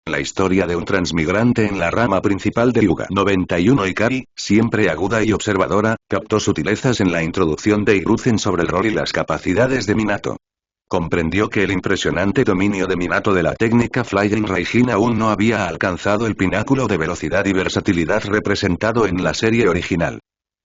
La historia de un transmigrante en la rama principal de Hyuga 91. Ikari, siempre aguda y observadora, captó sutilezas en la introducción de Hiruzen sobre el rol y las capacidades de Minato. Comprendió que el impresionante dominio de Minato de la técnica Flying Raijin aún no había alcanzado el pináculo de velocidad y versatilidad representado en la serie original.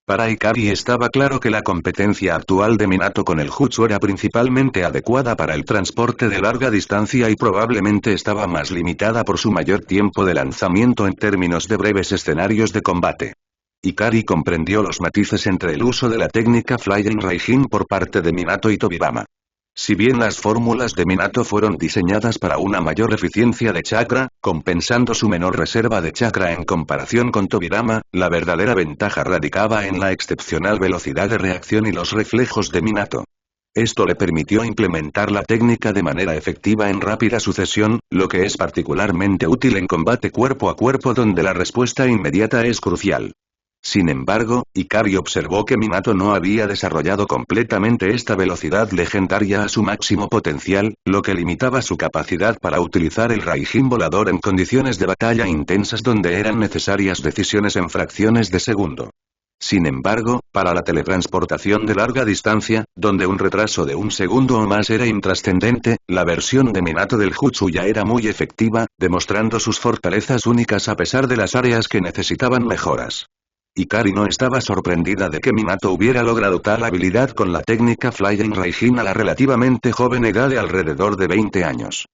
Para Ikari estaba claro que la competencia actual de Minato con el jutsu era principalmente adecuada para el transporte de larga distancia y probablemente estaba más limitada por su mayor tiempo de lanzamiento en términos de breves escenarios de combate. Ikari comprendió los matices entre el uso de la técnica Flying Raijin por parte de Minato y Tobirama. Si bien las fórmulas de Minato fueron diseñadas para una mayor eficiencia de chakra, compensando su menor reserva de chakra en comparación con Tobirama, la verdadera ventaja radicaba en la excepcional velocidad de reacción y los reflejos de Minato. Esto le permitió implementar la técnica de manera efectiva en rápida sucesión, lo que es particularmente útil en combate cuerpo a cuerpo donde la respuesta inmediata es crucial. Sin embargo, Ikari observó que Minato no había desarrollado completamente esta velocidad legendaria a su máximo potencial, lo que limitaba su capacidad para utilizar el Raijin volador en condiciones de batalla intensas donde eran necesarias decisiones en fracciones de segundo. Sin embargo, para la teletransportación de larga distancia, donde un retraso de un segundo o más era intrascendente, la versión de Minato del jutsu ya era muy efectiva, demostrando sus fortalezas únicas a pesar de las áreas que necesitaban mejoras. Ikari no estaba sorprendida de que Minato hubiera logrado tal habilidad con la técnica Flying Raijin a la relativamente joven edad de alrededor de 20 años.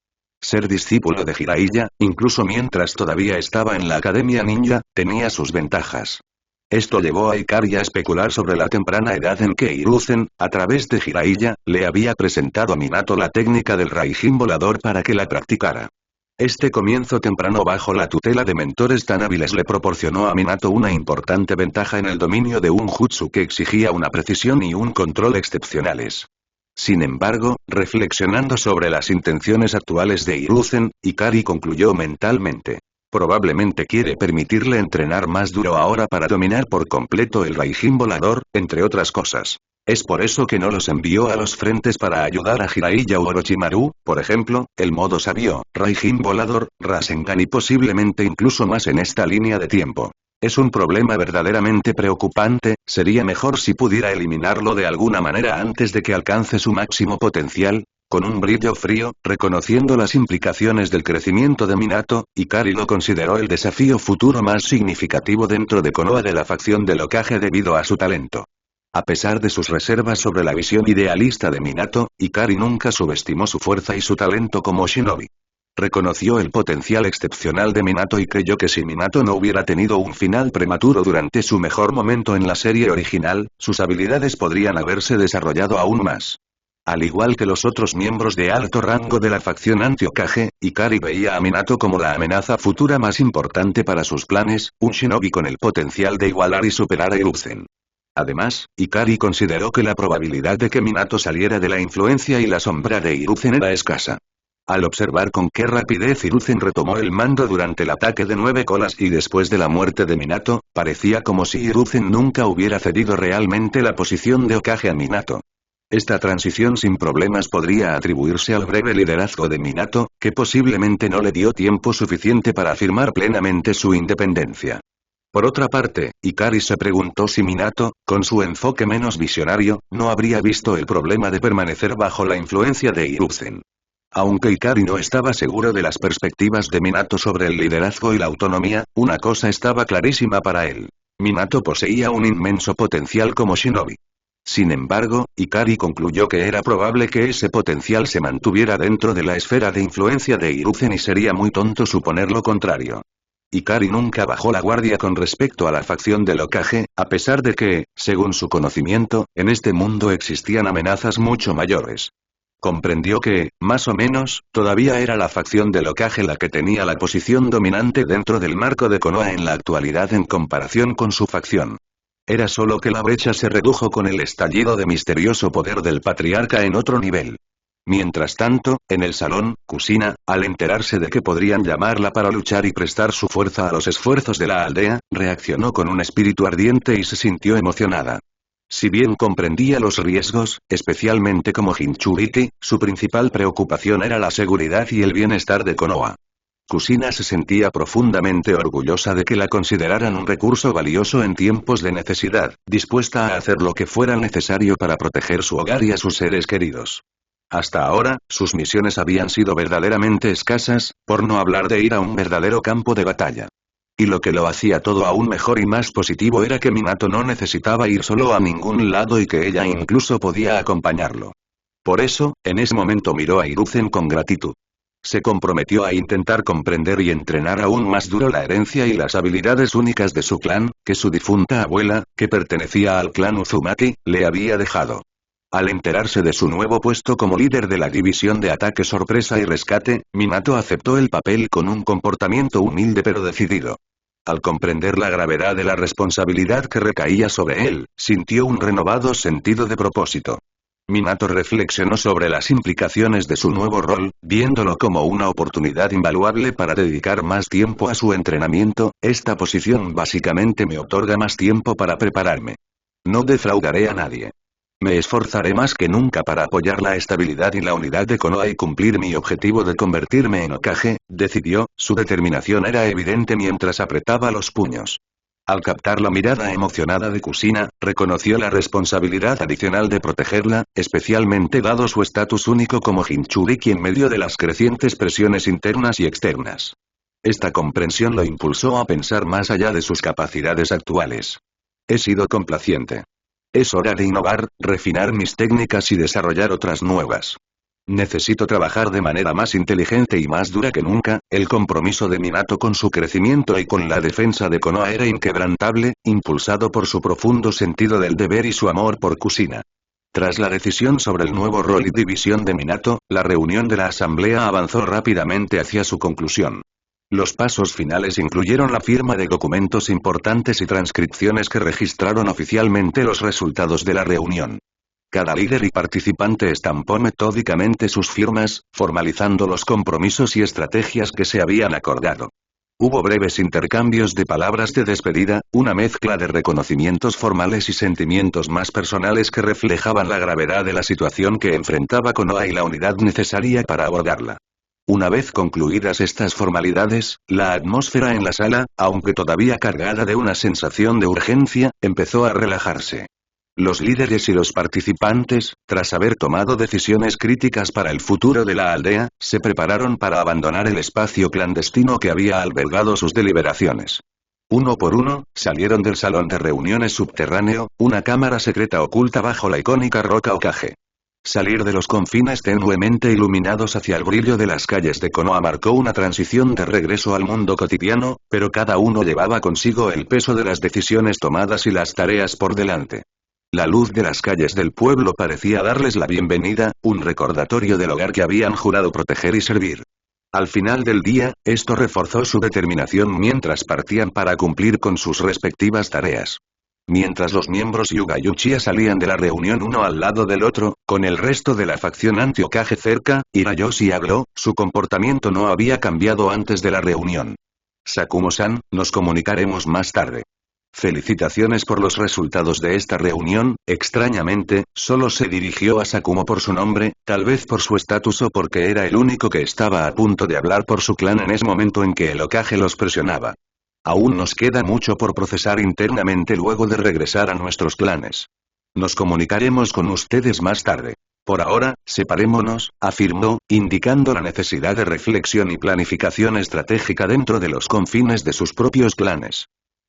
Ser discípulo de Jiraiya, incluso mientras todavía estaba en la Academia Ninja, tenía sus ventajas. Esto llevó a Ikari a especular sobre la temprana edad en que Hiruzen, a través de Jiraiya, le había presentado a Minato la técnica del Raijin volador para que la practicara. Este comienzo temprano bajo la tutela de mentores tan hábiles le proporcionó a Minato una importante ventaja en el dominio de un jutsu que exigía una precisión y un control excepcionales. Sin embargo, reflexionando sobre las intenciones actuales de Hiruzen, Ikari concluyó mentalmente. Probablemente quiere permitirle entrenar más duro ahora para dominar por completo el Raijin volador, entre otras cosas. Es por eso que no los envió a los frentes para ayudar a Jiraiya o Orochimaru, por ejemplo, el modo sabio, Raijin volador, Rasengan y posiblemente incluso más en esta línea de tiempo. Es un problema verdaderamente preocupante, sería mejor si pudiera eliminarlo de alguna manera antes de que alcance su máximo potencial. Con un brillo frío, reconociendo las implicaciones del crecimiento de Minato, Ikari lo consideró el desafío futuro más significativo dentro de Konoha de la facción del Hokage debido a su talento. A pesar de sus reservas sobre la visión idealista de Minato, Ikari nunca subestimó su fuerza y su talento como shinobi. Reconoció el potencial excepcional de Minato y creyó que si Minato no hubiera tenido un final prematuro durante su mejor momento en la serie original, sus habilidades podrían haberse desarrollado aún más. Al igual que los otros miembros de alto rango de la facción anti-Hokage, Ikari veía a Minato como la amenaza futura más importante para sus planes, un shinobi con el potencial de igualar y superar a Hiruzen. Además, Ikari consideró que la probabilidad de que Minato saliera de la influencia y la sombra de Hiruzen era escasa. Al observar con qué rapidez Hiruzen retomó el mando durante el ataque de 9 colas y después de la muerte de Minato, parecía como si Hiruzen nunca hubiera cedido realmente la posición de Hokage a Minato. Esta transición sin problemas podría atribuirse al breve liderazgo de Minato, que posiblemente no le dio tiempo suficiente para afirmar plenamente su independencia. Por otra parte, Ikari se preguntó si Minato, con su enfoque menos visionario, no habría visto el problema de permanecer bajo la influencia de Hiruzen. Aunque Ikari no estaba seguro de las perspectivas de Minato sobre el liderazgo y la autonomía, una cosa estaba clarísima para él. Minato poseía un inmenso potencial como shinobi. Sin embargo, Ikari concluyó que era probable que ese potencial se mantuviera dentro de la esfera de influencia de Hiruzen y sería muy tonto suponer lo contrario. Ikari nunca bajó la guardia con respecto a la facción del Hokage, a pesar de que, según su conocimiento, en este mundo existían amenazas mucho mayores. Comprendió que, más o menos, todavía era la facción del Hokage la que tenía la posición dominante dentro del marco de Konoha en la actualidad en comparación con su facción. Era solo que la brecha se redujo con el estallido de misterioso poder del patriarca en otro nivel. Mientras tanto, en el salón, Kusina, al enterarse de que podrían llamarla para luchar y prestar su fuerza a los esfuerzos de la aldea, reaccionó con un espíritu ardiente y se sintió emocionada. Si bien comprendía los riesgos, especialmente como Jinchuriki, su principal preocupación era la seguridad y el bienestar de Konoha. Kusina se sentía profundamente orgullosa de que la consideraran un recurso valioso en tiempos de necesidad, dispuesta a hacer lo que fuera necesario para proteger su hogar y a sus seres queridos. Hasta ahora, sus misiones habían sido verdaderamente escasas, por no hablar de ir a un verdadero campo de batalla. Y lo que lo hacía todo aún mejor y más positivo era que Minato no necesitaba ir solo a ningún lado y que ella incluso podía acompañarlo. Por eso, en ese momento miró a Hiruzen con gratitud. Se comprometió a intentar comprender y entrenar aún más duro la herencia y las habilidades únicas de su clan, que su difunta abuela, que pertenecía al clan Uzumaki, le había dejado. Al enterarse de su nuevo puesto como líder de la división de ataque sorpresa y rescate, Minato aceptó el papel con un comportamiento humilde pero decidido. Al comprender la gravedad de la responsabilidad que recaía sobre él, sintió un renovado sentido de propósito. Minato reflexionó sobre las implicaciones de su nuevo rol, viéndolo como una oportunidad invaluable para dedicar más tiempo a su entrenamiento. Esta posición básicamente me otorga más tiempo para prepararme. No defraudaré a nadie. Me esforzaré más que nunca para apoyar la estabilidad y la unidad de Konoha y cumplir mi objetivo de convertirme en Hokage, decidió. Su determinación era evidente mientras apretaba los puños. Al captar la mirada emocionada de Kusina, reconoció la responsabilidad adicional de protegerla, especialmente dado su estatus único como Jinchuriki en medio de las crecientes presiones internas y externas. Esta comprensión lo impulsó a pensar más allá de sus capacidades actuales. He sido complaciente. Es hora de innovar, refinar mis técnicas y desarrollar otras nuevas. Necesito trabajar de manera más inteligente y más dura que nunca. El compromiso de Minato con su crecimiento y con la defensa de Konoha era inquebrantable, impulsado por su profundo sentido del deber y su amor por Kusina. Tras la decisión sobre el nuevo rol y división de Minato, la reunión de la asamblea avanzó rápidamente hacia su conclusión. Los pasos finales incluyeron la firma de documentos importantes y transcripciones que registraron oficialmente los resultados de la reunión. Cada líder y participante estampó metódicamente sus firmas, formalizando los compromisos y estrategias que se habían acordado. Hubo breves intercambios de palabras de despedida, una mezcla de reconocimientos formales y sentimientos más personales que reflejaban la gravedad de la situación que enfrentaba Konoha y la unidad necesaria para abordarla. Una vez concluidas estas formalidades, la atmósfera en la sala, aunque todavía cargada de una sensación de urgencia, empezó a relajarse. Los líderes y los participantes, tras haber tomado decisiones críticas para el futuro de la aldea, se prepararon para abandonar el espacio clandestino que había albergado sus deliberaciones. Uno por uno, salieron del salón de reuniones subterráneo, una cámara secreta oculta bajo la icónica roca Hokage. Salir de los confines tenuemente iluminados hacia el brillo de las calles de Konoha marcó una transición de regreso al mundo cotidiano, pero cada uno llevaba consigo el peso de las decisiones tomadas y las tareas por delante. La luz de las calles del pueblo parecía darles la bienvenida, un recordatorio del hogar que habían jurado proteger y servir. Al final del día, esto reforzó su determinación mientras partían para cumplir con sus respectivas tareas. Mientras los miembros Hyuga y Uchiha salían de la reunión uno al lado del otro, con el resto de la facción anti-Hokage cerca, Hirayoshi habló. Su comportamiento no había cambiado antes de la reunión. Sakumo-san, nos comunicaremos más tarde. Felicitaciones por los resultados de esta reunión. Extrañamente, solo se dirigió a Sakumo por su nombre, tal vez por su estatus o porque era el único que estaba a punto de hablar por su clan en ese momento en que el Hokage los presionaba. Aún nos queda mucho por procesar internamente luego de regresar a nuestros clanes. Nos comunicaremos con ustedes más tarde. Por ahora, separémonos, afirmó, indicando la necesidad de reflexión y planificación estratégica dentro de los confines de sus propios clanes.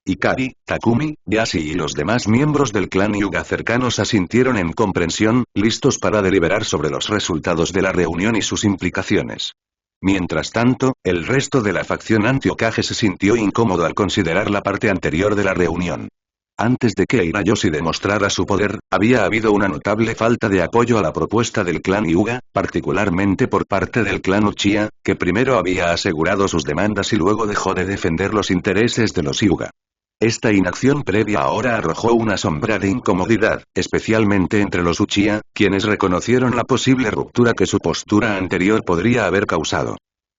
Ikari, Takumi, Yashi y los demás miembros del clan Hyuga cercanos asintieron en comprensión, listos para deliberar sobre los resultados de la reunión y sus implicaciones. Mientras tanto, el resto de la facción anti-Hokage se sintió incómodo al considerar la parte anterior de la reunión. Antes de que Hirayoshi demostrara su poder, había habido una notable falta de apoyo a la propuesta del clan Hyuga, particularmente por parte del clan Uchiha, que primero había asegurado sus demandas y luego dejó de defender los intereses de los Hyuga. Esta inacción previa ahora arrojó una sombra de incomodidad, especialmente entre los Uchiha, quienes reconocieron la posible ruptura que su postura anterior podría haber causado.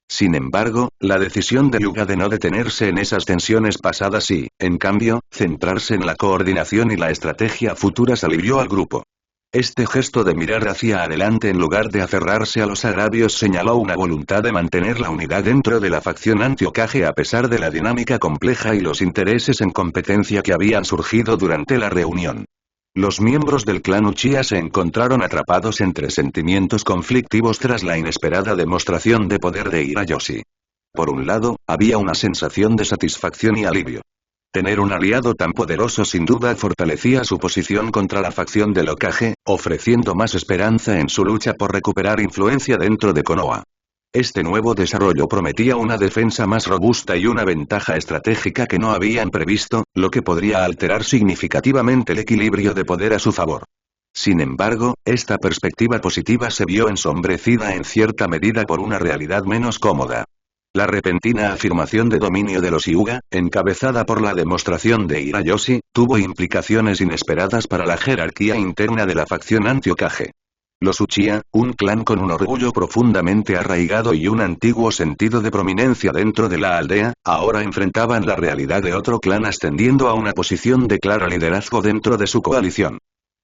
Sin embargo, la decisión de Hyuga de no detenerse en esas tensiones pasadas y, en cambio, centrarse en la coordinación y la estrategia futuras alivió al grupo. Este gesto de mirar hacia adelante en lugar de aferrarse a los agravios señaló una voluntad de mantener la unidad dentro de la facción anti-Hokage a pesar de la dinámica compleja y los intereses en competencia que habían surgido durante la reunión. Los miembros del clan Uchiha se encontraron atrapados entre sentimientos conflictivos tras la inesperada demostración de poder de Hirayoshi. Por un lado, había una sensación de satisfacción y alivio. Tener un aliado tan poderoso sin duda fortalecía su posición contra la facción del Hokage, ofreciendo más esperanza en su lucha por recuperar influencia dentro de Konoha. Este nuevo desarrollo prometía una defensa más robusta y una ventaja estratégica que no habían previsto, lo que podría alterar significativamente el equilibrio de poder a su favor. Sin embargo, esta perspectiva positiva se vio ensombrecida en cierta medida por una realidad menos cómoda. La repentina afirmación de dominio de los Hyuga, encabezada por la demostración de Hirayoshi, tuvo implicaciones inesperadas para la jerarquía interna de la facción anti-Hokage. Los Uchiha, un clan con un orgullo profundamente arraigado y un antiguo sentido de prominencia dentro de la aldea, ahora enfrentaban la realidad de otro clan ascendiendo a una posición de claro liderazgo dentro de su coalición.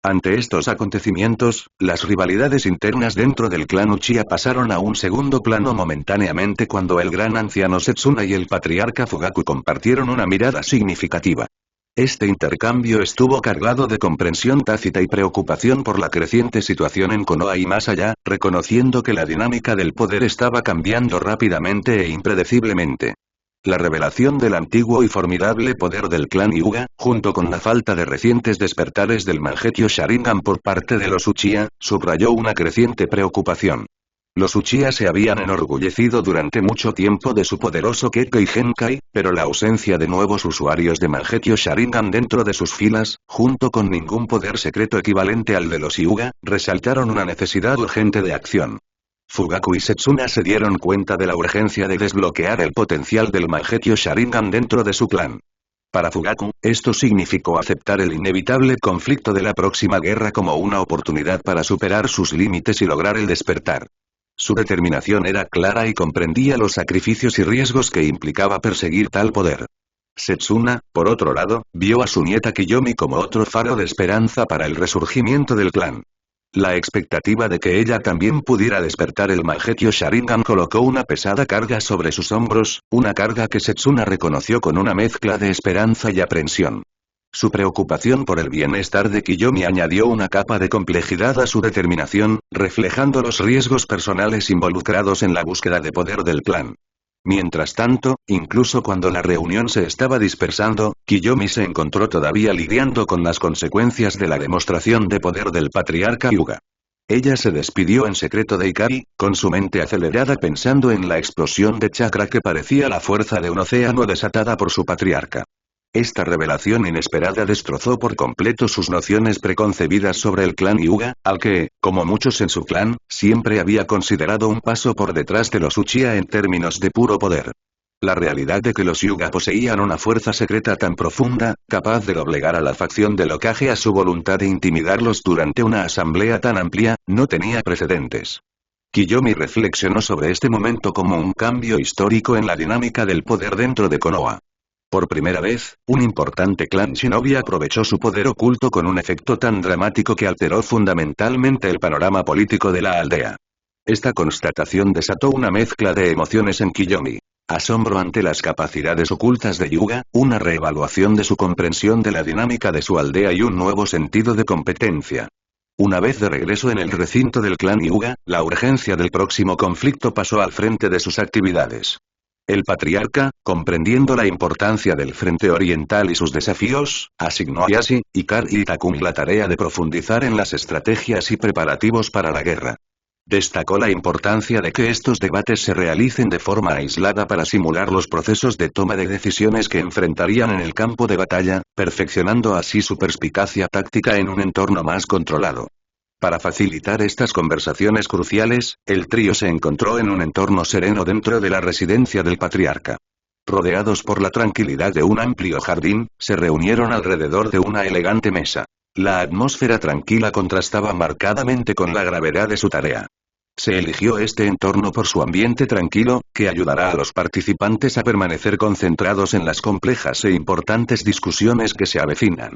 Ante estos acontecimientos, las rivalidades internas dentro del clan Uchiha pasaron a un segundo plano momentáneamente cuando el gran anciano Setsuna y el patriarca Fugaku compartieron una mirada significativa. Este intercambio estuvo cargado de comprensión tácita y preocupación por la creciente situación en Konoha y más allá, reconociendo que la dinámica del poder estaba cambiando rápidamente e impredeciblemente. La revelación del antiguo y formidable poder del clan Hyuga, junto con la falta de recientes despertares del Mangekyou Sharingan por parte de los Uchiha, subrayó una creciente preocupación. Los Uchiha se habían enorgullecido durante mucho tiempo de su poderoso Kekkei Genkai, pero la ausencia de nuevos usuarios de Mangekyou Sharingan dentro de sus filas, junto con ningún poder secreto equivalente al de los Hyuga, resaltaron una necesidad urgente de acción. Fugaku y Setsuna se dieron cuenta de la urgencia de desbloquear el potencial del Mangekyou Sharingan dentro de su clan. Para Fugaku, esto significó aceptar el inevitable conflicto de la próxima guerra como una oportunidad para superar sus límites y lograr el despertar. Su determinación era clara y comprendía los sacrificios y riesgos que implicaba perseguir tal poder. Setsuna, por otro lado, vio a su nieta Kiyomi como otro faro de esperanza para el resurgimiento del clan. La expectativa de que ella también pudiera despertar el Mangekyou Sharingan colocó una pesada carga sobre sus hombros, una carga que Setsuna reconoció con una mezcla de esperanza y aprensión. Su preocupación por el bienestar de Kiyomi añadió una capa de complejidad a su determinación, reflejando los riesgos personales involucrados en la búsqueda de poder del clan. Mientras tanto, incluso cuando la reunión se estaba dispersando, Kiyomi se encontró todavía lidiando con las consecuencias de la demostración de poder del patriarca Hyuga. Ella se despidió en secreto de Ikari, con su mente acelerada pensando en la explosión de chakra que parecía la fuerza de un océano desatada por su patriarca. Esta revelación inesperada destrozó por completo sus nociones preconcebidas sobre el clan Hyuga, al que, como muchos en su clan, siempre había considerado un paso por detrás de los Uchiha en términos de puro poder. La realidad de que los Hyuga poseían una fuerza secreta tan profunda, capaz de doblegar a la facción del Hokage a su voluntad de intimidarlos durante una asamblea tan amplia, no tenía precedentes. Kiyomi reflexionó sobre este momento como un cambio histórico en la dinámica del poder dentro de Konoha. Por primera vez, un importante clan shinobi aprovechó su poder oculto con un efecto tan dramático que alteró fundamentalmente el panorama político de la aldea. Esta constatación desató una mezcla de emociones en Kiyomi. Asombro ante las capacidades ocultas de Hyuga, una reevaluación de su comprensión de la dinámica de su aldea y un nuevo sentido de competencia. Una vez de regreso en el recinto del clan Hyuga, la urgencia del próximo conflicto pasó al frente de sus actividades. El patriarca, comprendiendo la importancia del frente oriental y sus desafíos, asignó a Yashi, Ikari y Takumi la tarea de profundizar en las estrategias y preparativos para la guerra. Destacó la importancia de que estos debates se realicen de forma aislada para simular los procesos de toma de decisiones que enfrentarían en el campo de batalla, perfeccionando así su perspicacia táctica en un entorno más controlado. Para facilitar estas conversaciones cruciales, el trío se encontró en un entorno sereno dentro de la residencia del patriarca. Rodeados por la tranquilidad de un amplio jardín, se reunieron alrededor de una elegante mesa. La atmósfera tranquila contrastaba marcadamente con la gravedad de su tarea. Se eligió este entorno por su ambiente tranquilo, que ayudará a los participantes a permanecer concentrados en las complejas e importantes discusiones que se avecinan.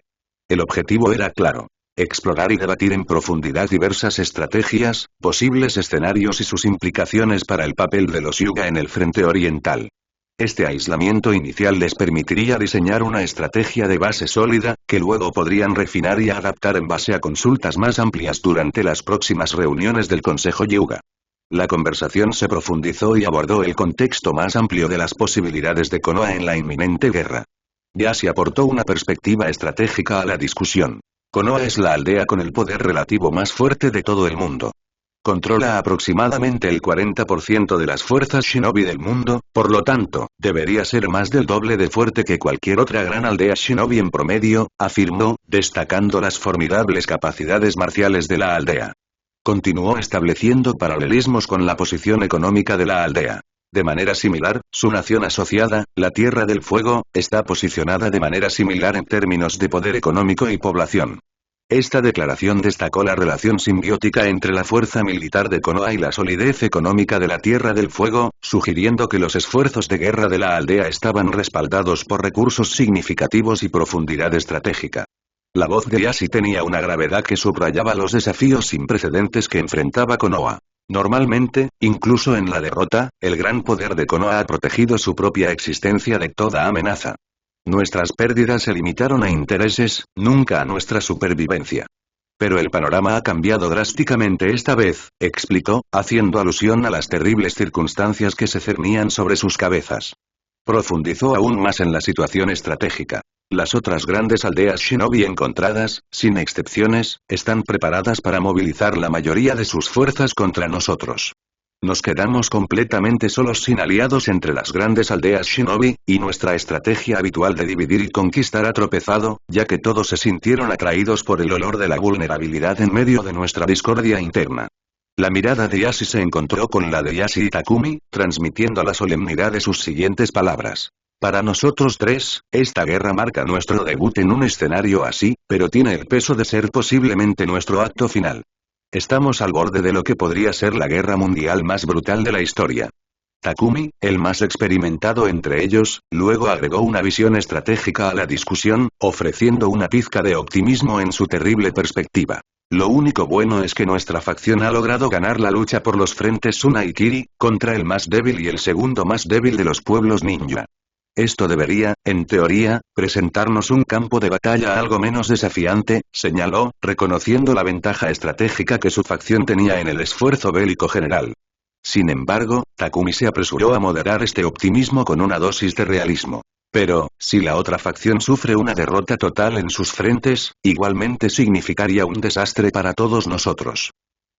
El objetivo era claro. explorar y debatir en profundidad diversas estrategias, posibles escenarios y sus implicaciones para el papel de los Hyuga en el frente oriental. Este aislamiento inicial les permitiría diseñar una estrategia de base sólida, que luego podrían refinar y adaptar en base a consultas más amplias durante las próximas reuniones del Consejo Hyuga. La conversación se profundizó y abordó el contexto más amplio de las posibilidades de Konoha en la inminente guerra. Yashi aportó una perspectiva estratégica a la discusión. Konoha es la aldea con el poder relativo más fuerte de todo el mundo. Controla aproximadamente el 40% de las fuerzas shinobi del mundo, por lo tanto, debería ser más del doble de fuerte que cualquier otra gran aldea shinobi en promedio, afirmó, destacando las formidables capacidades marciales de la aldea. Continuó estableciendo paralelismos con la posición económica de la aldea. De manera similar, su nación asociada, la Tierra del Fuego, está posicionada de manera similar en términos de poder económico y población. Esta declaración destacó la relación simbiótica entre la fuerza militar de Konoha y la solidez económica de la Tierra del Fuego, sugiriendo que los esfuerzos de guerra de la aldea estaban respaldados por recursos significativos y profundidad estratégica. La voz de Yashi tenía una gravedad que subrayaba los desafíos sin precedentes que enfrentaba Konoha. Normalmente, incluso en la derrota, el gran poder de Konoha ha protegido su propia existencia de toda amenaza. Nuestras pérdidas se limitaron a intereses, nunca a nuestra supervivencia. Pero el panorama ha cambiado drásticamente esta vez, explicó, haciendo alusión a las terribles circunstancias que se cernían sobre sus cabezas. Profundizó aún más en la situación estratégica. Las otras grandes aldeas shinobi encontradas, sin excepciones, están preparadas para movilizar la mayoría de sus fuerzas contra nosotros. Nos quedamos completamente solos sin aliados entre las grandes aldeas shinobi, y nuestra estrategia habitual de dividir y conquistar ha tropezado, ya que todos se sintieron atraídos por el olor de la vulnerabilidad en medio de nuestra discordia interna. La mirada de Yashi se encontró con la de Yashi y Takumi, transmitiendo la solemnidad de sus siguientes palabras. Para nosotros tres, esta guerra marca nuestro debut en un escenario así, pero tiene el peso de ser posiblemente nuestro acto final. Estamos al borde de lo que podría ser la guerra mundial más brutal de la historia. Takumi, el más experimentado entre ellos, luego agregó una visión estratégica a la discusión, ofreciendo una pizca de optimismo en su terrible perspectiva. Lo único bueno es que nuestra facción ha logrado ganar la lucha por los frentes Suna y Kiri, contra el más débil y el segundo más débil de los pueblos ninja. Esto debería, en teoría, presentarnos un campo de batalla algo menos desafiante, señaló, reconociendo la ventaja estratégica que su facción tenía en el esfuerzo bélico general. Sin embargo, Takumi se apresuró a moderar este optimismo con una dosis de realismo. Pero, si la otra facción sufre una derrota total en sus frentes, igualmente significaría un desastre para todos nosotros.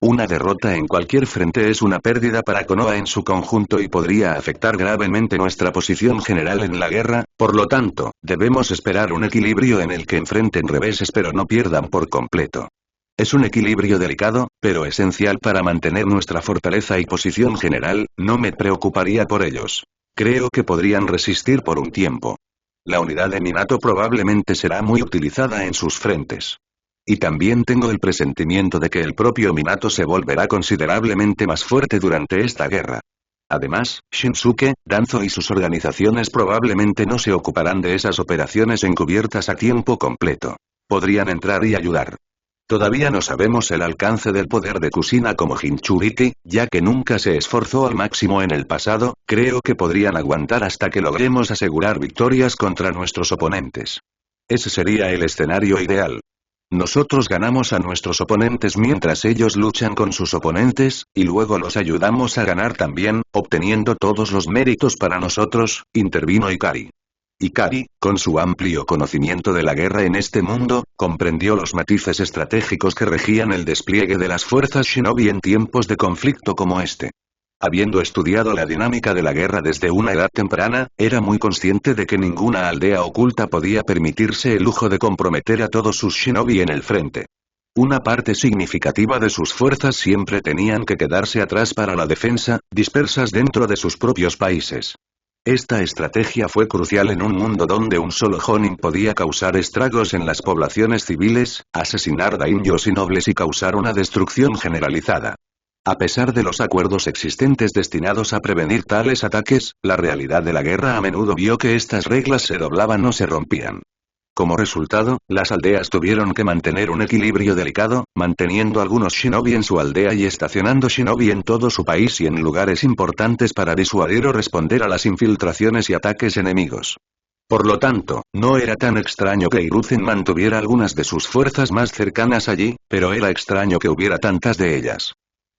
Una derrota en cualquier frente es una pérdida para Konoha en su conjunto y podría afectar gravemente nuestra posición general en la guerra, por lo tanto, debemos esperar un equilibrio en el que enfrenten reveses pero no pierdan por completo. Es un equilibrio delicado, pero esencial para mantener nuestra fortaleza y posición general, no me preocuparía por ellos. Creo que podrían resistir por un tiempo. La unidad de Minato probablemente será muy utilizada en sus frentes. Y también tengo el presentimiento de que el propio Minato se volverá considerablemente más fuerte durante esta guerra. Además, Shinsuke, Danzo y sus organizaciones probablemente no se ocuparán de esas operaciones encubiertas a tiempo completo. Podrían entrar y ayudar. Todavía no sabemos el alcance del poder de Kushina como Jinchuriki, ya que nunca se esforzó al máximo en el pasado, creo que podrían aguantar hasta que logremos asegurar victorias contra nuestros oponentes. Ese sería el escenario ideal. Nosotros ganamos a nuestros oponentes mientras ellos luchan con sus oponentes, y luego los ayudamos a ganar también, obteniendo todos los méritos para nosotros, intervino Ikari. Ikari, con su amplio conocimiento de la guerra en este mundo, comprendió los matices estratégicos que regían el despliegue de las fuerzas shinobi en tiempos de conflicto como este. Habiendo estudiado la dinámica de la guerra desde una edad temprana, era muy consciente de que ninguna aldea oculta podía permitirse el lujo de comprometer a todos sus shinobi en el frente. Una parte significativa de sus fuerzas siempre tenían que quedarse atrás para la defensa, dispersas dentro de sus propios países. Esta estrategia fue crucial en un mundo donde un solo Jonin podía causar estragos en las poblaciones civiles, asesinar daimyos y nobles y causar una destrucción generalizada. A pesar de los acuerdos existentes destinados a prevenir tales ataques, la realidad de la guerra a menudo vio que estas reglas se doblaban o se rompían. Como resultado, las aldeas tuvieron que mantener un equilibrio delicado, manteniendo algunos shinobi en su aldea y estacionando shinobi en todo su país y en lugares importantes para disuadir o responder a las infiltraciones y ataques enemigos. Por lo tanto, no era tan extraño que Hiruzen mantuviera algunas de sus fuerzas más cercanas allí, pero era extraño que hubiera tantas de ellas.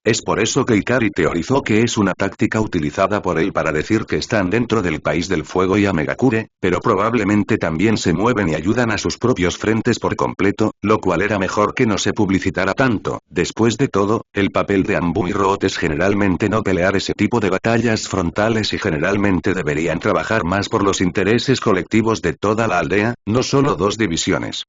Es por eso que Ikari teorizó que es una táctica utilizada por él para decir que están dentro del país del fuego y a Megakure, pero probablemente también se mueven y ayudan a sus propios frentes por completo, lo cual era mejor que no se publicitara tanto. Después de todo, el papel de Anbu y Root es generalmente no pelear ese tipo de batallas frontales y generalmente deberían trabajar más por los intereses colectivos de toda la aldea, no solo dos divisiones.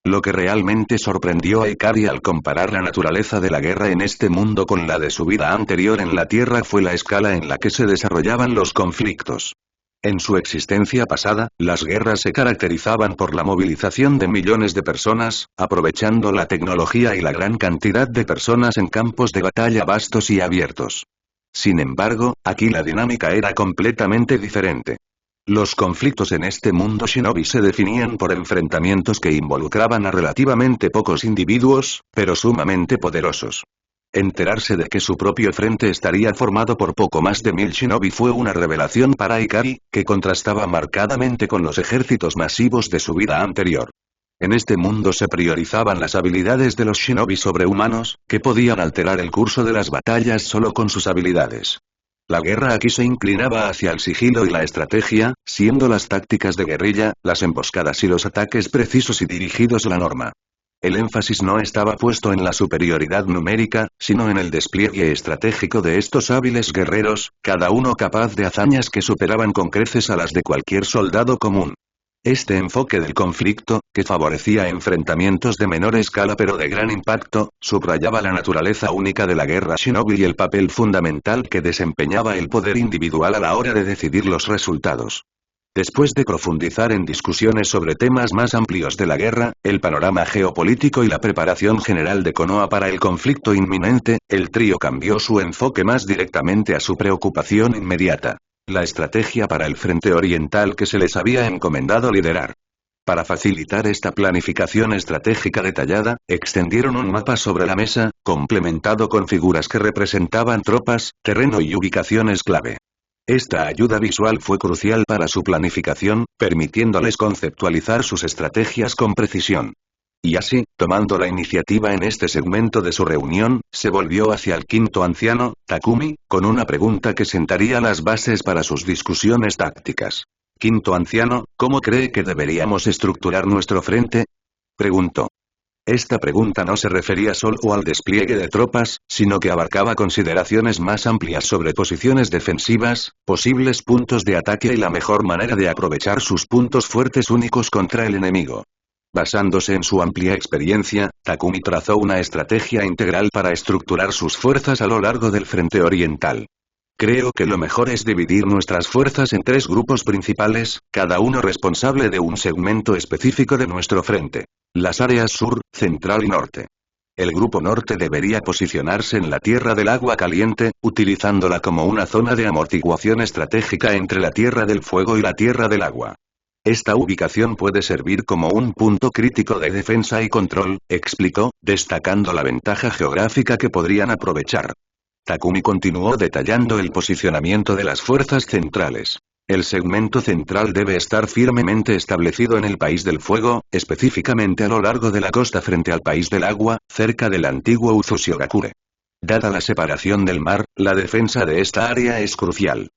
Lo que realmente sorprendió a Ikari al comparar la naturaleza de la guerra en este mundo con la de su vida anterior en la Tierra fue la escala en la que se desarrollaban los conflictos. En su existencia pasada, las guerras se caracterizaban por la movilización de millones de personas, aprovechando la tecnología y la gran cantidad de personas en campos de batalla vastos y abiertos. Sin embargo, aquí la dinámica era completamente diferente. Los conflictos en este mundo shinobi se definían por enfrentamientos que involucraban a relativamente pocos individuos, pero sumamente poderosos. Enterarse de que su propio frente estaría formado por poco más de 1000 shinobi fue una revelación para Ikari, que contrastaba marcadamente con los ejércitos masivos de su vida anterior. En este mundo se priorizaban las habilidades de los shinobi sobrehumanos, que podían alterar el curso de las batallas solo con sus habilidades. La guerra aquí se inclinaba hacia el sigilo y la estrategia, siendo las tácticas de guerrilla, las emboscadas y los ataques precisos y dirigidos la norma. El énfasis no estaba puesto en la superioridad numérica, sino en el despliegue estratégico de estos hábiles guerreros, cada uno capaz de hazañas que superaban con creces a las de cualquier soldado común. Este enfoque del conflicto, que favorecía enfrentamientos de menor escala pero de gran impacto, subrayaba la naturaleza única de la guerra shinobi y el papel fundamental que desempeñaba el poder individual a la hora de decidir los resultados. Después de profundizar en discusiones sobre temas más amplios de la guerra, el panorama geopolítico y la preparación general de Konoha para el conflicto inminente, el trío cambió su enfoque más directamente a su preocupación inmediata: la estrategia para el frente oriental que se les había encomendado liderar. Para facilitar esta planificación estratégica detallada, extendieron un mapa sobre la mesa, complementado con figuras que representaban tropas, terreno y ubicaciones clave. Esta ayuda visual fue crucial para su planificación, permitiéndoles conceptualizar sus estrategias con precisión. Y así, tomando la iniciativa en este segmento de su reunión, se volvió hacia el quinto anciano, Takumi, con una pregunta que sentaría las bases para sus discusiones tácticas. Quinto anciano, ¿cómo cree que deberíamos estructurar nuestro frente?, preguntó. Esta pregunta no se refería solo al despliegue de tropas, sino que abarcaba consideraciones más amplias sobre posiciones defensivas, posibles puntos de ataque y la mejor manera de aprovechar sus puntos fuertes únicos contra el enemigo. Basándose en su amplia experiencia, Takumi trazó una estrategia integral para estructurar sus fuerzas a lo largo del frente oriental. Creo que lo mejor es dividir nuestras fuerzas en 3 grupos principales, cada uno responsable de un segmento específico de nuestro frente. Las áreas sur, central y norte. El grupo norte debería posicionarse en la Tierra del Agua Caliente, utilizándola como una zona de amortiguación estratégica entre la Tierra del Fuego y la Tierra del Agua. Esta ubicación puede servir como un punto crítico de defensa y control, explicó, destacando la ventaja geográfica que podrían aprovechar. Takumi continuó detallando el posicionamiento de las fuerzas centrales. El segmento central debe estar firmemente establecido en el País del Fuego, específicamente a lo largo de la costa frente al País del Agua, cerca del antiguo Uzushigakure. Dada la separación del mar, la defensa de esta área es crucial.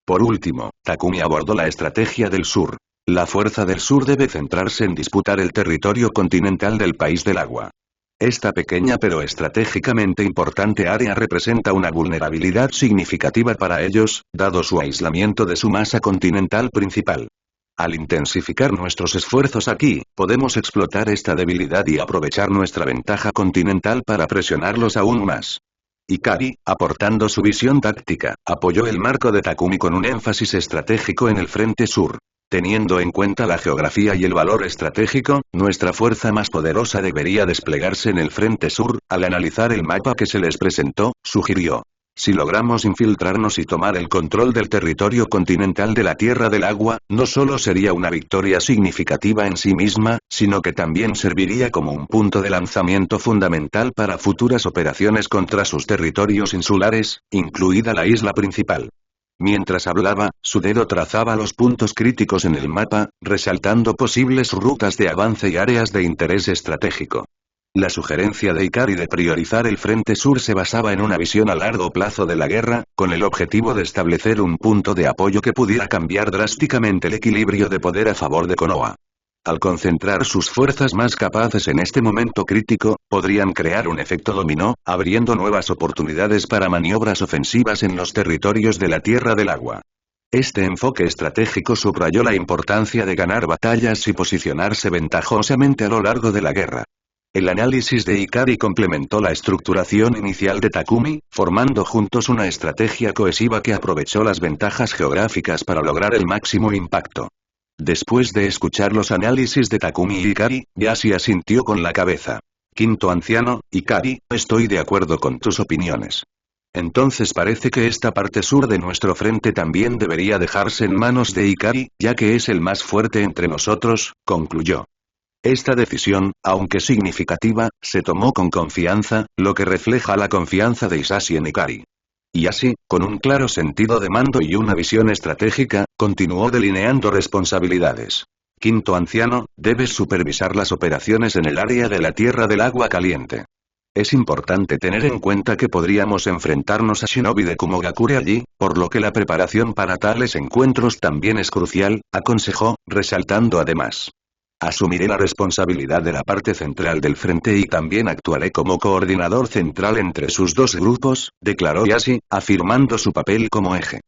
Por último, Takumi abordó la estrategia del sur. La fuerza del sur debe centrarse en disputar el territorio continental del País del Agua. Esta pequeña pero estratégicamente importante área representa una vulnerabilidad significativa para ellos, dado su aislamiento de su masa continental principal. Al intensificar nuestros esfuerzos aquí, podemos explotar esta debilidad y aprovechar nuestra ventaja continental para presionarlos aún más. Ikari, aportando su visión táctica, apoyó el marco de Takumi con un énfasis estratégico en el frente sur. Teniendo en cuenta la geografía y el valor estratégico, nuestra fuerza más poderosa debería desplegarse en el frente sur. Al analizar el mapa que se les presentó, sugirió: Si logramos infiltrarnos y tomar el control del territorio continental de la Tierra del Agua, no solo sería una victoria significativa en sí misma, sino que también serviría como un punto de lanzamiento fundamental para futuras operaciones contra sus territorios insulares, incluida la isla principal. Mientras hablaba, su dedo trazaba los puntos críticos en el mapa, resaltando posibles rutas de avance y áreas de interés estratégico. La sugerencia de Ikari de priorizar el frente sur se basaba en una visión a largo plazo de la guerra, con el objetivo de establecer un punto de apoyo que pudiera cambiar drásticamente el equilibrio de poder a favor de Konoha. Al concentrar sus fuerzas más capaces en este momento crítico, podrían crear un efecto dominó, abriendo nuevas oportunidades para maniobras ofensivas en los territorios de la Tierra del Agua. Este enfoque estratégico subrayó la importancia de ganar batallas y posicionarse ventajosamente a lo largo de la guerra. El análisis de Ikari complementó la estructuración inicial de Takumi, formando juntos una estrategia cohesiva que aprovechó las ventajas geográficas para lograr el máximo impacto. Después de escuchar los análisis de Takumi y Ikari, Yashi asintió con la cabeza. Quinto anciano, Ikari, estoy de acuerdo con tus opiniones. Entonces parece que esta parte sur de nuestro frente también debería dejarse en manos de Ikari, ya que es el más fuerte entre nosotros, concluyó. Esta decisión, aunque significativa, se tomó con confianza, lo que refleja la confianza de Isashi en Ikari. Y así, con un claro sentido de mando y una visión estratégica, continuó delineando responsabilidades. Quinto anciano, debes supervisar las operaciones en el área de la Tierra del Agua Caliente. Es importante tener en cuenta que podríamos enfrentarnos a shinobi de Kumogakure allí, por lo que la preparación para tales encuentros también es crucial, aconsejó, resaltando además. Asumiré la responsabilidad de la parte central del frente y también actuaré como coordinador central entre sus dos grupos, declaró Yashi, afirmando su papel como eje.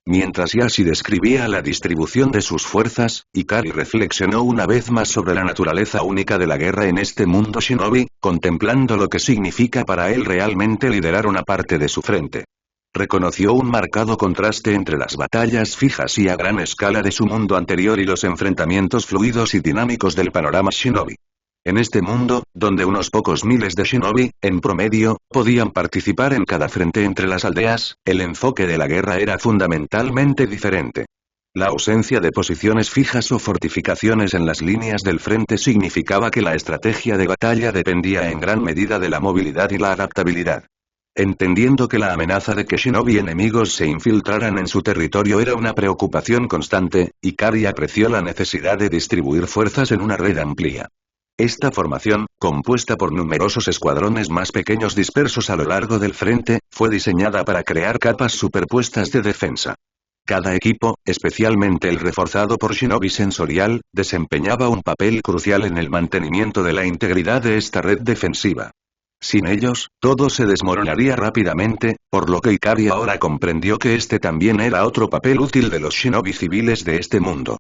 Mientras Yashi describía la distribución de sus fuerzas, Ikari reflexionó una vez más sobre la naturaleza única de la guerra en este mundo shinobi, contemplando lo que significa para él realmente liderar una parte de su frente. Reconoció un marcado contraste entre las batallas fijas y a gran escala de su mundo anterior y los enfrentamientos fluidos y dinámicos del panorama shinobi. En este mundo, donde unos pocos miles de shinobi, en promedio, podían participar en cada frente entre las aldeas, el enfoque de la guerra era fundamentalmente diferente. La ausencia de posiciones fijas o fortificaciones en las líneas del frente significaba que la estrategia de batalla dependía en gran medida de la movilidad y la adaptabilidad. Entendiendo que la amenaza de que shinobi enemigos se infiltraran en su territorio era una preocupación constante, Ikari apreció la necesidad de distribuir fuerzas en una red amplia. Esta formación, compuesta por numerosos escuadrones más pequeños dispersos a lo largo del frente, fue diseñada para crear capas superpuestas de defensa. Cada equipo, especialmente el reforzado por shinobi sensorial, desempeñaba un papel crucial en el mantenimiento de la integridad de esta red defensiva. Sin ellos, todo se desmoronaría rápidamente, por lo que Ikari ahora comprendió que este también era otro papel útil de los shinobi civiles de este mundo.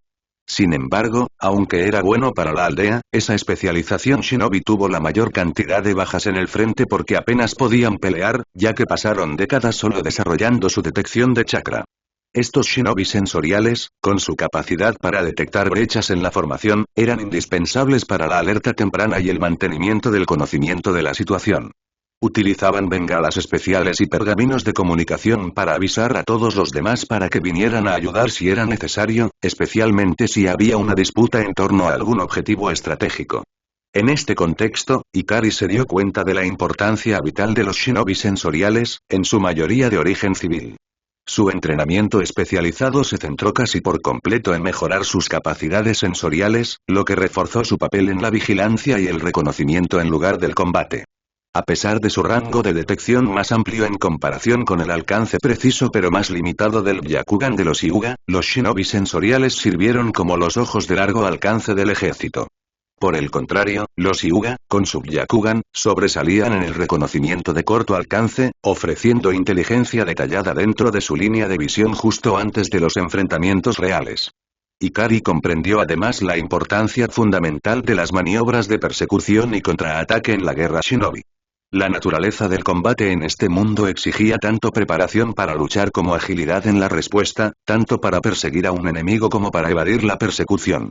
Sin embargo, aunque era bueno para la aldea, esa especialización shinobi tuvo la mayor cantidad de bajas en el frente porque apenas podían pelear, ya que pasaron décadas solo desarrollando su detección de chakra. Estos shinobi sensoriales, con su capacidad para detectar brechas en la formación, eran indispensables para la alerta temprana y el mantenimiento del conocimiento de la situación. Utilizaban bengalas especiales y pergaminos de comunicación para avisar a todos los demás para que vinieran a ayudar si era necesario, especialmente si había una disputa en torno a algún objetivo estratégico. En este contexto, Ikari se dio cuenta de la importancia vital de los shinobi sensoriales, en su mayoría de origen civil. Su entrenamiento especializado se centró casi por completo en mejorar sus capacidades sensoriales, lo que reforzó su papel en la vigilancia y el reconocimiento en lugar del combate. A pesar de su rango de detección más amplio en comparación con el alcance preciso pero más limitado del Byakugan de los Hyuga, los shinobi sensoriales sirvieron como los ojos de largo alcance del ejército. Por el contrario, los Hyuga, con su Byakugan, sobresalían en el reconocimiento de corto alcance, ofreciendo inteligencia detallada dentro de su línea de visión justo antes de los enfrentamientos reales. Ikari comprendió además la importancia fundamental de las maniobras de persecución y contraataque en la guerra shinobi. La naturaleza del combate en este mundo exigía tanto preparación para luchar como agilidad en la respuesta, tanto para perseguir a un enemigo como para evadir la persecución.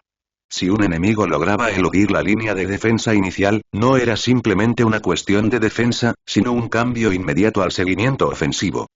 Si un enemigo lograba eludir la línea de defensa inicial, no era simplemente una cuestión de defensa, sino un cambio inmediato al seguimiento ofensivo.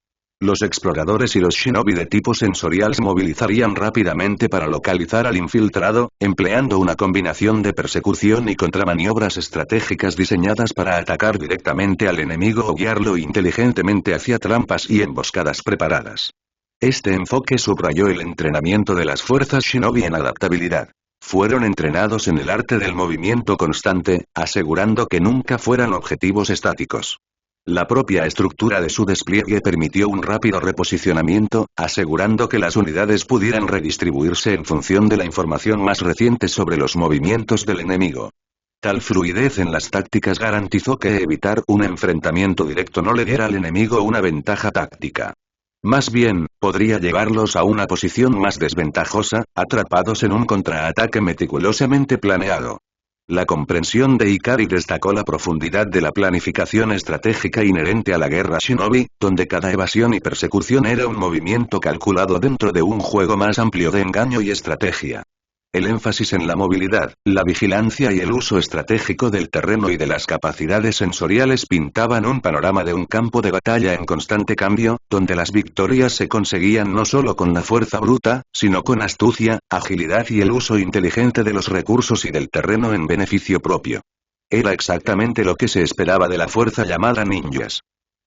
Los exploradores y los shinobi de tipo sensorial se movilizarían rápidamente para localizar al infiltrado, empleando una combinación de persecución y contramaniobras estratégicas diseñadas para atacar directamente al enemigo o guiarlo inteligentemente hacia trampas y emboscadas preparadas. Este enfoque subrayó el entrenamiento de las fuerzas shinobi en adaptabilidad. Fueron entrenados en el arte del movimiento constante, asegurando que nunca fueran objetivos estáticos. La propia estructura de su despliegue permitió un rápido reposicionamiento, asegurando que las unidades pudieran redistribuirse en función de la información más reciente sobre los movimientos del enemigo. Tal fluidez en las tácticas garantizó que evitar un enfrentamiento directo no le diera al enemigo una ventaja táctica. Más bien, podría llevarlos a una posición más desventajosa, atrapados en un contraataque meticulosamente planeado. La comprensión de Ikari destacó la profundidad de la planificación estratégica inherente a la guerra shinobi, donde cada evasión y persecución era un movimiento calculado dentro de un juego más amplio de engaño y estrategia. El énfasis en la movilidad, la vigilancia y el uso estratégico del terreno y de las capacidades sensoriales pintaban un panorama de un campo de batalla en constante cambio, donde las victorias se conseguían no solo con la fuerza bruta, sino con astucia, agilidad y el uso inteligente de los recursos y del terreno en beneficio propio. Era exactamente lo que se esperaba de la fuerza llamada ninjas.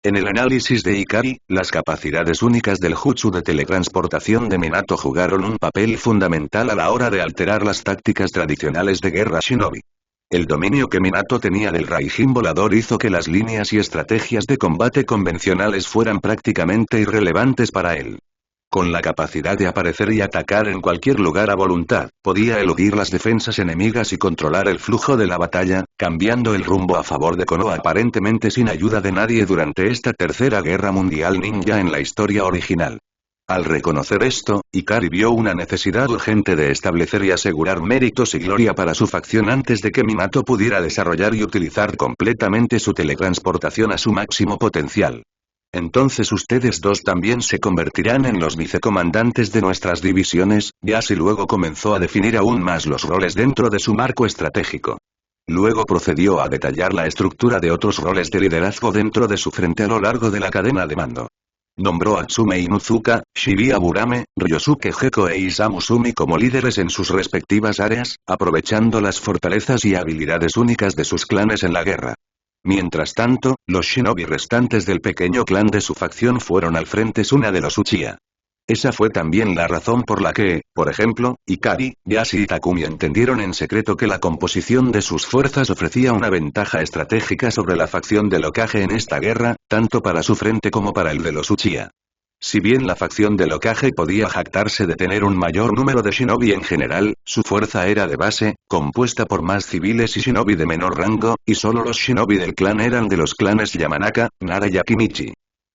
En el análisis de Ikari, las capacidades únicas del jutsu de teletransportación de Minato jugaron un papel fundamental a la hora de alterar las tácticas tradicionales de guerra shinobi. El dominio que Minato tenía del Raijin volador hizo que las líneas y estrategias de combate convencionales fueran prácticamente irrelevantes para él. Con la capacidad de aparecer y atacar en cualquier lugar a voluntad, podía eludir las defensas enemigas y controlar el flujo de la batalla, cambiando el rumbo a favor de Konoha aparentemente sin ayuda de nadie durante esta tercera guerra mundial ninja en la historia original. Al reconocer esto, Ikari vio una necesidad urgente de establecer y asegurar méritos y gloria para su facción antes de que Minato pudiera desarrollar y utilizar completamente su teletransportación a su máximo potencial. Entonces ustedes dos también se convertirán en los vicecomandantes de nuestras divisiones, Yashi luego comenzó a definir aún más los roles dentro de su marco estratégico. Luego procedió a detallar la estructura de otros roles de liderazgo dentro de su frente a lo largo de la cadena de mando. Nombró a Tsume Inuzuka, Shibuya Burame, Ryosuke Gecko e Isamu Sumi como líderes en sus respectivas áreas, aprovechando las fortalezas y habilidades únicas de sus clanes en la guerra. Mientras tanto, los shinobi restantes del pequeño clan de su facción fueron al frente Suna de los Uchiha. Esa fue también la razón por la que, por ejemplo, Ikari, Yashi y Takumi entendieron en secreto que la composición de sus fuerzas ofrecía una ventaja estratégica sobre la facción del Hokage en esta guerra, tanto para su frente como para el de los Uchiha. Si bien la facción del Hokage podía jactarse de tener un mayor número de shinobi en general, su fuerza era de base, compuesta por más civiles y shinobi de menor rango, y solo los shinobi del clan eran de los clanes Yamanaka, Nara y Akimichi.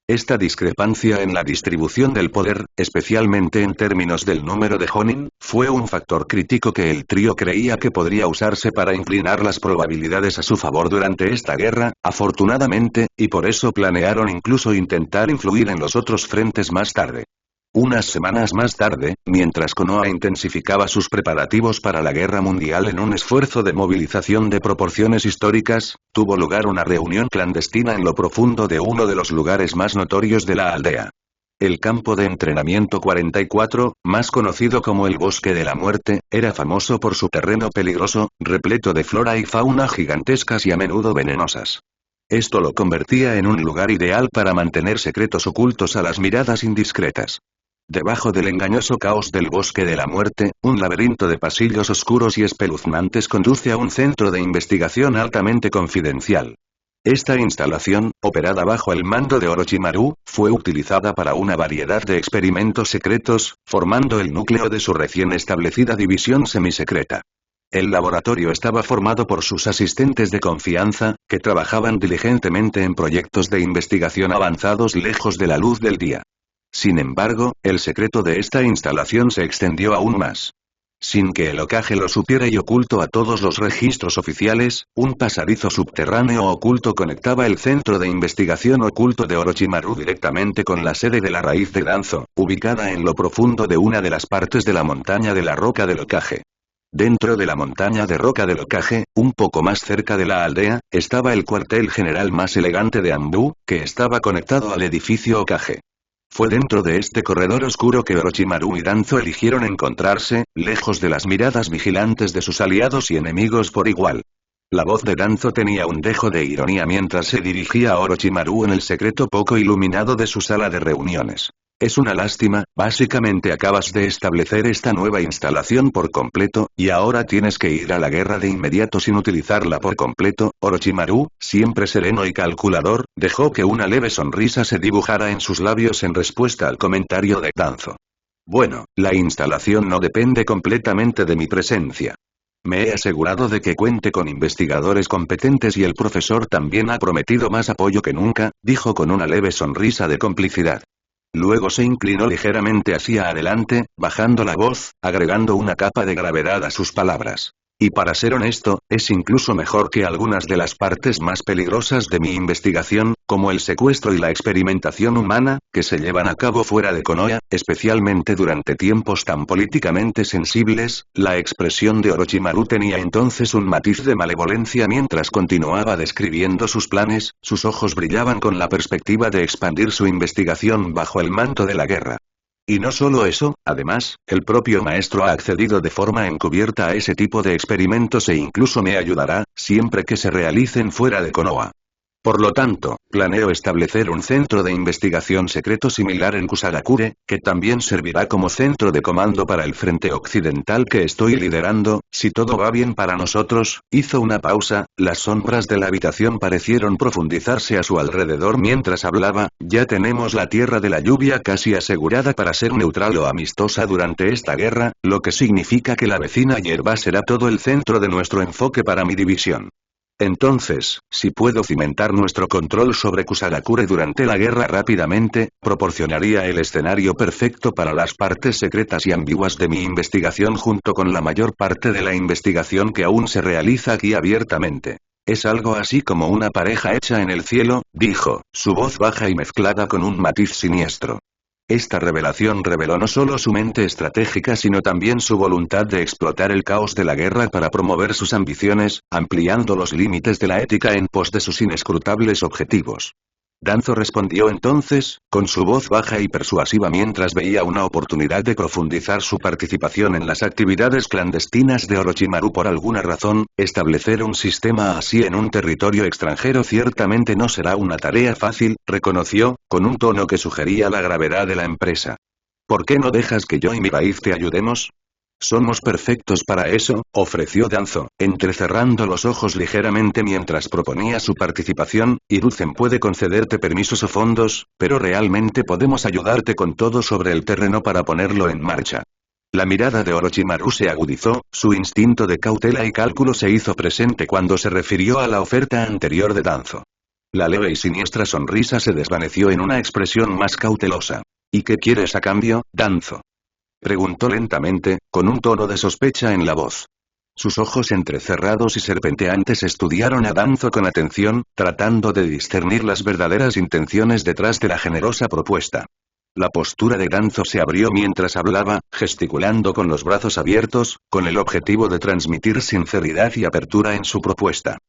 Esta discrepancia en la distribución del poder, especialmente en términos del número de Jonin, fue un factor crítico que el trío creía que podría usarse para inclinar las probabilidades a su favor durante esta guerra, afortunadamente, y por eso planearon incluso intentar influir en los otros frentes más tarde. Unas semanas más tarde, mientras Konoha intensificaba sus preparativos para la guerra mundial en un esfuerzo de movilización de proporciones históricas, tuvo lugar una reunión clandestina en lo profundo de uno de los lugares más notorios de la aldea. El campo de entrenamiento 44, más conocido como el Bosque de la Muerte, era famoso por su terreno peligroso, repleto de flora y fauna gigantescas y a menudo venenosas. Esto lo convertía en un lugar ideal para mantener secretos ocultos a las miradas indiscretas. Debajo del engañoso caos del Bosque de la Muerte, un laberinto de pasillos oscuros y espeluznantes conduce a un centro de investigación altamente confidencial. Esta instalación, operada bajo el mando de Orochimaru, fue utilizada para una variedad de experimentos secretos, formando el núcleo de su recién establecida división semisecreta. El laboratorio estaba formado por sus asistentes de confianza, que trabajaban diligentemente en proyectos de investigación avanzados lejos de la luz del día. Sin embargo, el secreto de esta instalación se extendió aún más. Sin que el Hokage lo supiera y oculto a todos los registros oficiales, un pasadizo subterráneo oculto conectaba el centro de investigación oculto de Orochimaru directamente con la sede de la raíz de Danzo, ubicada en lo profundo de una de las partes de la montaña de la Roca del Hokage. Dentro de la montaña de Roca del Hokage, un poco más cerca de la aldea, estaba el cuartel general más elegante de Anbu, que estaba conectado al edificio Hokage. Fue dentro de este corredor oscuro que Orochimaru y Danzo eligieron encontrarse, lejos de las miradas vigilantes de sus aliados y enemigos por igual. La voz de Danzo tenía un dejo de ironía mientras se dirigía a Orochimaru en el secreto poco iluminado de su sala de reuniones. Es una lástima, básicamente acabas de establecer esta nueva instalación por completo, y ahora tienes que ir a la guerra de inmediato sin utilizarla por completo. Orochimaru, siempre sereno y calculador, dejó que una leve sonrisa se dibujara en sus labios en respuesta al comentario de Danzo. Bueno, la instalación no depende completamente de mi presencia. Me he asegurado de que cuente con investigadores competentes y el profesor también ha prometido más apoyo que nunca, dijo con una leve sonrisa de complicidad. Luego se inclinó ligeramente hacia adelante, bajando la voz, agregando una capa de gravedad a sus palabras. Y para ser honesto, es incluso mejor que algunas de las partes más peligrosas de mi investigación, como el secuestro y la experimentación humana, que se llevan a cabo fuera de Konoha, especialmente durante tiempos tan políticamente sensibles. La expresión de Orochimaru tenía entonces un matiz de malevolencia mientras continuaba describiendo sus planes, sus ojos brillaban con la perspectiva de expandir su investigación bajo el manto de la guerra. Y no solo eso, además, el propio maestro ha accedido de forma encubierta a ese tipo de experimentos e incluso me ayudará, siempre que se realicen fuera de Konoha. Por lo tanto, planeo establecer un centro de investigación secreto similar en Kusagakure, que también servirá como centro de comando para el frente occidental que estoy liderando. Si todo va bien para nosotros, hizo una pausa, las sombras de la habitación parecieron profundizarse a su alrededor mientras hablaba, ya tenemos la tierra de la lluvia casi asegurada para ser neutral o amistosa durante esta guerra, lo que significa que la vecina hierba será todo el centro de nuestro enfoque para mi división. Entonces, si puedo cimentar nuestro control sobre Kusagakure durante la guerra rápidamente, proporcionaría el escenario perfecto para las partes secretas y ambiguas de mi investigación junto con la mayor parte de la investigación que aún se realiza aquí abiertamente. Es algo así como una pareja hecha en el cielo, dijo, su voz baja y mezclada con un matiz siniestro. Esta revelación reveló no solo su mente estratégica sino también su voluntad de explotar el caos de la guerra para promover sus ambiciones, ampliando los límites de la ética en pos de sus inescrutables objetivos. Danzo respondió entonces, con su voz baja y persuasiva mientras veía una oportunidad de profundizar su participación en las actividades clandestinas de Orochimaru por alguna razón, establecer un sistema así en un territorio extranjero ciertamente no será una tarea fácil, reconoció, con un tono que sugería la gravedad de la empresa. ¿Por qué no dejas que yo y mi país te ayudemos? Somos perfectos para eso, ofreció Danzo, entrecerrando los ojos ligeramente mientras proponía su participación. Hiruzen puede concederte permisos o fondos, pero realmente podemos ayudarte con todo sobre el terreno para ponerlo en marcha. La mirada de Orochimaru se agudizó, su instinto de cautela y cálculo se hizo presente cuando se refirió a la oferta anterior de Danzo. La leve y siniestra sonrisa se desvaneció en una expresión más cautelosa. ¿Y qué quieres a cambio, Danzo? Preguntó lentamente, con un tono de sospecha en la voz. Sus ojos entrecerrados y serpenteantes estudiaron a Danzo con atención, tratando de discernir las verdaderas intenciones detrás de la generosa propuesta. La postura de Danzo se abrió mientras hablaba, gesticulando con los brazos abiertos, con el objetivo de transmitir sinceridad y apertura en su propuesta.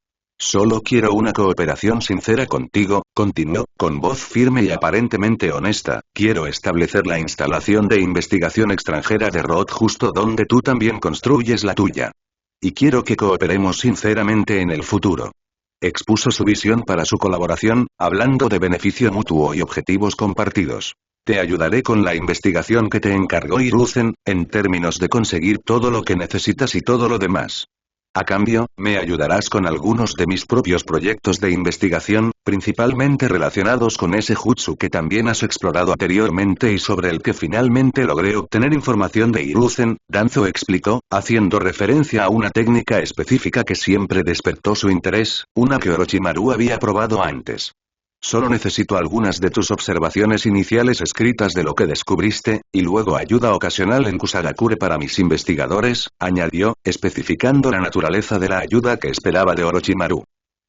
Solo quiero una cooperación sincera contigo, continuó, con voz firme y aparentemente honesta, quiero establecer la instalación de investigación extranjera de Roth justo donde tú también construyes la tuya. Y quiero que cooperemos sinceramente en el futuro. Expuso su visión para su colaboración, hablando de beneficio mutuo y objetivos compartidos. Te ayudaré con la investigación que te encargó Hiruzen, en términos de conseguir todo lo que necesitas y todo lo demás. A cambio, me ayudarás con algunos de mis propios proyectos de investigación, principalmente relacionados con ese jutsu que también has explorado anteriormente y sobre el que finalmente logré obtener información de Hiruzen, Danzo explicó, haciendo referencia a una técnica específica que siempre despertó su interés, una que Orochimaru había probado antes. Solo necesito algunas de tus observaciones iniciales escritas de lo que descubriste, y luego ayuda ocasional en Kusagakure para mis investigadores, añadió, especificando la naturaleza de la ayuda que esperaba de Orochimaru.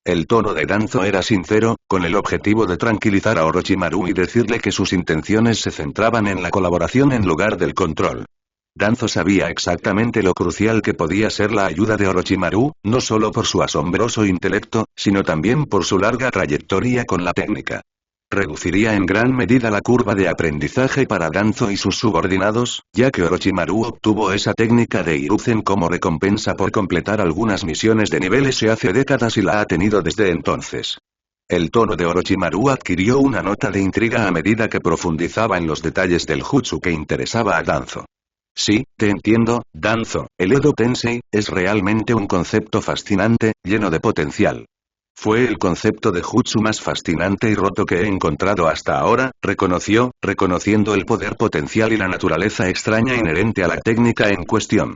El tono de Danzo era sincero, con el objetivo de tranquilizar a Orochimaru y decirle que sus intenciones se centraban en la colaboración en lugar del control. Danzo sabía exactamente lo crucial que podía ser la ayuda de Orochimaru, no solo por su asombroso intelecto, sino también por su larga trayectoria con la técnica. Reduciría en gran medida la curva de aprendizaje para Danzo y sus subordinados, ya que Orochimaru obtuvo esa técnica de Hiruzen como recompensa por completar algunas misiones de nivel S hace décadas y la ha tenido desde entonces. El tono de Orochimaru adquirió una nota de intriga a medida que profundizaba en los detalles del jutsu que interesaba a Danzo. Sí, te entiendo, Danzo, el Edo Tensei, es realmente un concepto fascinante, lleno de potencial. Fue el concepto de jutsu más fascinante y roto que he encontrado hasta ahora, reconoció, reconociendo el poder potencial y la naturaleza extraña inherente a la técnica en cuestión.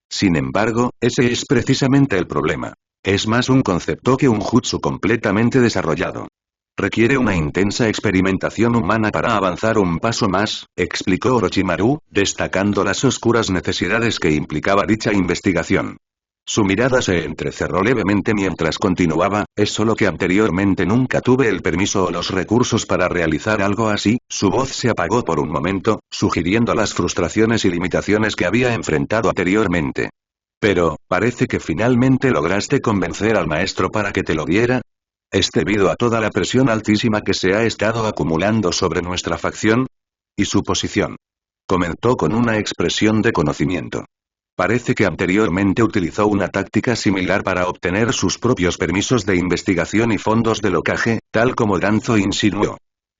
Sin embargo, ese es precisamente el problema. Es más un concepto que un jutsu completamente desarrollado. Requiere una intensa experimentación humana para avanzar un paso más, explicó Orochimaru, destacando las oscuras necesidades que implicaba dicha investigación. Su mirada se entrecerró levemente mientras continuaba, es solo que anteriormente nunca tuve el permiso o los recursos para realizar algo así, su voz se apagó por un momento, sugiriendo las frustraciones y limitaciones que había enfrentado anteriormente. Pero, parece que finalmente lograste convencer al maestro para que te lo diera. ¿Es debido a toda la presión altísima que se ha estado acumulando sobre nuestra facción? Y su posición. Comentó con una expresión de conocimiento. Parece que anteriormente utilizó una táctica similar para obtener sus propios permisos de investigación y fondos de locaje, tal como Danzo insinuó.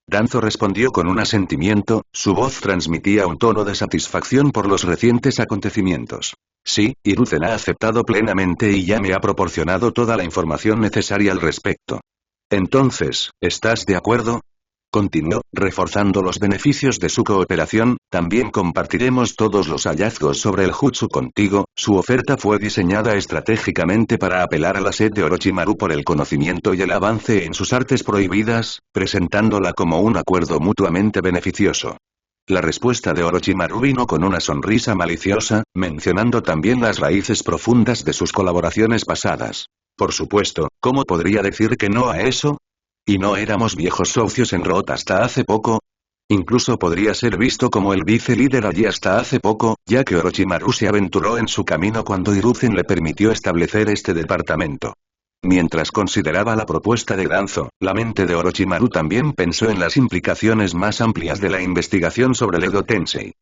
Danzo respondió con un asentimiento, su voz transmitía un tono de satisfacción por los recientes acontecimientos. Sí, Hiruzen ha aceptado plenamente y ya me ha proporcionado toda la información necesaria al respecto. Entonces, ¿estás de acuerdo? Continuó, reforzando los beneficios de su cooperación, también compartiremos todos los hallazgos sobre el jutsu contigo. Su oferta fue diseñada estratégicamente para apelar a la sed de Orochimaru por el conocimiento y el avance en sus artes prohibidas, presentándola como un acuerdo mutuamente beneficioso. La respuesta de Orochimaru vino con una sonrisa maliciosa, mencionando también las raíces profundas de sus colaboraciones pasadas. Por supuesto, ¿cómo podría decir que no a eso? ¿Y no éramos viejos socios en Roth hasta hace poco? Incluso podría ser visto como el vice-líder allí hasta hace poco, ya que Orochimaru se aventuró en su camino cuando Hiruzen le permitió establecer este departamento. Mientras consideraba la propuesta de Danzo, la mente de Orochimaru también pensó en las implicaciones más amplias de la investigación sobre el Edo Tensei.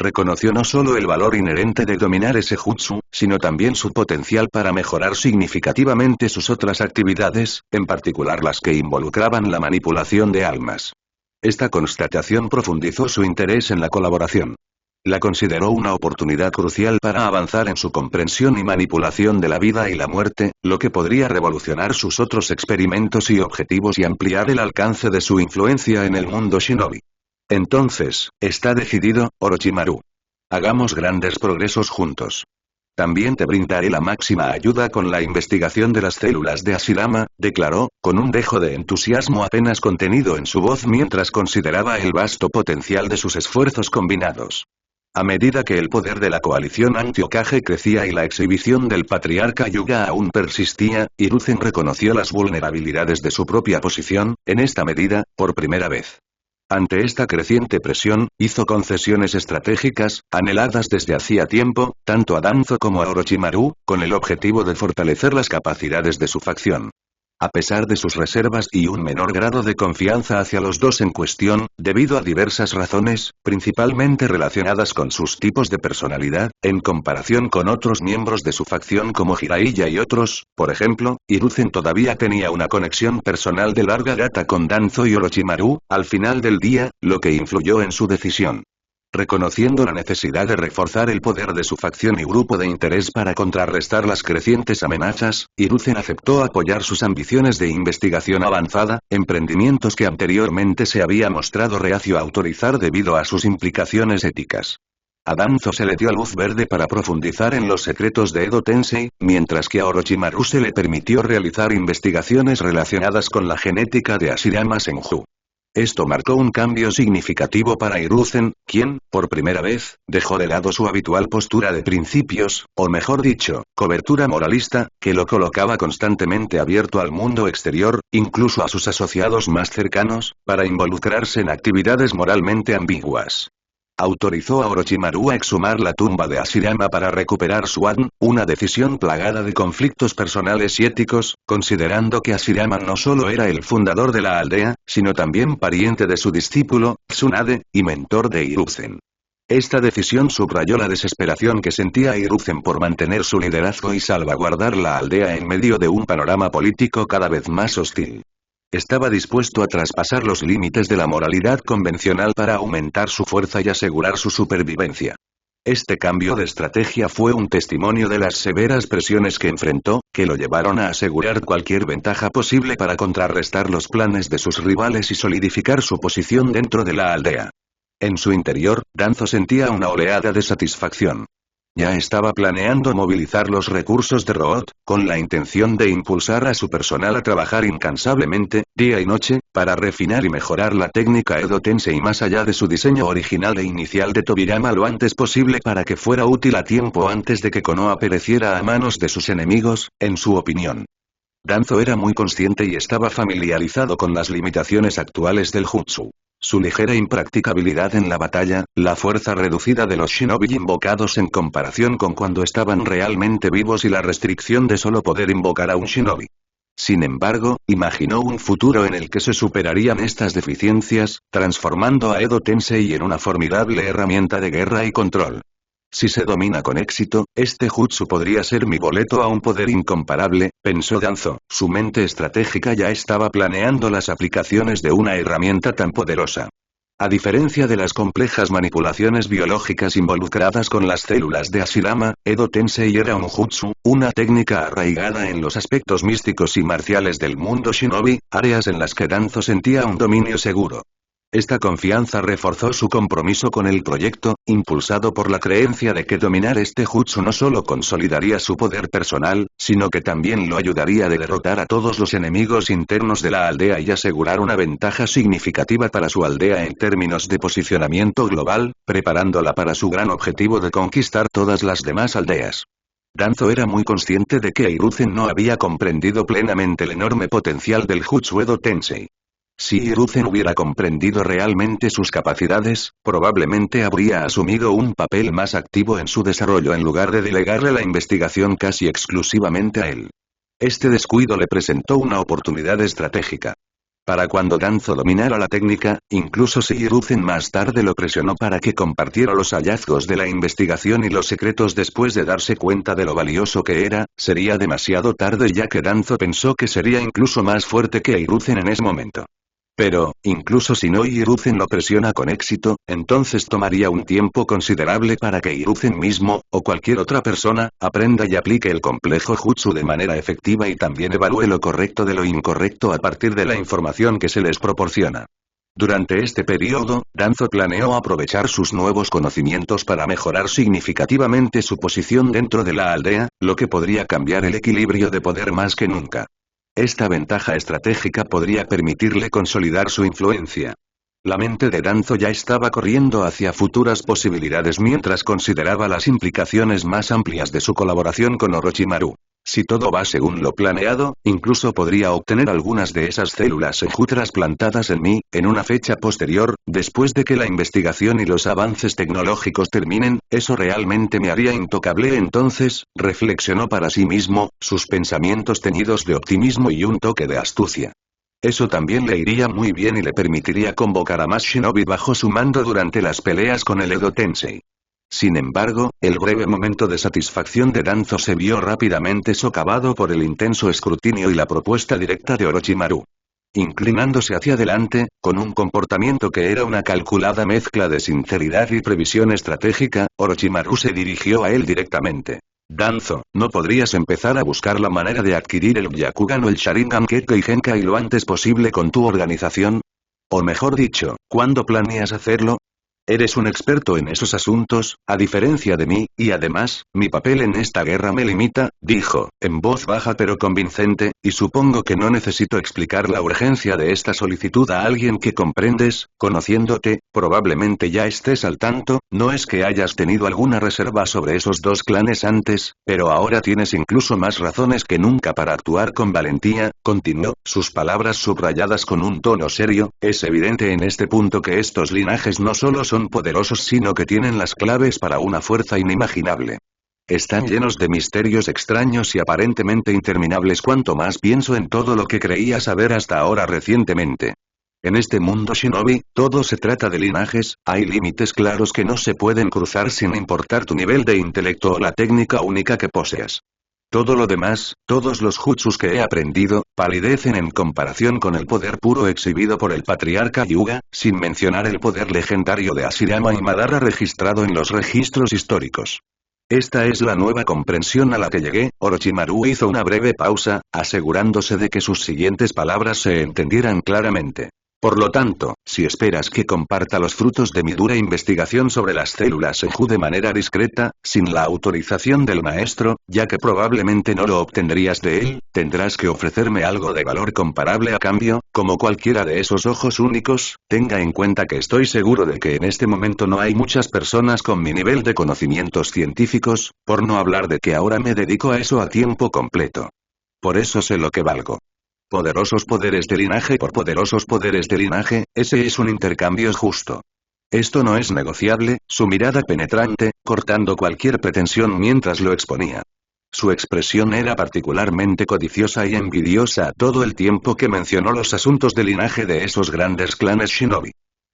Reconoció no solo el valor inherente de dominar ese jutsu, sino también su potencial para mejorar significativamente sus otras actividades, en particular las que involucraban la manipulación de almas. Esta constatación profundizó su interés en la colaboración. La consideró una oportunidad crucial para avanzar en su comprensión y manipulación de la vida y la muerte, lo que podría revolucionar sus otros experimentos y objetivos y ampliar el alcance de su influencia en el mundo shinobi. Entonces, está decidido, Orochimaru. Hagamos grandes progresos juntos. También te brindaré la máxima ayuda con la investigación de las células de Hashirama, declaró, con un dejo de entusiasmo apenas contenido en su voz mientras consideraba el vasto potencial de sus esfuerzos combinados. A medida que el poder de la coalición anti-Hokage crecía y la exhibición del patriarca Hyuga aún persistía, Hiruzen reconoció las vulnerabilidades de su propia posición, en esta medida, por primera vez. Ante esta creciente presión, hizo concesiones estratégicas, anheladas desde hacía tiempo, tanto a Danzo como a Orochimaru, con el objetivo de fortalecer las capacidades de su facción. A pesar de sus reservas y un menor grado de confianza hacia los dos en cuestión, debido a diversas razones, principalmente relacionadas con sus tipos de personalidad, en comparación con otros miembros de su facción como Jiraiya y otros, por ejemplo, Hiruzen todavía tenía una conexión personal de larga data con Danzo y Orochimaru, al final del día, lo que influyó en su decisión. Reconociendo la necesidad de reforzar el poder de su facción y grupo de interés para contrarrestar las crecientes amenazas, Hiruzen aceptó apoyar sus ambiciones de investigación avanzada, emprendimientos que anteriormente se había mostrado reacio a autorizar debido a sus implicaciones éticas. A Danzo se le dio luz verde para profundizar en los secretos de Edo Tensei, mientras que a Orochimaru se le permitió realizar investigaciones relacionadas con la genética de Hashirama Senju. Esto marcó un cambio significativo para Hiruzen, quien, por primera vez, dejó de lado su habitual postura de principios, o mejor dicho, cobertura moralista, que lo colocaba constantemente abierto al mundo exterior, incluso a sus asociados más cercanos, para involucrarse en actividades moralmente ambiguas. Autorizó a Orochimaru a exhumar la tumba de Hashirama para recuperar su ADN, una decisión plagada de conflictos personales y éticos, considerando que Hashirama no solo era el fundador de la aldea, sino también pariente de su discípulo, Tsunade, y mentor de Hiruzen. Esta decisión subrayó la desesperación que sentía Hiruzen por mantener su liderazgo y salvaguardar la aldea en medio de un panorama político cada vez más hostil. Estaba dispuesto a traspasar los límites de la moralidad convencional para aumentar su fuerza y asegurar su supervivencia. Este cambio de estrategia fue un testimonio de las severas presiones que enfrentó, que lo llevaron a asegurar cualquier ventaja posible para contrarrestar los planes de sus rivales y solidificar su posición dentro de la aldea. En su interior, Danzo sentía una oleada de satisfacción. Ya estaba planeando movilizar los recursos de Root, con la intención de impulsar a su personal a trabajar incansablemente, día y noche, para refinar y mejorar la técnica Edo Tensei más allá de su diseño original e inicial de Tobirama lo antes posible para que fuera útil a tiempo antes de que Konoha pereciera a manos de sus enemigos, en su opinión. Danzo era muy consciente y estaba familiarizado con las limitaciones actuales del jutsu. Su ligera impracticabilidad en la batalla, la fuerza reducida de los shinobi invocados en comparación con cuando estaban realmente vivos y la restricción de solo poder invocar a un shinobi. Sin embargo, imaginó un futuro en el que se superarían estas deficiencias, transformando a Edo Tensei en una formidable herramienta de guerra y control. Si se domina con éxito, este jutsu podría ser mi boleto a un poder incomparable, pensó Danzo. Su mente estratégica ya estaba planeando las aplicaciones de una herramienta tan poderosa. A diferencia de las complejas manipulaciones biológicas involucradas con las células de Hashirama, Edo Tensei era un jutsu, una técnica arraigada en los aspectos místicos y marciales del mundo shinobi, áreas en las que Danzo sentía un dominio seguro. Esta confianza reforzó su compromiso con el proyecto, impulsado por la creencia de que dominar este jutsu no solo consolidaría su poder personal, sino que también lo ayudaría a derrotar a todos los enemigos internos de la aldea y asegurar una ventaja significativa para su aldea en términos de posicionamiento global, preparándola para su gran objetivo de conquistar todas las demás aldeas. Danzo era muy consciente de que Hiruzen no había comprendido plenamente el enorme potencial del jutsu Edo Tensei. Si Hiruzen hubiera comprendido realmente sus capacidades, probablemente habría asumido un papel más activo en su desarrollo en lugar de delegarle la investigación casi exclusivamente a él. Este descuido le presentó una oportunidad estratégica. Para cuando Danzo dominara la técnica, incluso si Hiruzen más tarde lo presionó para que compartiera los hallazgos de la investigación y los secretos después de darse cuenta de lo valioso que era, sería demasiado tarde ya que Danzo pensó que sería incluso más fuerte que Hiruzen en ese momento. Pero, incluso si no Hiruzen lo presiona con éxito, entonces tomaría un tiempo considerable para que Hiruzen mismo, o cualquier otra persona, aprenda y aplique el complejo jutsu de manera efectiva y también evalúe lo correcto de lo incorrecto a partir de la información que se les proporciona. Durante este periodo, Danzo planeó aprovechar sus nuevos conocimientos para mejorar significativamente su posición dentro de la aldea, lo que podría cambiar el equilibrio de poder más que nunca. Esta ventaja estratégica podría permitirle consolidar su influencia. La mente de Danzo ya estaba corriendo hacia futuras posibilidades mientras consideraba las implicaciones más amplias de su colaboración con Orochimaru. Si todo va según lo planeado, incluso podría obtener algunas de esas células Senju trasplantadas en mí, en una fecha posterior, después de que la investigación y los avances tecnológicos terminen, eso realmente me haría intocable entonces, reflexionó para sí mismo, sus pensamientos teñidos de optimismo y un toque de astucia. Eso también le iría muy bien y le permitiría convocar a más shinobi bajo su mando durante las peleas con el Edo Tensei. Sin embargo, el breve momento de satisfacción de Danzo se vio rápidamente socavado por el intenso escrutinio y la propuesta directa de Orochimaru. Inclinándose hacia adelante, con un comportamiento que era una calculada mezcla de sinceridad y previsión estratégica, Orochimaru se dirigió a él directamente. Danzo, ¿no podrías empezar a buscar la manera de adquirir el Byakugan o el Sharingan Kekkei Genkai lo antes posible con tu organización? O mejor dicho, ¿cuándo planeas hacerlo? Eres un experto en esos asuntos, a diferencia de mí, y además, mi papel en esta guerra me limita, dijo, en voz baja pero convincente, y supongo que no necesito explicar la urgencia de esta solicitud a alguien que comprendes, conociéndote, probablemente ya estés al tanto, no es que hayas tenido alguna reserva sobre esos dos clanes antes, pero ahora tienes incluso más razones que nunca para actuar con valentía, continuó, sus palabras subrayadas con un tono serio, es evidente en este punto que estos linajes no solo son son poderosos sino que tienen las claves para una fuerza inimaginable. Están llenos de misterios extraños y aparentemente interminables cuanto más pienso en todo lo que creía saber hasta ahora recientemente. En este mundo shinobi, todo se trata de linajes, hay límites claros que no se pueden cruzar sin importar tu nivel de intelecto o la técnica única que poseas. Todo lo demás, todos los jutsus que he aprendido, palidecen en comparación con el poder puro exhibido por el patriarca Hyuga, sin mencionar el poder legendario de Hashirama y Madara registrado en los registros históricos. Esta es la nueva comprensión a la que llegué. Orochimaru hizo una breve pausa, asegurándose de que sus siguientes palabras se entendieran claramente. Por lo tanto, si esperas que comparta los frutos de mi dura investigación sobre las células Senju de manera discreta, sin la autorización del maestro, ya que probablemente no lo obtendrías de él, tendrás que ofrecerme algo de valor comparable a cambio, como cualquiera de esos ojos únicos. Tenga en cuenta que estoy seguro de que en este momento no hay muchas personas con mi nivel de conocimientos científicos, por no hablar de que ahora me dedico a eso a tiempo completo. Por eso sé lo que valgo. Poderosos poderes de linaje por poderosos poderes de linaje, ese es un intercambio justo. Esto no es negociable, su mirada penetrante, cortando cualquier pretensión mientras lo exponía. Su expresión era particularmente codiciosa y envidiosa todo el tiempo que mencionó los asuntos de linaje de esos grandes clanes shinobi.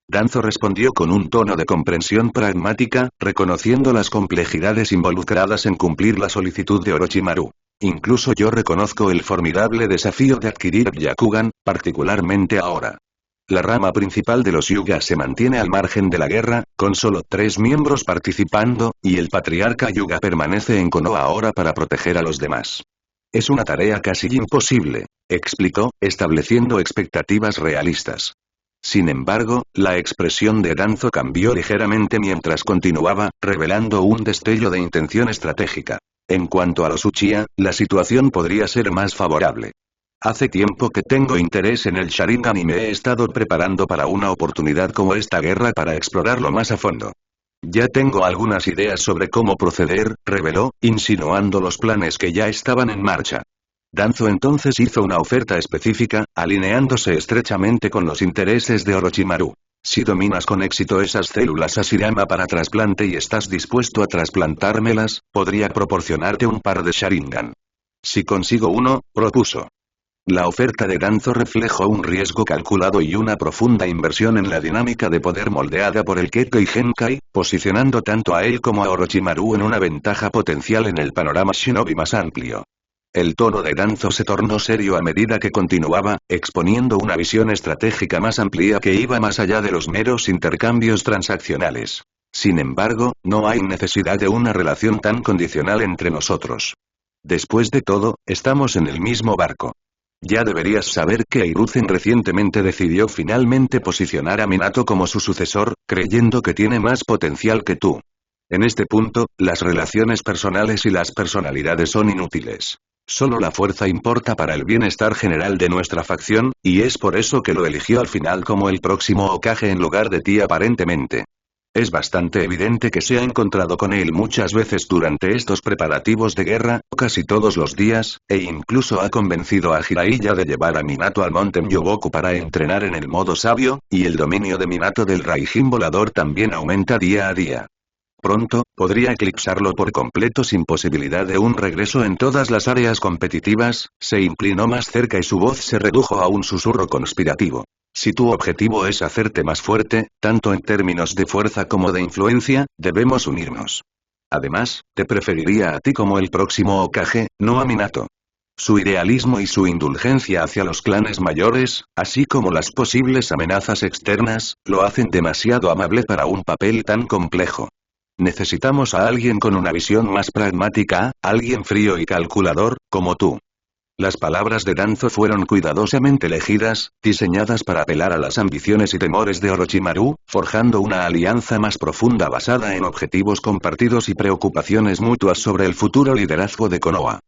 Danzo respondió con un tono de comprensión pragmática, reconociendo las complejidades involucradas en cumplir la solicitud de Orochimaru. Incluso yo reconozco el formidable desafío de adquirir Byakugan, particularmente ahora. La rama principal de los Hyuga se mantiene al margen de la guerra, con solo 3 miembros participando, y el patriarca Hyuga permanece en Konoha ahora para proteger a los demás. Es una tarea casi imposible, explicó, estableciendo expectativas realistas. Sin embargo, la expresión de Danzo cambió ligeramente mientras continuaba, revelando un destello de intención estratégica. En cuanto a los Uchiha, la situación podría ser más favorable. Hace tiempo que tengo interés en el Sharingan y me he estado preparando para una oportunidad como esta guerra para explorarlo más a fondo. Ya tengo algunas ideas sobre cómo proceder, reveló, insinuando los planes que ya estaban en marcha. Danzo entonces hizo una oferta específica, alineándose estrechamente con los intereses de Orochimaru. Si dominas con éxito esas células Hashirama para trasplante y estás dispuesto a trasplantármelas, podría proporcionarte un par de Sharingan. Si consigo uno, propuso. La oferta de Danzo reflejó un riesgo calculado y una profunda inversión en la dinámica de poder moldeada por el Kekkei Genkai, posicionando tanto a él como a Orochimaru en una ventaja potencial en el panorama shinobi más amplio. El tono de Danzo se tornó serio a medida que continuaba, exponiendo una visión estratégica más amplia que iba más allá de los meros intercambios transaccionales. Sin embargo, no hay necesidad de una relación tan condicional entre nosotros. Después de todo, estamos en el mismo barco. Ya deberías saber que Hiruzen recientemente decidió finalmente posicionar a Minato como su sucesor, creyendo que tiene más potencial que tú. En este punto, las relaciones personales y las personalidades son inútiles. Solo la fuerza importa para el bienestar general de nuestra facción, y es por eso que lo eligió al final como el próximo Hokage en lugar de ti aparentemente. Es bastante evidente que se ha encontrado con él muchas veces durante estos preparativos de guerra, casi todos los días, e incluso ha convencido a Jiraiya de llevar a Minato al monte Myoboku para entrenar en el modo sabio, y el dominio de Minato del Raijin volador también aumenta día a día. Pronto, podría eclipsarlo por completo sin posibilidad de un regreso en todas las áreas competitivas. Se inclinó más cerca y su voz se redujo a un susurro conspirativo. Si tu objetivo es hacerte más fuerte, tanto en términos de fuerza como de influencia, debemos unirnos. Además, te preferiría a ti como el próximo Hokage, no a Minato. Su idealismo y su indulgencia hacia los clanes mayores, así como las posibles amenazas externas, lo hacen demasiado amable para un papel tan complejo. Necesitamos a alguien con una visión más pragmática, alguien frío y calculador, como tú. Las palabras de Danzo fueron cuidadosamente elegidas, diseñadas para apelar a las ambiciones y temores de Orochimaru, forjando una alianza más profunda basada en objetivos compartidos y preocupaciones mutuas sobre el futuro liderazgo de Konoha.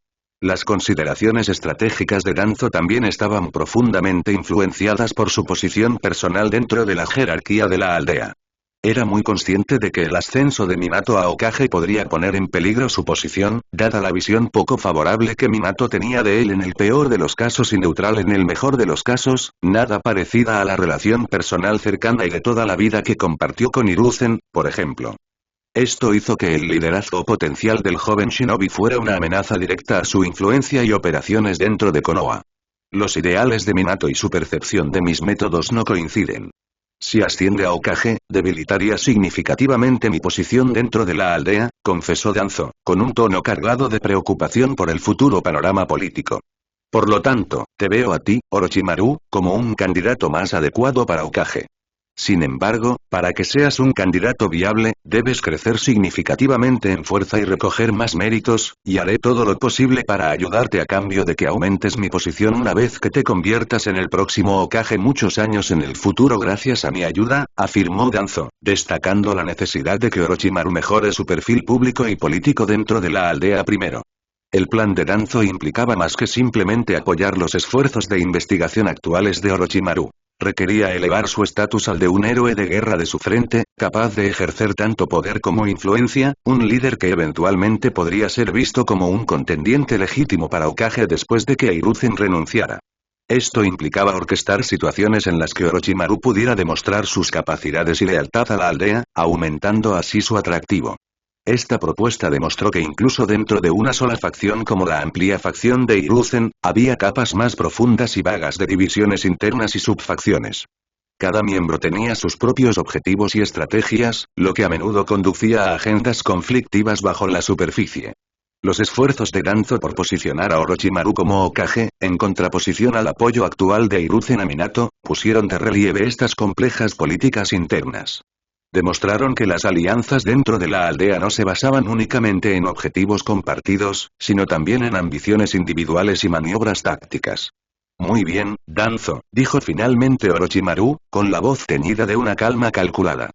Las consideraciones estratégicas de Danzo también estaban profundamente influenciadas por su posición personal dentro de la jerarquía de la aldea. Era muy consciente de que el ascenso de Minato a Hokage podría poner en peligro su posición, dada la visión poco favorable que Minato tenía de él en el peor de los casos y neutral en el mejor de los casos, nada parecida a la relación personal cercana y de toda la vida que compartió con Hiruzen, por ejemplo. Esto hizo que el liderazgo potencial del joven shinobi fuera una amenaza directa a su influencia y operaciones dentro de Konoha. Los ideales de Minato y su percepción de mis métodos no coinciden. Si asciende a Hokage, debilitaría significativamente mi posición dentro de la aldea, confesó Danzo, con un tono cargado de preocupación por el futuro panorama político. Por lo tanto, te veo a ti, Orochimaru, como un candidato más adecuado para Hokage. Sin embargo, para que seas un candidato viable, debes crecer significativamente en fuerza y recoger más méritos, y haré todo lo posible para ayudarte a cambio de que aumentes mi posición una vez que te conviertas en el próximo Hokage muchos años en el futuro gracias a mi ayuda, afirmó Danzo, destacando la necesidad de que Orochimaru mejore su perfil público y político dentro de la aldea primero. El plan de Danzo implicaba más que simplemente apoyar los esfuerzos de investigación actuales de Orochimaru. Requería elevar su estatus al de un héroe de guerra de su frente, capaz de ejercer tanto poder como influencia, un líder que eventualmente podría ser visto como un contendiente legítimo para Hokage después de que Hiruzen renunciara. Esto implicaba orquestar situaciones en las que Orochimaru pudiera demostrar sus capacidades y lealtad a la aldea, aumentando así su atractivo. Esta propuesta demostró que incluso dentro de una sola facción como la amplia facción de Hiruzen, había capas más profundas y vagas de divisiones internas y subfacciones. Cada miembro tenía sus propios objetivos y estrategias, lo que a menudo conducía a agendas conflictivas bajo la superficie. Los esfuerzos de Danzo por posicionar a Orochimaru como Hokage, en contraposición al apoyo actual de Hiruzen a Minato, pusieron de relieve estas complejas políticas internas. Demostraron que las alianzas dentro de la aldea no se basaban únicamente en objetivos compartidos, sino también en ambiciones individuales y maniobras tácticas. Muy bien, Danzo, dijo finalmente Orochimaru, con la voz teñida de una calma calculada.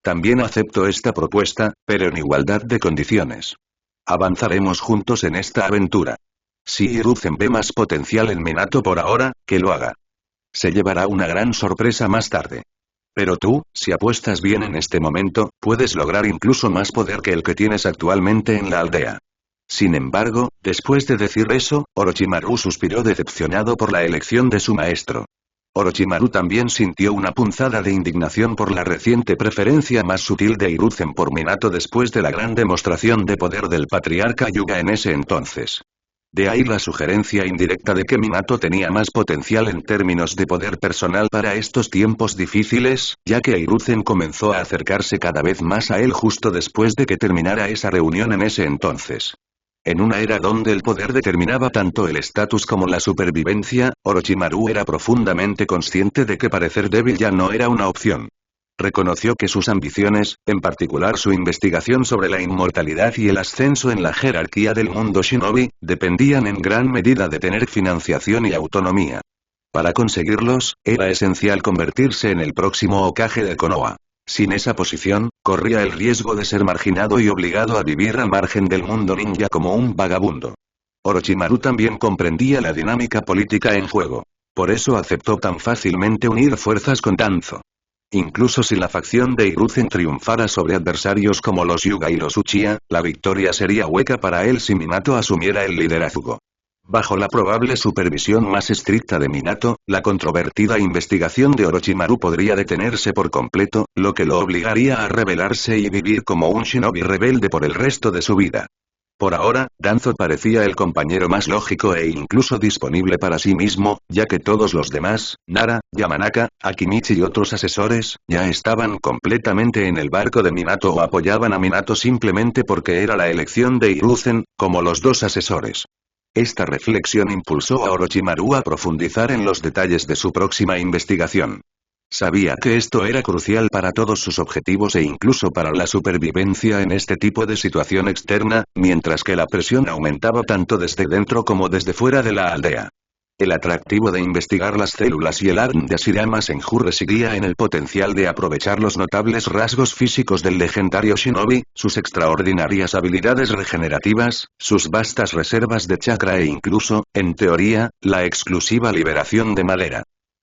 También acepto esta propuesta, pero en igualdad de condiciones. Avanzaremos juntos en esta aventura. Si Hiruzen ve más potencial en Minato por ahora, que lo haga. Se llevará una gran sorpresa más tarde. Pero tú, si apuestas bien en este momento, puedes lograr incluso más poder que el que tienes actualmente en la aldea. Sin embargo, después de decir eso, Orochimaru suspiró decepcionado por la elección de su maestro. Orochimaru también sintió una punzada de indignación por la reciente preferencia más sutil de Hiruzen por Minato después de la gran demostración de poder del patriarca Hyuga en ese entonces. De ahí la sugerencia indirecta de que Minato tenía más potencial en términos de poder personal para estos tiempos difíciles, ya que Hiruzen comenzó a acercarse cada vez más a él justo después de que terminara esa reunión en ese entonces. En una era donde el poder determinaba tanto el estatus como la supervivencia, Orochimaru era profundamente consciente de que parecer débil ya no era una opción. Reconoció que sus ambiciones, en particular su investigación sobre la inmortalidad y el ascenso en la jerarquía del mundo shinobi, dependían en gran medida de tener financiación y autonomía. Para conseguirlos, era esencial convertirse en el próximo Hokage de Konoha. Sin esa posición, corría el riesgo de ser marginado y obligado a vivir al margen del mundo ninja como un vagabundo. Orochimaru también comprendía la dinámica política en juego. Por eso aceptó tan fácilmente unir fuerzas con Danzo. Incluso si la facción de Hiruzen triunfara sobre adversarios como los Hyuga y los Uchiha, la victoria sería hueca para él si Minato asumiera el liderazgo. Bajo la probable supervisión más estricta de Minato, la controvertida investigación de Orochimaru podría detenerse por completo, lo que lo obligaría a rebelarse y vivir como un shinobi rebelde por el resto de su vida. Por ahora, Danzo parecía el compañero más lógico e incluso disponible para sí mismo, ya que todos los demás, Nara, Yamanaka, Akimichi y otros asesores, ya estaban completamente en el barco de Minato o apoyaban a Minato simplemente porque era la elección de Hiruzen, como los dos asesores. Esta reflexión impulsó a Orochimaru a profundizar en los detalles de su próxima investigación. Sabía que esto era crucial para todos sus objetivos e incluso para la supervivencia en este tipo de situación externa, mientras que la presión aumentaba tanto desde dentro como desde fuera de la aldea. El atractivo de investigar las células y el ADN de Ashirama Senju residía en el potencial de aprovechar los notables rasgos físicos del legendario shinobi, sus extraordinarias habilidades regenerativas, sus vastas reservas de chakra e incluso, en teoría, la exclusiva liberación de madera.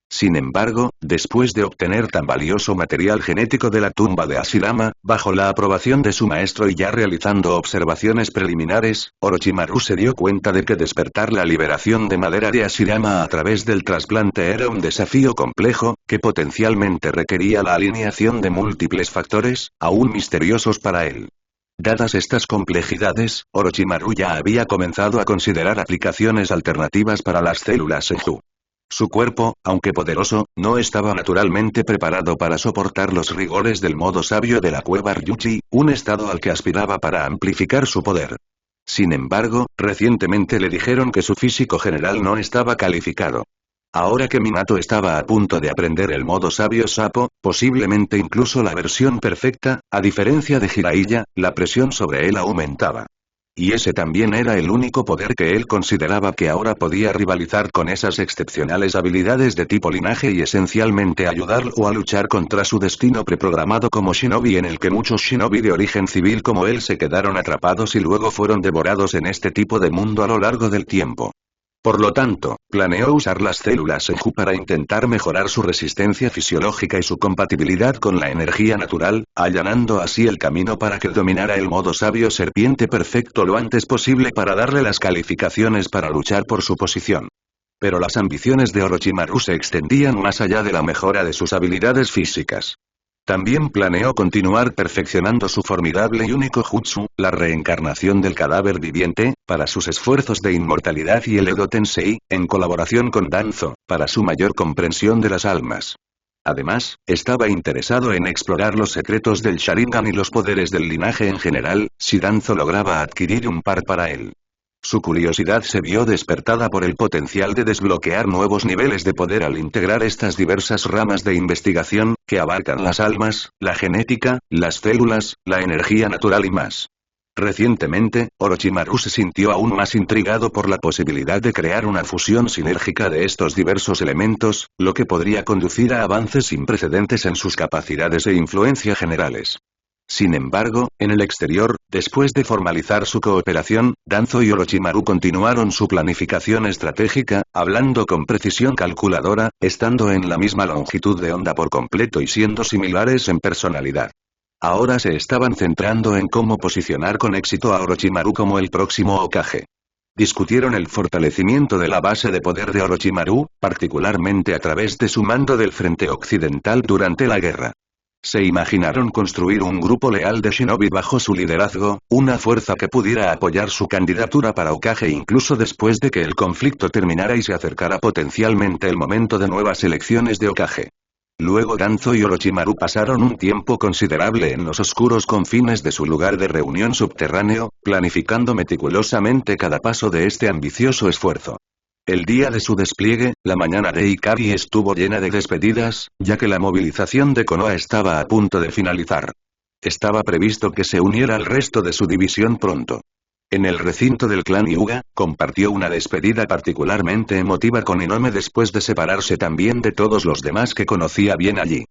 Sin embargo, después de obtener tan valioso material genético de la tumba de Hashirama, bajo la aprobación de su maestro y ya realizando observaciones preliminares, Orochimaru se dio cuenta de que despertar la liberación de madera de Hashirama a través del trasplante era un desafío complejo, que potencialmente requería la alineación de múltiples factores, aún misteriosos para él. Dadas estas complejidades, Orochimaru ya había comenzado a considerar aplicaciones alternativas para las células Senju. Su cuerpo, aunque poderoso, no estaba naturalmente preparado para soportar los rigores del modo sabio de la cueva Ryuchi, un estado al que aspiraba para amplificar su poder. Sin embargo, recientemente le dijeron que su físico general no estaba calificado. Ahora que Minato estaba a punto de aprender el modo sabio sapo, posiblemente incluso la versión perfecta, a diferencia de Jiraiya, la presión sobre él aumentaba. Y ese también era el único poder que él consideraba que ahora podía rivalizar con esas excepcionales habilidades de tipo linaje y esencialmente ayudarlo a luchar contra su destino preprogramado como shinobi, en el que muchos shinobi de origen civil como él se quedaron atrapados y luego fueron devorados en este tipo de mundo a lo largo del tiempo. Por lo tanto, planeó usar las células Senju para intentar mejorar su resistencia fisiológica y su compatibilidad con la energía natural, allanando así el camino para que dominara el modo sabio serpiente perfecto lo antes posible para darle las calificaciones para luchar por su posición. Pero las ambiciones de Orochimaru se extendían más allá de la mejora de sus habilidades físicas. También planeó continuar perfeccionando su formidable y único jutsu, la reencarnación del cadáver viviente, para sus esfuerzos de inmortalidad, y el Edo Tensei, en colaboración con Danzo, para su mayor comprensión de las almas. Además, estaba interesado en explorar los secretos del Sharingan y los poderes del linaje en general, si Danzo lograba adquirir un par para él. Su curiosidad se vio despertada por el potencial de desbloquear nuevos niveles de poder al integrar estas diversas ramas de investigación, que abarcan las almas, la genética, las células, la energía natural y más. Recientemente, Orochimaru se sintió aún más intrigado por la posibilidad de crear una fusión sinérgica de estos diversos elementos, lo que podría conducir a avances sin precedentes en sus capacidades e influencia generales. Sin embargo, en el exterior, después de formalizar su cooperación, Danzo y Orochimaru continuaron su planificación estratégica, hablando con precisión calculadora, estando en la misma longitud de onda por completo y siendo similares en personalidad. Ahora se estaban centrando en cómo posicionar con éxito a Orochimaru como el próximo Hokage. Discutieron el fortalecimiento de la base de poder de Orochimaru, particularmente a través de su mando del frente occidental durante la guerra. Se imaginaron construir un grupo leal de shinobi bajo su liderazgo, una fuerza que pudiera apoyar su candidatura para Hokage incluso después de que el conflicto terminara y se acercara potencialmente el momento de nuevas elecciones de Hokage. Luego Danzo y Orochimaru pasaron un tiempo considerable en los oscuros confines de su lugar de reunión subterráneo, planificando meticulosamente cada paso de este ambicioso esfuerzo. El día de su despliegue, la mañana de Ikari estuvo llena de despedidas, ya que la movilización de Konoha estaba a punto de finalizar. Estaba previsto que se uniera al resto de su división pronto. En el recinto del clan Hyuga, compartió una despedida particularmente emotiva con Inome después de separarse también de todos los demás que conocía bien allí.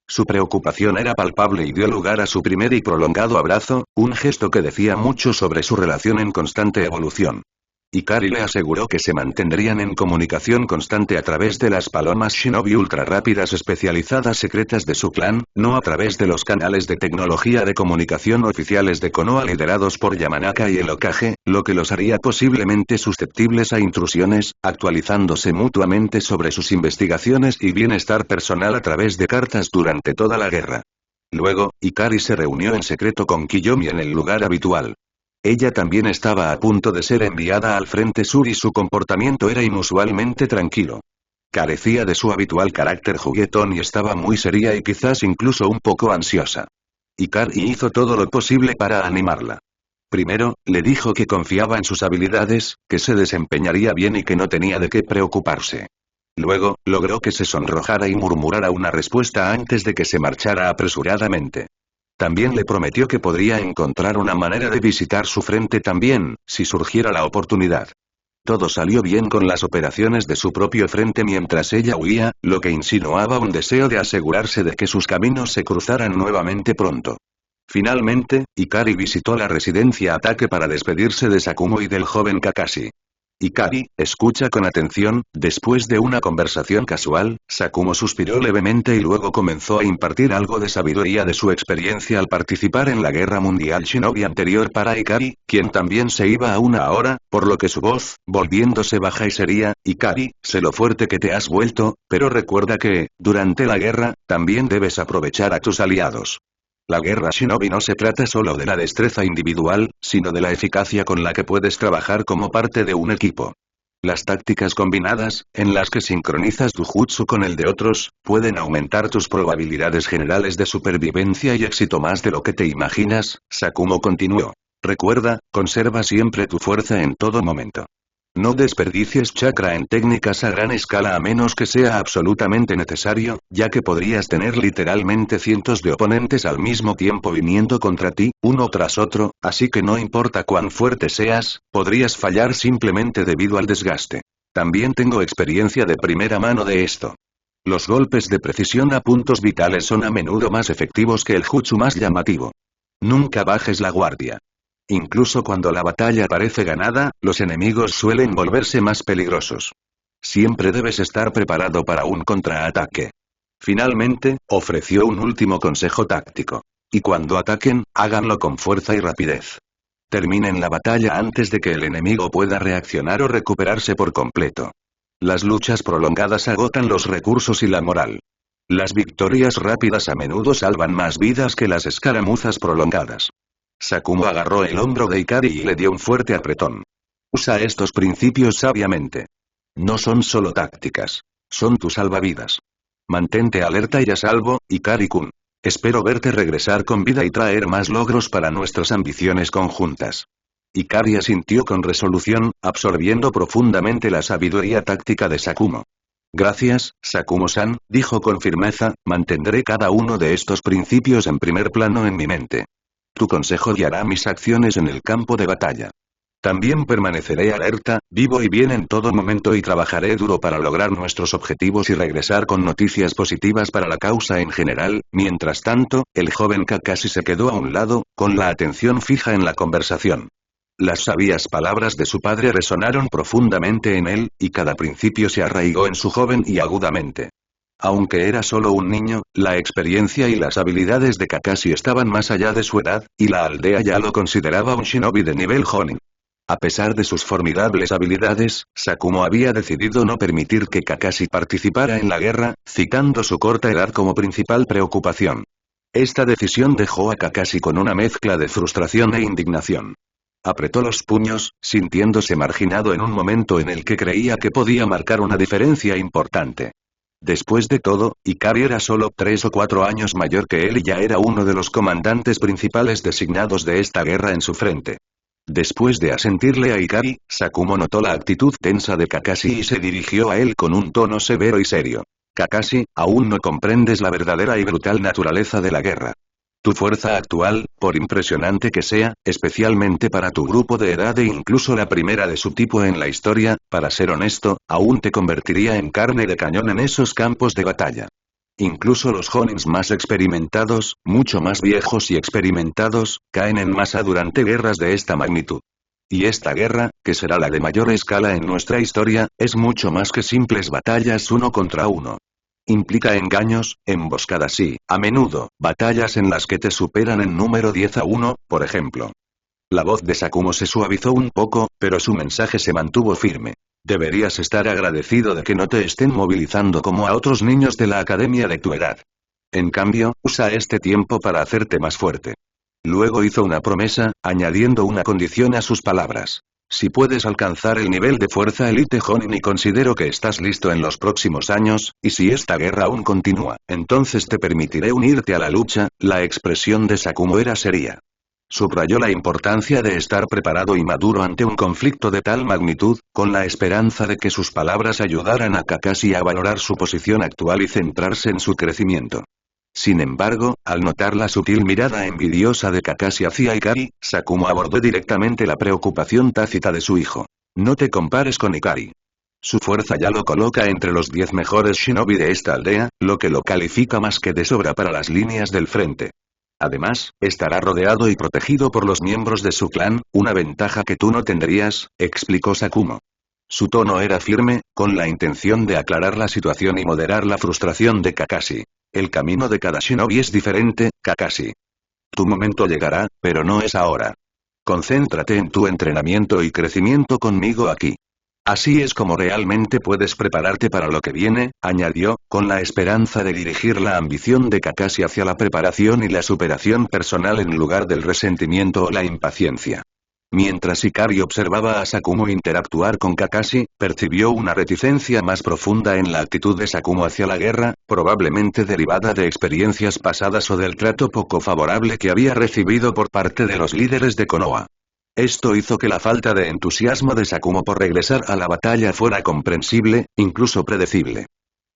Su preocupación era palpable y dio lugar a su primer y prolongado abrazo, un gesto que decía mucho sobre su relación en constante evolución. Ikari le aseguró que se mantendrían en comunicación constante a través de las palomas shinobi ultra rápidas especializadas secretas de su clan, no a través de los canales de tecnología de comunicación oficiales de Konoha liderados por Yamanaka y el Hokage, lo que los haría posiblemente susceptibles a intrusiones, actualizándose mutuamente sobre sus investigaciones y bienestar personal a través de cartas durante toda la guerra. Luego, Ikari se reunió en secreto con Kiyomi en el lugar habitual. Ella también estaba a punto de ser enviada al frente sur y su comportamiento era inusualmente tranquilo. Carecía de su habitual carácter juguetón y estaba muy seria y quizás incluso un poco ansiosa. Ikari hizo todo lo posible para animarla. Primero, le dijo que confiaba en sus habilidades, que se desempeñaría bien y que no tenía de qué preocuparse. Luego, logró que se sonrojara y murmurara una respuesta antes de que se marchara apresuradamente. También le prometió que podría encontrar una manera de visitar su frente también, si surgiera la oportunidad. Todo salió bien con las operaciones de su propio frente mientras ella huía, lo que insinuaba un deseo de asegurarse de que sus caminos se cruzaran nuevamente pronto. Finalmente, Ikari visitó la residencia Ataque para despedirse de Sakumo y del joven Kakashi. Ikari, escucha con atención. Después de una conversación casual, Sakumo suspiró levemente y luego comenzó a impartir algo de sabiduría de su experiencia al participar en la guerra mundial shinobi anterior para Ikari, quien también se iba a una ahora, por lo que su voz, volviéndose baja y seria: Ikari, sé lo fuerte que te has vuelto, pero recuerda que, durante la guerra, también debes aprovechar a tus aliados. La guerra shinobi no se trata solo de la destreza individual, sino de la eficacia con la que puedes trabajar como parte de un equipo. Las tácticas combinadas, en las que sincronizas tu jutsu con el de otros, pueden aumentar tus probabilidades generales de supervivencia y éxito más de lo que te imaginas. Sakumo continuó. Recuerda, conserva siempre tu fuerza en todo momento. No desperdicies chakra en técnicas a gran escala a menos que sea absolutamente necesario, ya que podrías tener literalmente cientos de oponentes al mismo tiempo viniendo contra ti, uno tras otro, así que no importa cuán fuerte seas, podrías fallar simplemente debido al desgaste. También tengo experiencia de primera mano de esto. Los golpes de precisión a puntos vitales son a menudo más efectivos que el jutsu más llamativo. Nunca bajes la guardia. Incluso cuando la batalla parece ganada, los enemigos suelen volverse más peligrosos. Siempre debes estar preparado para un contraataque. Finalmente, ofreció un último consejo táctico. Y cuando ataquen, háganlo con fuerza y rapidez. Terminen la batalla antes de que el enemigo pueda reaccionar o recuperarse por completo. Las luchas prolongadas agotan los recursos y la moral. Las victorias rápidas a menudo salvan más vidas que las escaramuzas prolongadas. Sakumo agarró el hombro de Ikari y le dio un fuerte apretón. Usa estos principios sabiamente. No son solo tácticas. Son tu salvavidas. Mantente alerta y a salvo, Ikari-kun. Espero verte regresar con vida y traer más logros para nuestras ambiciones conjuntas. Ikari asintió con resolución, absorbiendo profundamente la sabiduría táctica de Sakumo. Gracias, Sakumo-san, dijo con firmeza, mantendré cada uno de estos principios en primer plano en mi mente. Tu consejo guiará mis acciones en el campo de batalla. También permaneceré alerta, vivo y bien en todo momento y trabajaré duro para lograr nuestros objetivos y regresar con noticias positivas para la causa en general. Mientras tanto, el joven Kakashi se quedó a un lado, con la atención fija en la conversación. Las sabias palabras de su padre resonaron profundamente en él, y cada principio se arraigó en su joven y agudamente. Aunque era solo un niño, la experiencia y las habilidades de Kakashi estaban más allá de su edad, y la aldea ya lo consideraba un shinobi de nivel Jonin. A pesar de sus formidables habilidades, Sakumo había decidido no permitir que Kakashi participara en la guerra, citando su corta edad como principal preocupación. Esta decisión dejó a Kakashi con una mezcla de frustración e indignación. Apretó los puños, sintiéndose marginado en un momento en el que creía que podía marcar una diferencia importante. Después de todo, Ikari era solo 3 o 4 años mayor que él y ya era uno de los comandantes principales designados de esta guerra en su frente. Después de asentirle a Ikari, Sakumo notó la actitud tensa de Kakashi y se dirigió a él con un tono severo y serio. Kakashi, aún no comprendes la verdadera y brutal naturaleza de la guerra. Tu fuerza actual, por impresionante que sea, especialmente para tu grupo de edad e incluso la primera de su tipo en la historia, para ser honesto, aún te convertiría en carne de cañón en esos campos de batalla. Incluso los Jonins más experimentados, mucho más viejos y experimentados, caen en masa durante guerras de esta magnitud. Y esta guerra, que será la de mayor escala en nuestra historia, es mucho más que simples batallas uno contra uno. Implica engaños, emboscadas y, a menudo, batallas en las que te superan en número 10-1, por ejemplo. La voz de Sakumo se suavizó un poco, pero su mensaje se mantuvo firme. Deberías estar agradecido de que no te estén movilizando como a otros niños de la academia de tu edad. En cambio, usa este tiempo para hacerte más fuerte. Luego hizo una promesa, añadiendo una condición a sus palabras. Si puedes alcanzar el nivel de fuerza Elite Jonin y considero que estás listo en los próximos años, y si esta guerra aún continúa, entonces te permitiré unirte a la lucha. La expresión de Sakumo era seria. Subrayó la importancia de estar preparado y maduro ante un conflicto de tal magnitud, con la esperanza de que sus palabras ayudaran a Kakashi a valorar su posición actual y centrarse en su crecimiento. Sin embargo, al notar la sutil mirada envidiosa de Kakashi hacia Ikari, Sakumo abordó directamente la preocupación tácita de su hijo. No te compares con Ikari. Su fuerza ya lo coloca entre los 10 mejores shinobi de esta aldea, lo que lo califica más que de sobra para las líneas del frente. Además, estará rodeado y protegido por los miembros de su clan, una ventaja que tú no tendrías, explicó Sakumo. Su tono era firme, con la intención de aclarar la situación y moderar la frustración de Kakashi. El camino de cada shinobi es diferente, Kakashi. Tu momento llegará, pero no es ahora. Concéntrate en tu entrenamiento y crecimiento conmigo aquí. Así es como realmente puedes prepararte para lo que viene, añadió, con la esperanza de dirigir la ambición de Kakashi hacia la preparación y la superación personal en lugar del resentimiento o la impaciencia. Mientras Hikari observaba a Sakumo interactuar con Kakashi, percibió una reticencia más profunda en la actitud de Sakumo hacia la guerra, probablemente derivada de experiencias pasadas o del trato poco favorable que había recibido por parte de los líderes de Konoha. Esto hizo que la falta de entusiasmo de Sakumo por regresar a la batalla fuera comprensible, incluso predecible.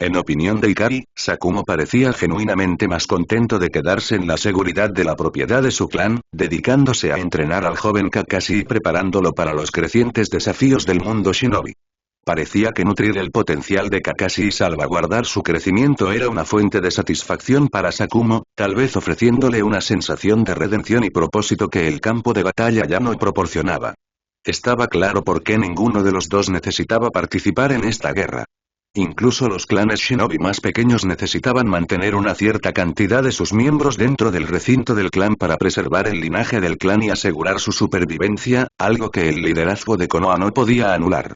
En opinión de Hikari, Sakumo parecía genuinamente más contento de quedarse en la seguridad de la propiedad de su clan, dedicándose a entrenar al joven Kakashi y preparándolo para los crecientes desafíos del mundo shinobi. Parecía que nutrir el potencial de Kakashi y salvaguardar su crecimiento era una fuente de satisfacción para Sakumo, tal vez ofreciéndole una sensación de redención y propósito que el campo de batalla ya no proporcionaba. Estaba claro por qué ninguno de los dos necesitaba participar en esta guerra. Incluso los clanes shinobi más pequeños necesitaban mantener una cierta cantidad de sus miembros dentro del recinto del clan para preservar el linaje del clan y asegurar su supervivencia, algo que el liderazgo de Konoha no podía anular.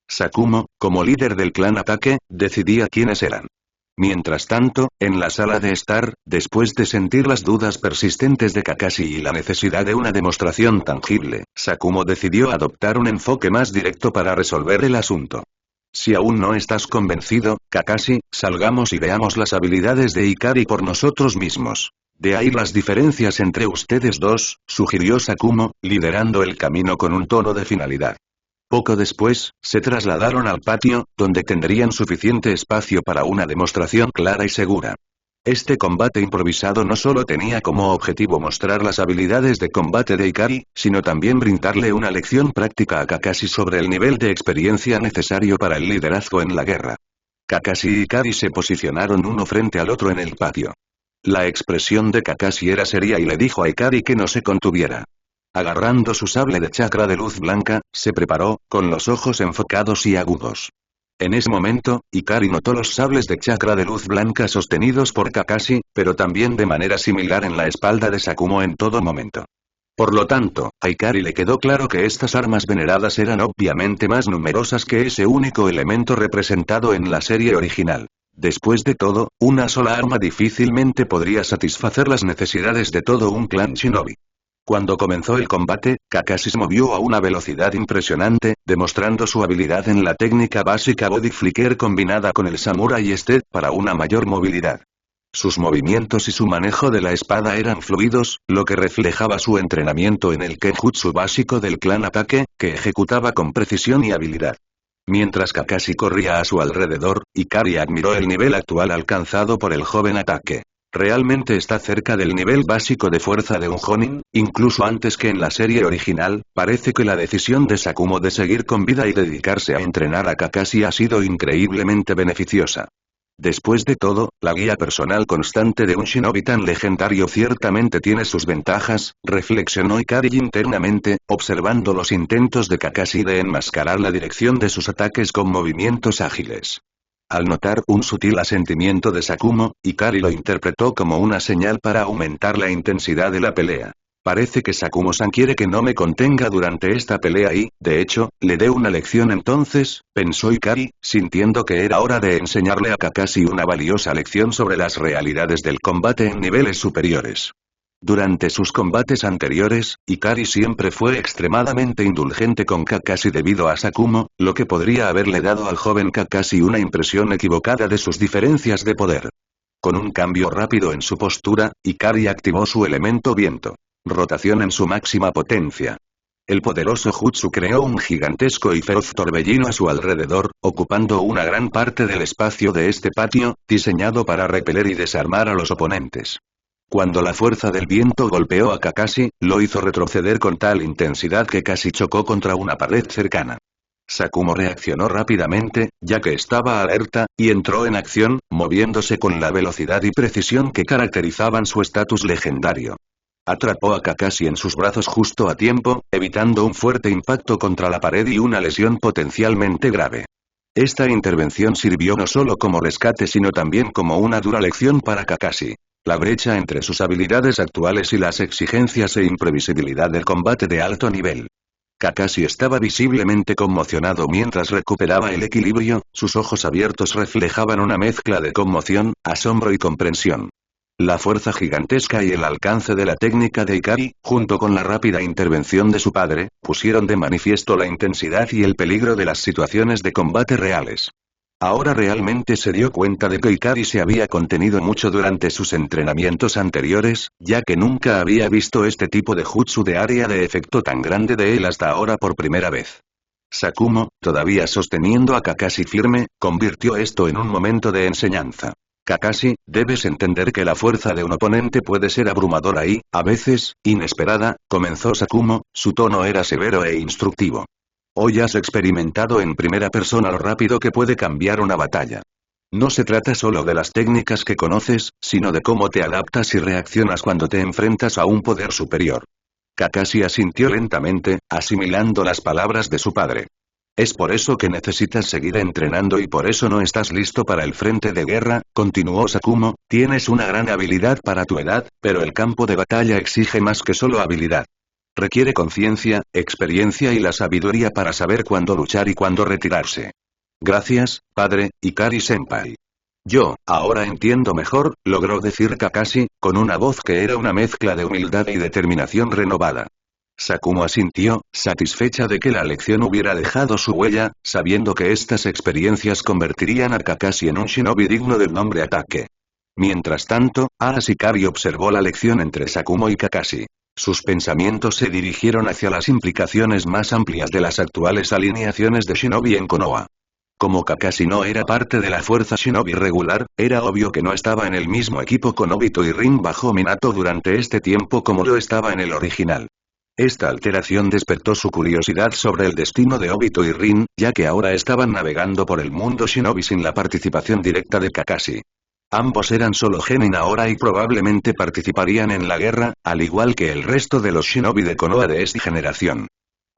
Sakumo, como líder del clan Ataque, decidía quiénes eran. Mientras tanto, en la sala de estar, después de sentir las dudas persistentes de Kakashi y la necesidad de una demostración tangible, Sakumo decidió adoptar un enfoque más directo para resolver el asunto. Si aún no estás convencido, Kakashi, salgamos y veamos las habilidades de Hikari por nosotros mismos. De ahí las diferencias entre ustedes dos, sugirió Sakumo, liderando el camino con un tono de finalidad. Poco después, se trasladaron al patio, donde tendrían suficiente espacio para una demostración clara y segura. Este combate improvisado no solo tenía como objetivo mostrar las habilidades de combate de Hikari, sino también brindarle una lección práctica a Kakashi sobre el nivel de experiencia necesario para el liderazgo en la guerra. Kakashi y Hikari se posicionaron uno frente al otro en el patio. La expresión de Kakashi era seria y le dijo a Hikari que no se contuviera. Agarrando su sable de chakra de luz blanca, se preparó, con los ojos enfocados y agudos. En ese momento, Hikari notó los sables de chakra de luz blanca sostenidos por Kakashi, pero también de manera similar en la espalda de Sakumo en todo momento. Por lo tanto, a Hikari le quedó claro que estas armas veneradas eran obviamente más numerosas que ese único elemento representado en la serie original. Después de todo, una sola arma difícilmente podría satisfacer las necesidades de todo un clan shinobi. Cuando comenzó el combate, Kakashi se movió a una velocidad impresionante, demostrando su habilidad en la técnica básica Body Flicker combinada con el Samurai Step para una mayor movilidad. Sus movimientos y su manejo de la espada eran fluidos, lo que reflejaba su entrenamiento en el Kenjutsu básico del clan Ataque, que ejecutaba con precisión y habilidad. Mientras Kakashi corría a su alrededor, Hikari admiró el nivel actual alcanzado por el joven Ataque. Realmente está cerca del nivel básico de fuerza de un Jonin, incluso antes que en la serie original. Parece que la decisión de Sakumo de seguir con vida y dedicarse a entrenar a Kakashi ha sido increíblemente beneficiosa. Después de todo, la guía personal constante de un shinobi tan legendario ciertamente tiene sus ventajas, reflexionó Hikari internamente, observando los intentos de Kakashi de enmascarar la dirección de sus ataques con movimientos ágiles. Al notar un sutil asentimiento de Sakumo, Hikari lo interpretó como una señal para aumentar la intensidad de la pelea. Parece que Sakumo-san quiere que no me contenga durante esta pelea y, de hecho, le dé una lección entonces, pensó Hikari, sintiendo que era hora de enseñarle a Kakashi una valiosa lección sobre las realidades del combate en niveles superiores. Durante sus combates anteriores, Hikari siempre fue extremadamente indulgente con Kakashi debido a Sakumo, lo que podría haberle dado al joven Kakashi una impresión equivocada de sus diferencias de poder. Con un cambio rápido en su postura, Hikari activó su elemento viento. Rotación en su máxima potencia. El poderoso Jutsu creó un gigantesco y feroz torbellino a su alrededor, ocupando una gran parte del espacio de este patio, diseñado para repeler y desarmar a los oponentes. Cuando la fuerza del viento golpeó a Kakashi, lo hizo retroceder con tal intensidad que casi chocó contra una pared cercana. Sakumo reaccionó rápidamente, ya que estaba alerta, y entró en acción, moviéndose con la velocidad y precisión que caracterizaban su estatus legendario. Atrapó a Kakashi en sus brazos justo a tiempo, evitando un fuerte impacto contra la pared y una lesión potencialmente grave. Esta intervención sirvió no solo como rescate sino también como una dura lección para Kakashi. La brecha entre sus habilidades actuales y las exigencias e imprevisibilidad del combate de alto nivel. Kakashi estaba visiblemente conmocionado mientras recuperaba el equilibrio, sus ojos abiertos reflejaban una mezcla de conmoción, asombro y comprensión. La fuerza gigantesca y el alcance de la técnica de Ikari, junto con la rápida intervención de su padre, pusieron de manifiesto la intensidad y el peligro de las situaciones de combate reales. Ahora realmente se dio cuenta de que Ikari se había contenido mucho durante sus entrenamientos anteriores, ya que nunca había visto este tipo de jutsu de área de efecto tan grande de él hasta ahora por primera vez. Sakumo, todavía sosteniendo a Kakashi firme, convirtió esto en un momento de enseñanza. Kakashi, debes entender que la fuerza de un oponente puede ser abrumadora y, a veces, inesperada, comenzó Sakumo, su tono era severo e instructivo. Hoy has experimentado en primera persona lo rápido que puede cambiar una batalla. No se trata solo de las técnicas que conoces, sino de cómo te adaptas y reaccionas cuando te enfrentas a un poder superior. Kakashi asintió lentamente, asimilando las palabras de su padre. Es por eso que necesitas seguir entrenando y por eso no estás listo para el frente de guerra, continuó Sakumo, tienes una gran habilidad para tu edad, pero el campo de batalla exige más que solo habilidad. Requiere conciencia, experiencia y la sabiduría para saber cuándo luchar y cuándo retirarse. Gracias, padre, Ikari-senpai. Yo, ahora entiendo mejor, logró decir Kakashi, con una voz que era una mezcla de humildad y determinación renovada. Sakumo asintió, satisfecha de que la lección hubiera dejado su huella, sabiendo que estas experiencias convertirían a Kakashi en un shinobi digno del nombre Ataque. Mientras tanto, Arashikari observó la lección entre Sakumo y Kakashi. Sus pensamientos se dirigieron hacia las implicaciones más amplias de las actuales alineaciones de shinobi en Konoha. Como Kakashi no era parte de la fuerza shinobi regular, era obvio que no estaba en el mismo equipo con Obito y Rin bajo Minato durante este tiempo como lo estaba en el original. Esta alteración despertó su curiosidad sobre el destino de Obito y Rin, ya que ahora estaban navegando por el mundo shinobi sin la participación directa de Kakashi. Ambos eran solo genin ahora y probablemente participarían en la guerra, al igual que el resto de los shinobi de Konoha de esta generación.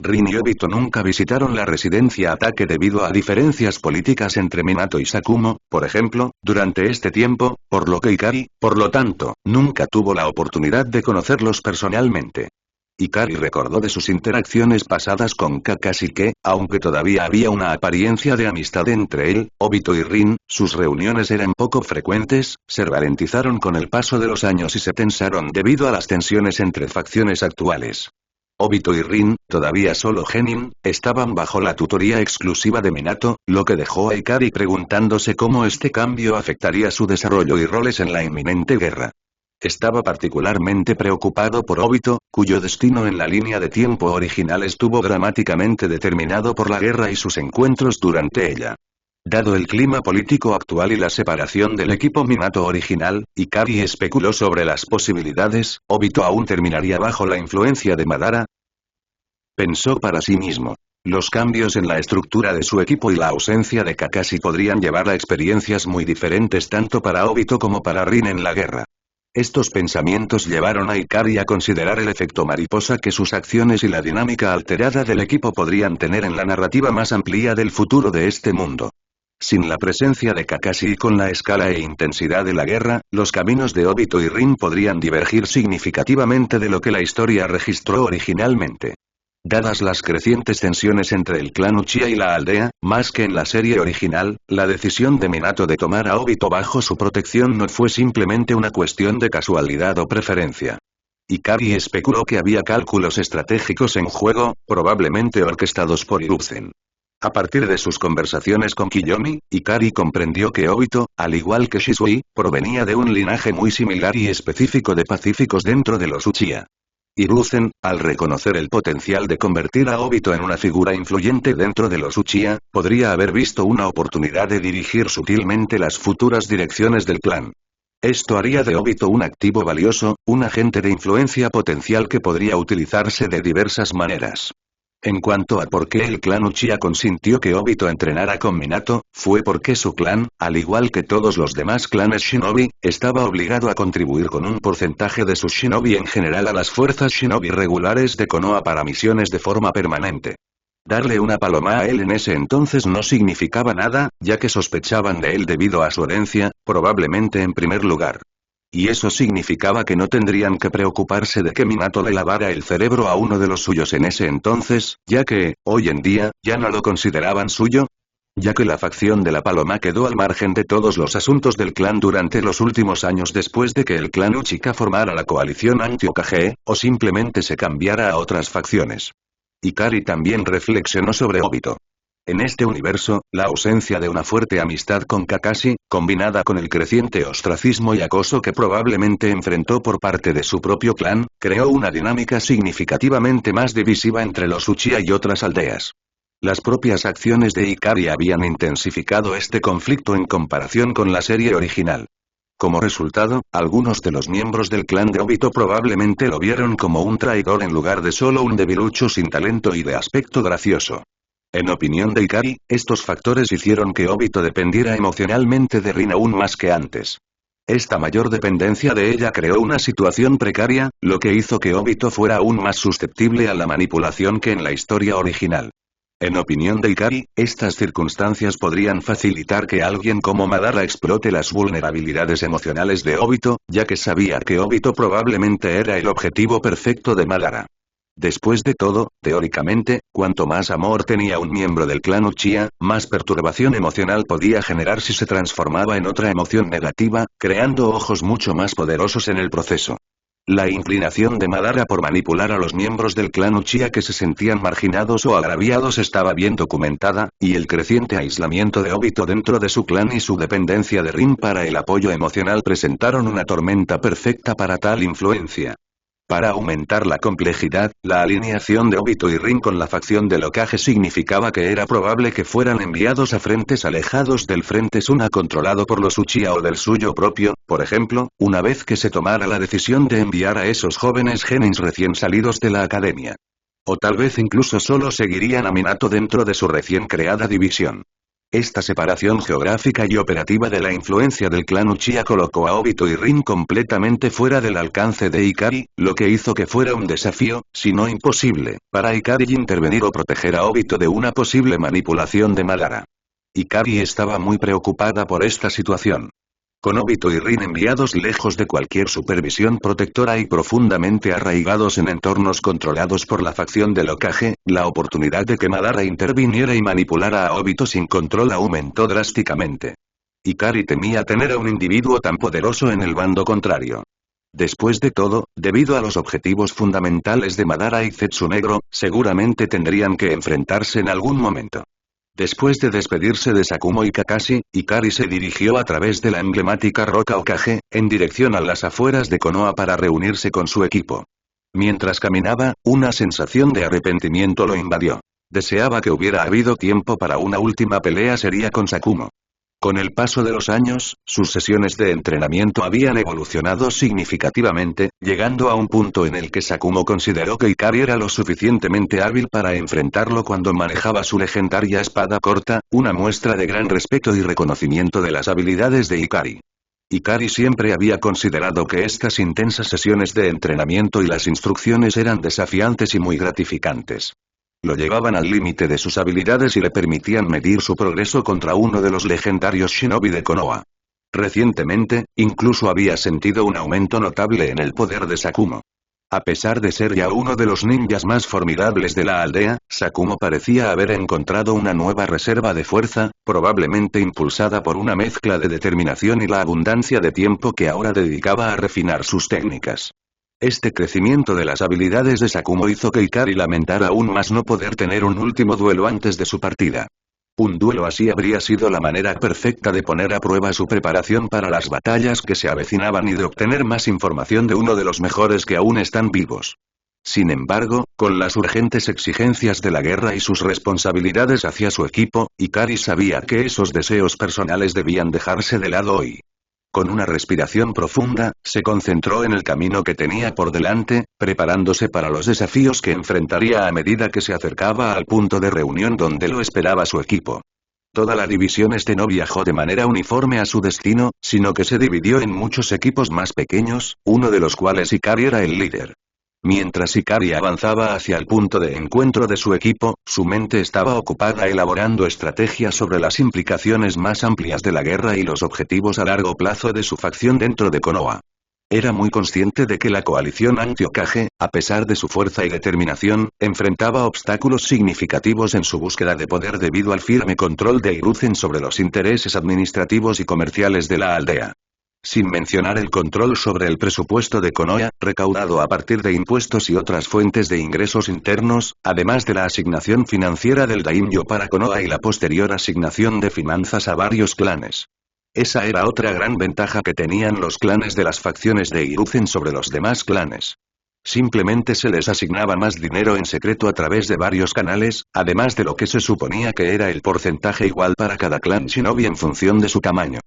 Rin y Obito nunca visitaron la residencia Ataque debido a diferencias políticas entre Minato y Sakumo, por ejemplo, durante este tiempo, por lo que Ikari, por lo tanto, nunca tuvo la oportunidad de conocerlos personalmente. Ikari recordó de sus interacciones pasadas con Kakashi que, aunque todavía había una apariencia de amistad entre él, Obito y Rin, sus reuniones eran poco frecuentes, se ralentizaron con el paso de los años y se tensaron debido a las tensiones entre facciones actuales. Obito y Rin, todavía solo genin, estaban bajo la tutoría exclusiva de Minato, lo que dejó a Ikari preguntándose cómo este cambio afectaría su desarrollo y roles en la inminente guerra. Estaba particularmente preocupado por Obito, cuyo destino en la línea de tiempo original estuvo dramáticamente determinado por la guerra y sus encuentros durante ella. Dado el clima político actual y la separación del equipo Minato original, Ikari especuló sobre las posibilidades, ¿Obito aún terminaría bajo la influencia de Madara? Pensó para sí mismo. Los cambios en la estructura de su equipo y la ausencia de Kakashi podrían llevar a experiencias muy diferentes tanto para Obito como para Rin en la guerra. Estos pensamientos llevaron a Ikari a considerar el efecto mariposa que sus acciones y la dinámica alterada del equipo podrían tener en la narrativa más amplia del futuro de este mundo. Sin la presencia de Kakashi y con la escala e intensidad de la guerra, los caminos de Obito y Rin podrían divergir significativamente de lo que la historia registró originalmente. Dadas las crecientes tensiones entre el clan Uchiha y la aldea, más que en la serie original, la decisión de Minato de tomar a Obito bajo su protección no fue simplemente una cuestión de casualidad o preferencia. Ikari especuló que había cálculos estratégicos en juego, probablemente orquestados por Hiruzen. A partir de sus conversaciones con Kiyomi, Ikari comprendió que Obito, al igual que Shisui, provenía de un linaje muy similar y específico de pacíficos dentro de los Uchiha. Hiruzen, al reconocer el potencial de convertir a Obito en una figura influyente dentro de los Uchiha, podría haber visto una oportunidad de dirigir sutilmente las futuras direcciones del clan. Esto haría de Obito un activo valioso, un agente de influencia potencial que podría utilizarse de diversas maneras. En cuanto a por qué el clan Uchiha consintió que Obito entrenara con Minato, fue porque su clan, al igual que todos los demás clanes shinobi, estaba obligado a contribuir con un porcentaje de sus shinobi en general a las fuerzas shinobi regulares de Konoha para misiones de forma permanente. Darle una paloma a él en ese entonces no significaba nada, ya que sospechaban de él debido a su herencia, probablemente en primer lugar. Y eso significaba que no tendrían que preocuparse de que Minato le lavara el cerebro a uno de los suyos en ese entonces, ya que, hoy en día, ya no lo consideraban suyo. Ya que la facción de la Paloma quedó al margen de todos los asuntos del clan durante los últimos años después de que el clan Uchiha formara la coalición anti-Hokage, o simplemente se cambiara a otras facciones. Ikari también reflexionó sobre Obito. En este universo, la ausencia de una fuerte amistad con Kakashi, combinada con el creciente ostracismo y acoso que probablemente enfrentó por parte de su propio clan, creó una dinámica significativamente más divisiva entre los Uchiha y otras aldeas. Las propias acciones de Ikari habían intensificado este conflicto en comparación con la serie original. Como resultado, algunos de los miembros del clan de Obito probablemente lo vieron como un traidor en lugar de solo un debilucho sin talento y de aspecto gracioso. En opinión de Ikari, estos factores hicieron que Obito dependiera emocionalmente de Rin aún más que antes. Esta mayor dependencia de ella creó una situación precaria, lo que hizo que Obito fuera aún más susceptible a la manipulación que en la historia original. En opinión de Ikari, estas circunstancias podrían facilitar que alguien como Madara explote las vulnerabilidades emocionales de Obito, ya que sabía que Obito probablemente era el objetivo perfecto de Madara. Después de todo, teóricamente, cuanto más amor tenía un miembro del clan Uchiha, más perturbación emocional podía generar si se transformaba en otra emoción negativa, creando ojos mucho más poderosos en el proceso. La inclinación de Madara por manipular a los miembros del clan Uchiha que se sentían marginados o agraviados estaba bien documentada, y el creciente aislamiento de Obito dentro de su clan y su dependencia de Rin para el apoyo emocional presentaron una tormenta perfecta para tal influencia. Para aumentar la complejidad, la alineación de Obito y Rin con la facción del Hokage significaba que era probable que fueran enviados a frentes alejados del Frente Suna controlado por los Uchiha o del suyo propio, por ejemplo, una vez que se tomara la decisión de enviar a esos jóvenes genins recién salidos de la academia. O tal vez incluso solo seguirían a Minato dentro de su recién creada división. Esta separación geográfica y operativa de la influencia del clan Uchiha colocó a Obito y Rin completamente fuera del alcance de Ikari, lo que hizo que fuera un desafío, si no imposible, para Ikari intervenir o proteger a Obito de una posible manipulación de Madara. Ikari estaba muy preocupada por esta situación. Con Obito y Rin enviados lejos de cualquier supervisión protectora y profundamente arraigados en entornos controlados por la facción del Hokage, la oportunidad de que Madara interviniera y manipulara a Obito sin control aumentó drásticamente. Ikari temía tener a un individuo tan poderoso en el bando contrario. Después de todo, debido a los objetivos fundamentales de Madara y Zetsu Negro, seguramente tendrían que enfrentarse en algún momento. Después de despedirse de Sakumo y Kakashi, Ikari se dirigió a través de la emblemática Roca Hokage, en dirección a las afueras de Konoha para reunirse con su equipo. Mientras caminaba, una sensación de arrepentimiento lo invadió. Deseaba que hubiera habido tiempo para una última pelea seria con Sakumo. Con el paso de los años, sus sesiones de entrenamiento habían evolucionado significativamente, llegando a un punto en el que Sakumo consideró que Ikari era lo suficientemente hábil para enfrentarlo cuando manejaba su legendaria espada corta, una muestra de gran respeto y reconocimiento de las habilidades de Ikari. Ikari siempre había considerado que estas intensas sesiones de entrenamiento y las instrucciones eran desafiantes y muy gratificantes. Lo llevaban al límite de sus habilidades y le permitían medir su progreso contra uno de los legendarios shinobi de Konoha. Recientemente, incluso había sentido un aumento notable en el poder de Sakumo. A pesar de ser ya uno de los ninjas más formidables de la aldea, Sakumo parecía haber encontrado una nueva reserva de fuerza, probablemente impulsada por una mezcla de determinación y la abundancia de tiempo que ahora dedicaba a refinar sus técnicas. Este crecimiento de las habilidades de Sakumo hizo que Ikari lamentara aún más no poder tener un último duelo antes de su partida. Un duelo así habría sido la manera perfecta de poner a prueba su preparación para las batallas que se avecinaban y de obtener más información de uno de los mejores que aún están vivos. Sin embargo, con las urgentes exigencias de la guerra y sus responsabilidades hacia su equipo, Ikari sabía que esos deseos personales debían dejarse de lado hoy. Con una respiración profunda, se concentró en el camino que tenía por delante, preparándose para los desafíos que enfrentaría a medida que se acercaba al punto de reunión donde lo esperaba su equipo. Toda la división no viajó de manera uniforme a su destino, sino que se dividió en muchos equipos más pequeños, uno de los cuales Ikari era el líder. Mientras Ikari avanzaba hacia el punto de encuentro de su equipo, su mente estaba ocupada elaborando estrategias sobre las implicaciones más amplias de la guerra y los objetivos a largo plazo de su facción dentro de Konoha. Era muy consciente de que la coalición anti-Hokage, a pesar de su fuerza y determinación, enfrentaba obstáculos significativos en su búsqueda de poder debido al firme control de Hiruzen sobre los intereses administrativos y comerciales de la aldea. Sin mencionar el control sobre el presupuesto de Konoha, recaudado a partir de impuestos y otras fuentes de ingresos internos, además de la asignación financiera del daimyo para Konoha y la posterior asignación de finanzas a varios clanes. Esa era otra gran ventaja que tenían los clanes de las facciones de Hiruzen sobre los demás clanes. Simplemente se les asignaba más dinero en secreto a través de varios canales, además de lo que se suponía que era el porcentaje igual para cada clan shinobi en función de su tamaño.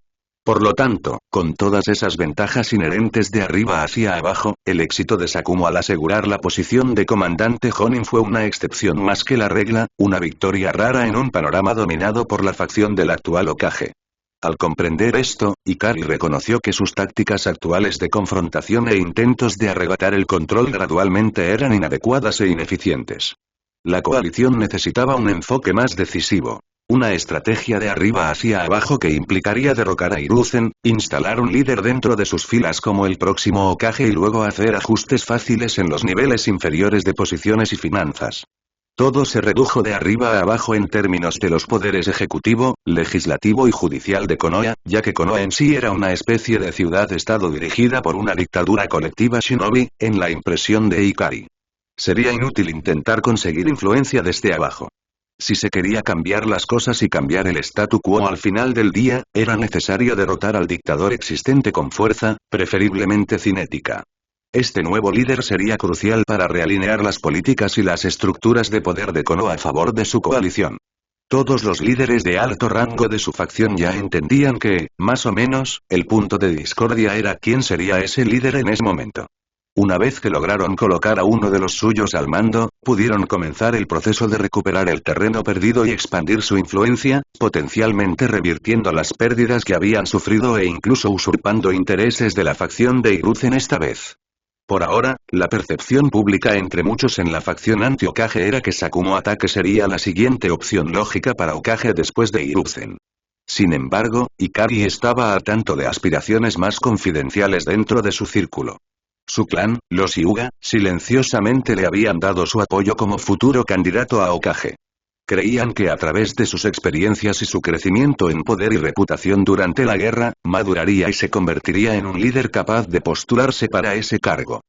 Por lo tanto, con todas esas ventajas inherentes de arriba hacia abajo, el éxito de Sakumo al asegurar la posición de comandante Jonin fue una excepción más que la regla, una victoria rara en un panorama dominado por la facción del actual Hokage. Al comprender esto, Ikari reconoció que sus tácticas actuales de confrontación e intentos de arrebatar el control gradualmente eran inadecuadas e ineficientes. La coalición necesitaba un enfoque más decisivo. Una estrategia de arriba hacia abajo que implicaría derrocar a Hiruzen, instalar un líder dentro de sus filas como el próximo Hokage y luego hacer ajustes fáciles en los niveles inferiores de posiciones y finanzas. Todo se redujo de arriba a abajo en términos de los poderes ejecutivo, legislativo y judicial de Konoha, ya que Konoha en sí era una especie de ciudad-estado dirigida por una dictadura colectiva shinobi, en la impresión de Ikari. Sería inútil intentar conseguir influencia desde abajo. Si se quería cambiar las cosas y cambiar el statu quo al final del día, era necesario derrotar al dictador existente con fuerza, preferiblemente cinética. Este nuevo líder sería crucial para realinear las políticas y las estructuras de poder de Konoha a favor de su coalición. Todos los líderes de alto rango de su facción ya entendían que, más o menos, el punto de discordia era quién sería ese líder en ese momento. Una vez que lograron colocar a uno de los suyos al mando, pudieron comenzar el proceso de recuperar el terreno perdido y expandir su influencia, potencialmente revirtiendo las pérdidas que habían sufrido e incluso usurpando intereses de la facción de Hiruzen esta vez. Por ahora, la percepción pública entre muchos en la facción anti-Hokage era que Sakumo Atake sería la siguiente opción lógica para Hokage después de Hiruzen. Sin embargo, Ikari estaba al tanto de aspiraciones más confidenciales dentro de su círculo. Su clan, los Hyuga, silenciosamente le habían dado su apoyo como futuro candidato a Hokage. Creían que a través de sus experiencias y su crecimiento en poder y reputación durante la guerra, maduraría y se convertiría en un líder capaz de postularse para ese cargo.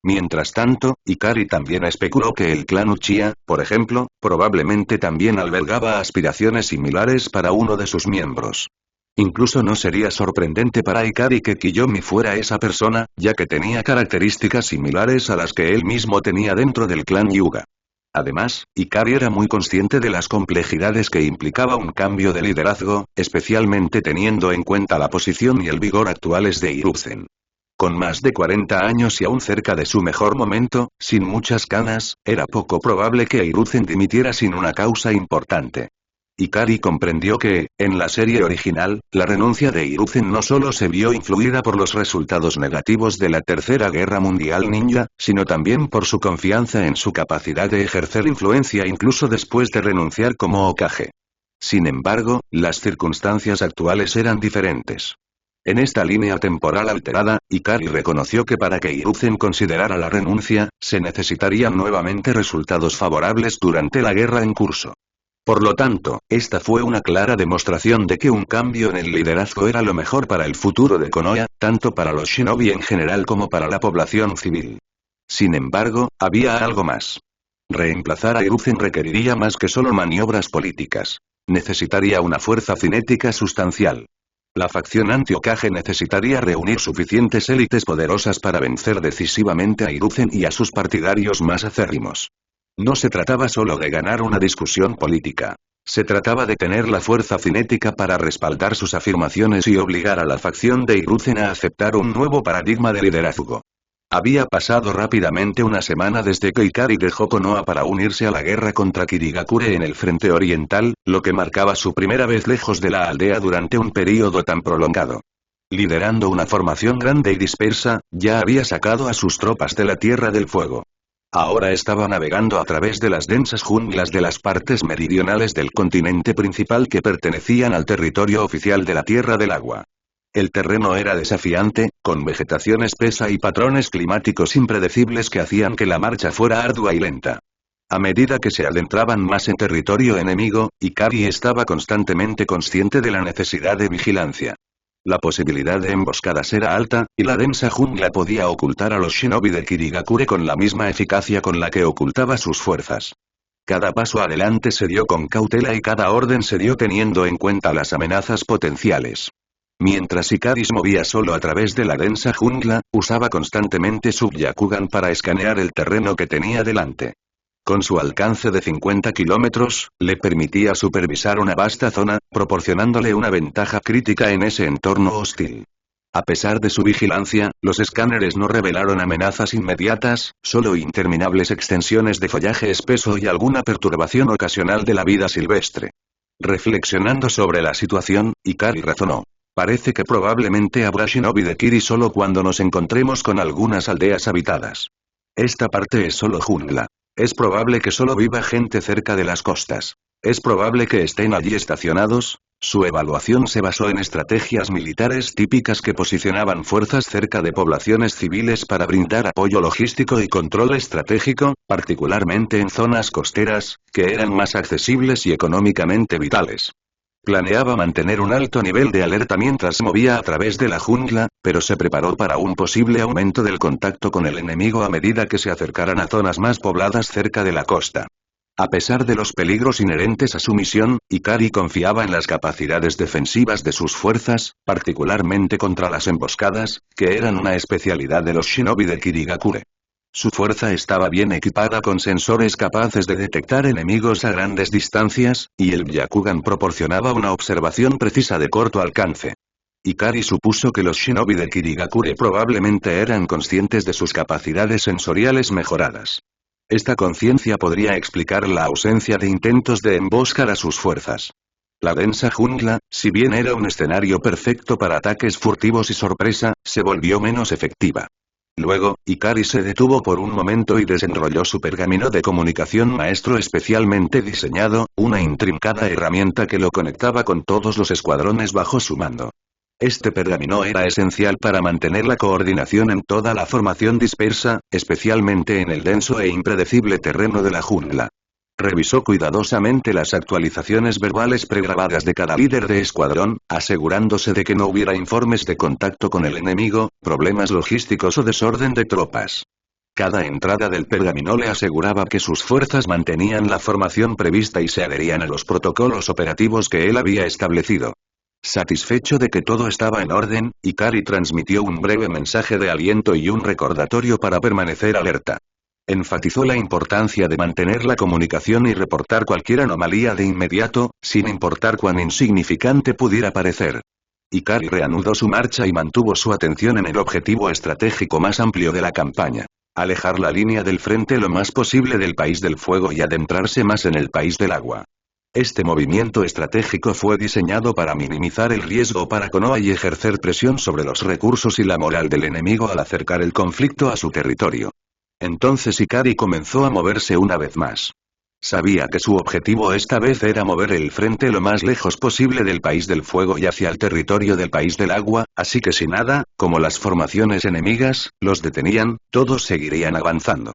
Mientras tanto, Ikari también especuló que el clan Uchiha, por ejemplo, probablemente también albergaba aspiraciones similares para uno de sus miembros. Incluso no sería sorprendente para Ikari que Kiyomi fuera esa persona, ya que tenía características similares a las que él mismo tenía dentro del clan Hyuga. Además, Ikari era muy consciente de las complejidades que implicaba un cambio de liderazgo, especialmente teniendo en cuenta la posición y el vigor actuales de Hiruzen. Con más de 40 años y aún cerca de su mejor momento, sin muchas canas, era poco probable que Hiruzen dimitiera sin una causa importante. Ikari comprendió que, en la serie original, la renuncia de Hiruzen no solo se vio influida por los resultados negativos de la Tercera Guerra Mundial Ninja, sino también por su confianza en su capacidad de ejercer influencia incluso después de renunciar como Hokage. Sin embargo, las circunstancias actuales eran diferentes. En esta línea temporal alterada, Ikari reconoció que para que Hiruzen considerara la renuncia, se necesitarían nuevamente resultados favorables durante la guerra en curso. Por lo tanto, esta fue una clara demostración de que un cambio en el liderazgo era lo mejor para el futuro de Konoha, tanto para los shinobi en general como para la población civil. Sin embargo, había algo más. Reemplazar a Hiruzen requeriría más que solo maniobras políticas. Necesitaría una fuerza cinética sustancial. La facción anti-Hokage necesitaría reunir suficientes élites poderosas para vencer decisivamente a Hiruzen y a sus partidarios más acérrimos. No se trataba solo de ganar una discusión política. Se trataba de tener la fuerza cinética para respaldar sus afirmaciones y obligar a la facción de Hiruzen a aceptar un nuevo paradigma de liderazgo. Había pasado rápidamente una semana desde que Ikari dejó Konoha para unirse a la guerra contra Kirigakure en el frente oriental, lo que marcaba su primera vez lejos de la aldea durante un período tan prolongado. Liderando una formación grande y dispersa, ya había sacado a sus tropas de la Tierra del Fuego. Ahora estaba navegando a través de las densas junglas de las partes meridionales del continente principal que pertenecían al territorio oficial de la Tierra del Agua. El terreno era desafiante, con vegetación espesa y patrones climáticos impredecibles que hacían que la marcha fuera ardua y lenta. A medida que se adentraban más en territorio enemigo, Ikari estaba constantemente consciente de la necesidad de vigilancia. La posibilidad de emboscadas era alta, y la densa jungla podía ocultar a los shinobi de Kirigakure con la misma eficacia con la que ocultaba sus fuerzas. Cada paso adelante se dio con cautela y cada orden se dio teniendo en cuenta las amenazas potenciales. Mientras Ikari se movía solo a través de la densa jungla, usaba constantemente su Byakugan para escanear el terreno que tenía delante. Con su alcance de 50 kilómetros, le permitía supervisar una vasta zona, proporcionándole una ventaja crítica en ese entorno hostil. A pesar de su vigilancia, los escáneres no revelaron amenazas inmediatas, solo interminables extensiones de follaje espeso y alguna perturbación ocasional de la vida silvestre. Reflexionando sobre la situación, Ikari razonó. Parece que probablemente habrá shinobi de Kiri solo cuando nos encontremos con algunas aldeas habitadas. Esta parte es solo jungla. Es probable que solo viva gente cerca de las costas. Es probable que estén allí estacionados. Su evaluación se basó en estrategias militares típicas que posicionaban fuerzas cerca de poblaciones civiles para brindar apoyo logístico y control estratégico, particularmente en zonas costeras, que eran más accesibles y económicamente vitales. Planeaba mantener un alto nivel de alerta mientras se movía a través de la jungla, pero se preparó para un posible aumento del contacto con el enemigo a medida que se acercaran a zonas más pobladas cerca de la costa. A pesar de los peligros inherentes a su misión, Ikari confiaba en las capacidades defensivas de sus fuerzas, particularmente contra las emboscadas, que eran una especialidad de los shinobi de Kirigakure. Su fuerza estaba bien equipada con sensores capaces de detectar enemigos a grandes distancias, y el Byakugan proporcionaba una observación precisa de corto alcance. Ikari supuso que los shinobi de Kirigakure probablemente eran conscientes de sus capacidades sensoriales mejoradas. Esta conciencia podría explicar la ausencia de intentos de emboscar a sus fuerzas. La densa jungla, si bien era un escenario perfecto para ataques furtivos y sorpresa, se volvió menos efectiva. Luego, Ikari se detuvo por un momento y desenrolló su pergamino de comunicación maestro especialmente diseñado, una intrincada herramienta que lo conectaba con todos los escuadrones bajo su mando. Este pergamino era esencial para mantener la coordinación en toda la formación dispersa, especialmente en el denso e impredecible terreno de la jungla. Revisó cuidadosamente las actualizaciones verbales pregrabadas de cada líder de escuadrón, asegurándose de que no hubiera informes de contacto con el enemigo, problemas logísticos o desorden de tropas. Cada entrada del pergamino le aseguraba que sus fuerzas mantenían la formación prevista y se adherían a los protocolos operativos que él había establecido. Satisfecho de que todo estaba en orden, Ikari transmitió un breve mensaje de aliento y un recordatorio para permanecer alerta. Enfatizó la importancia de mantener la comunicación y reportar cualquier anomalía de inmediato, sin importar cuán insignificante pudiera parecer. Ikari reanudó su marcha y mantuvo su atención en el objetivo estratégico más amplio de la campaña: alejar la línea del frente lo más posible del País del Fuego y adentrarse más en el País del Agua. Este movimiento estratégico fue diseñado para minimizar el riesgo para Konoha y ejercer presión sobre los recursos y la moral del enemigo al acercar el conflicto a su territorio. Entonces Ikari comenzó a moverse una vez más. Sabía que su objetivo esta vez era mover el frente lo más lejos posible del País del Fuego y hacia el territorio del País del Agua, así que si nada, como las formaciones enemigas, los detenían, todos seguirían avanzando.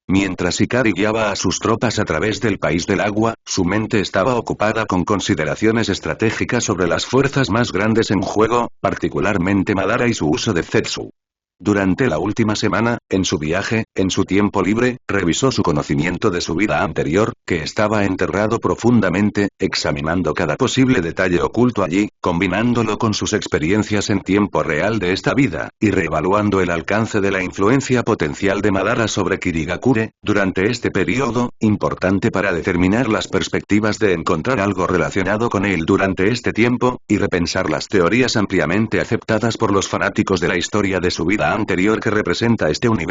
Mientras Ikari guiaba a sus tropas a través del País del Agua, su mente estaba ocupada con consideraciones estratégicas sobre las fuerzas más grandes en juego, particularmente Madara y su uso de Zetsu. Durante la última semana, En su viaje, en su tiempo libre, revisó su conocimiento de su vida anterior, que estaba enterrado profundamente, examinando cada posible detalle oculto allí, combinándolo con sus experiencias en tiempo real de esta vida, y reevaluando el alcance de la influencia potencial de Madara sobre Kirigakure, durante este periodo, importante para determinar las perspectivas de encontrar algo relacionado con él durante este tiempo, y repensar las teorías ampliamente aceptadas por los fanáticos de la historia de su vida anterior que representa este universo.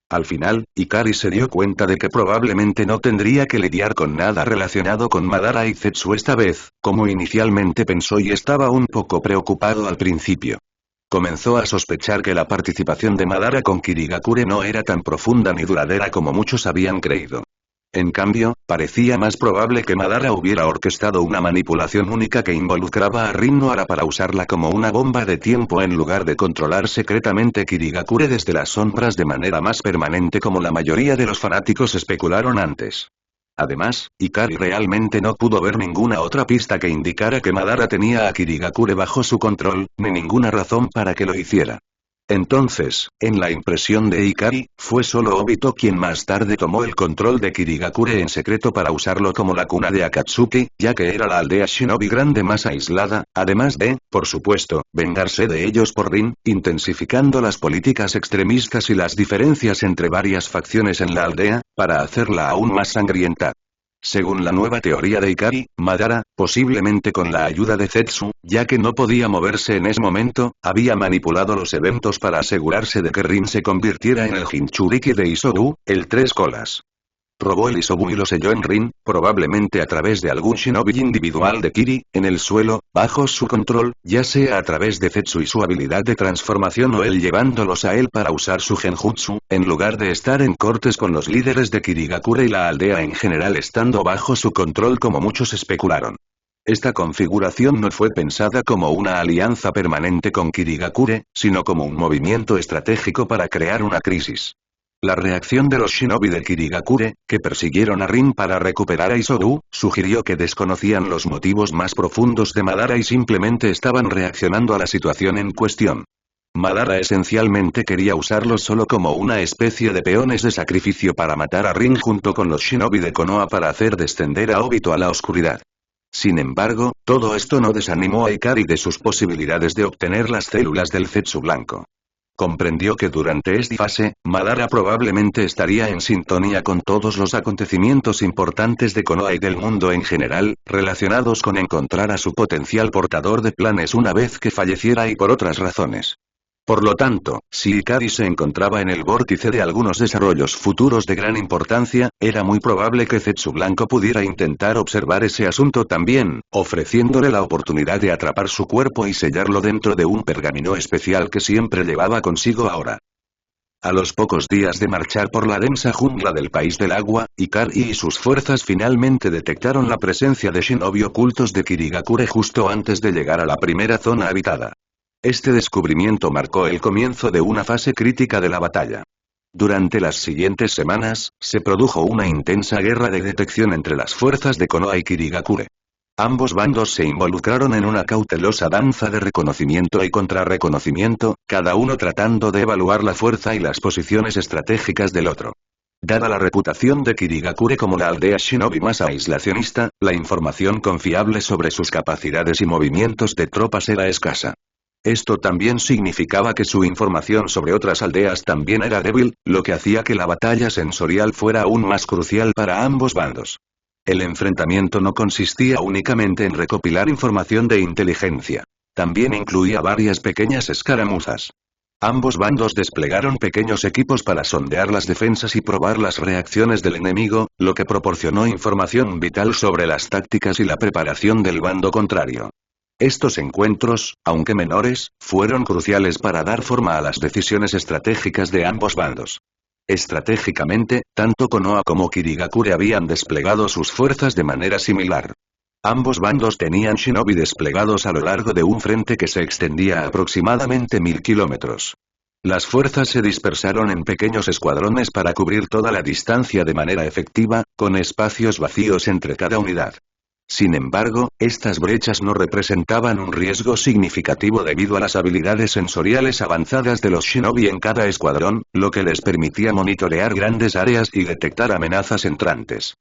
Al final, Ikari se dio cuenta de que probablemente no tendría que lidiar con nada relacionado con Madara y Zetsu esta vez, como inicialmente pensó y estaba un poco preocupado al principio. Comenzó a sospechar que la participación de Madara con Kirigakure no era tan profunda ni duradera como muchos habían creído. En cambio, parecía más probable que Madara hubiera orquestado una manipulación única que involucraba a Rin Nohara para usarla como una bomba de tiempo en lugar de controlar secretamente Kirigakure desde las sombras de manera más permanente como la mayoría de los fanáticos especularon antes. Además, Ikari realmente no pudo ver ninguna otra pista que indicara que Madara tenía a Kirigakure bajo su control, ni ninguna razón para que lo hiciera. Entonces, en la impresión de Ikari, fue solo Obito quien más tarde tomó el control de Kirigakure en secreto para usarlo como la cuna de Akatsuki, ya que era la aldea shinobi grande más aislada, además de, por supuesto, vengarse de ellos por Rin, intensificando las políticas extremistas y las diferencias entre varias facciones en la aldea, para hacerla aún más sangrienta. Según la nueva teoría de Ikari, Madara, posiblemente con la ayuda de Zetsu, ya que no podía moverse en ese momento, había manipulado los eventos para asegurarse de que Rin se convirtiera en el Jinchuriki de Isobu, el tres colas. Robó el Isobu y lo selló en Rin, probablemente a través de algún shinobi individual de Kiri, en el suelo, bajo su control, ya sea a través de Zetsu y su habilidad de transformación o él llevándolos a él para usar su genjutsu, en lugar de estar en cortes con los líderes de Kirigakure y la aldea en general estando bajo su control como muchos especularon. Esta configuración no fue pensada como una alianza permanente con Kirigakure, sino como un movimiento estratégico para crear una crisis. La reacción de los shinobi de Kirigakure, que persiguieron a Rin para recuperar a Isobu, sugirió que desconocían los motivos más profundos de Madara y simplemente estaban reaccionando a la situación en cuestión. Madara esencialmente quería usarlos solo como una especie de peones de sacrificio para matar a Rin junto con los shinobi de Konoha para hacer descender a Obito a la oscuridad. Sin embargo, todo esto no desanimó a Ikari de sus posibilidades de obtener las células del Zetsu blanco. Comprendió que durante esta fase, Madara probablemente estaría en sintonía con todos los acontecimientos importantes de Konoha y del mundo en general, relacionados con encontrar a su potencial portador de planes una vez que falleciera y por otras razones. Por lo tanto, si Ikari se encontraba en el vórtice de algunos desarrollos futuros de gran importancia, era muy probable que Zetsu Blanco pudiera intentar observar ese asunto también, ofreciéndole la oportunidad de atrapar su cuerpo y sellarlo dentro de un pergamino especial que siempre llevaba consigo ahora. A los pocos días de marchar por la densa jungla del País del Agua, Ikari y sus fuerzas finalmente detectaron la presencia de shinobi ocultos de Kirigakure justo antes de llegar a la primera zona habitada. Este descubrimiento marcó el comienzo de una fase crítica de la batalla. Durante las siguientes semanas, se produjo una intensa guerra de detección entre las fuerzas de Konoha y Kirigakure. Ambos bandos se involucraron en una cautelosa danza de reconocimiento y contrarreconocimiento, cada uno tratando de evaluar la fuerza y las posiciones estratégicas del otro. Dada la reputación de Kirigakure como la aldea shinobi más aislacionista, la información confiable sobre sus capacidades y movimientos de tropas era escasa. Esto también significaba que su información sobre otras aldeas también era débil, lo que hacía que la batalla sensorial fuera aún más crucial para ambos bandos. El enfrentamiento no consistía únicamente en recopilar información de inteligencia. También incluía varias pequeñas escaramuzas. Ambos bandos desplegaron pequeños equipos para sondear las defensas y probar las reacciones del enemigo, lo que proporcionó información vital sobre las tácticas y la preparación del bando contrario. Estos encuentros, aunque menores, fueron cruciales para dar forma a las decisiones estratégicas de ambos bandos. Estratégicamente, tanto Konoha como Kirigakure habían desplegado sus fuerzas de manera similar. Ambos bandos tenían shinobi desplegados a lo largo de un frente que se extendía a aproximadamente 1000 kilómetros. Las fuerzas se dispersaron en pequeños escuadrones para cubrir toda la distancia de manera efectiva, con espacios vacíos entre cada unidad. Sin embargo, estas brechas no representaban un riesgo significativo debido a las habilidades sensoriales avanzadas de los shinobi en cada escuadrón, lo que les permitía monitorear grandes áreas y detectar amenazas entrantes.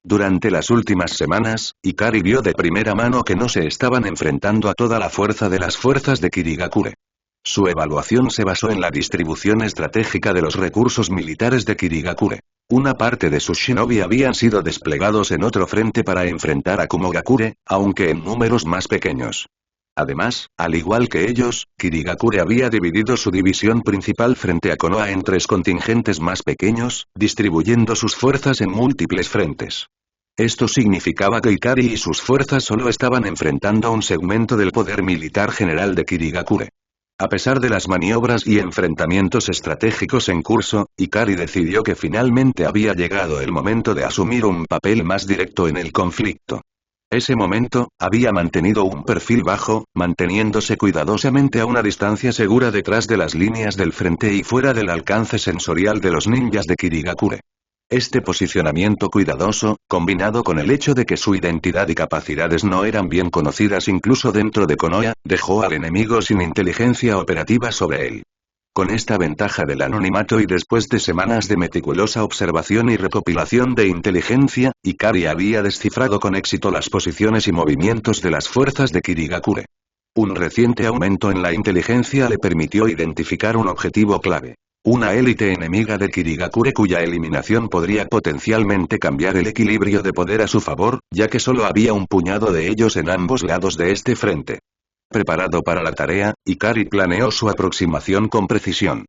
Durante las últimas semanas, Ikari vio de primera mano que no se estaban enfrentando a toda la fuerza de las fuerzas de Kirigakure. Su evaluación se basó en la distribución estratégica de los recursos militares de Kirigakure. Una parte de sus shinobi habían sido desplegados en otro frente para enfrentar a Kumogakure, aunque en números más pequeños. Además, al igual que ellos, Kirigakure había dividido su división principal frente a Konoha en 3 contingentes más pequeños, distribuyendo sus fuerzas en múltiples frentes. Esto significaba que Ikari y sus fuerzas solo estaban enfrentando un segmento del poder militar general de Kirigakure. A pesar de las maniobras y enfrentamientos estratégicos en curso, Ikari decidió que finalmente había llegado el momento de asumir un papel más directo en el conflicto. Ese momento, había mantenido un perfil bajo, manteniéndose cuidadosamente a una distancia segura detrás de las líneas del frente y fuera del alcance sensorial de los ninjas de Kirigakure. Este posicionamiento cuidadoso, combinado con el hecho de que su identidad y capacidades no eran bien conocidas incluso dentro de Konoha, dejó al enemigo sin inteligencia operativa sobre él. Con esta ventaja del anonimato y después de semanas de meticulosa observación y recopilación de inteligencia, Ikari había descifrado con éxito las posiciones y movimientos de las fuerzas de Kirigakure. Un reciente aumento en la inteligencia le permitió identificar un objetivo clave. Una élite enemiga de Kirigakure cuya eliminación podría potencialmente cambiar el equilibrio de poder a su favor, ya que solo había un puñado de ellos en ambos lados de este frente. Preparado para la tarea, Ikari planeó su aproximación con precisión.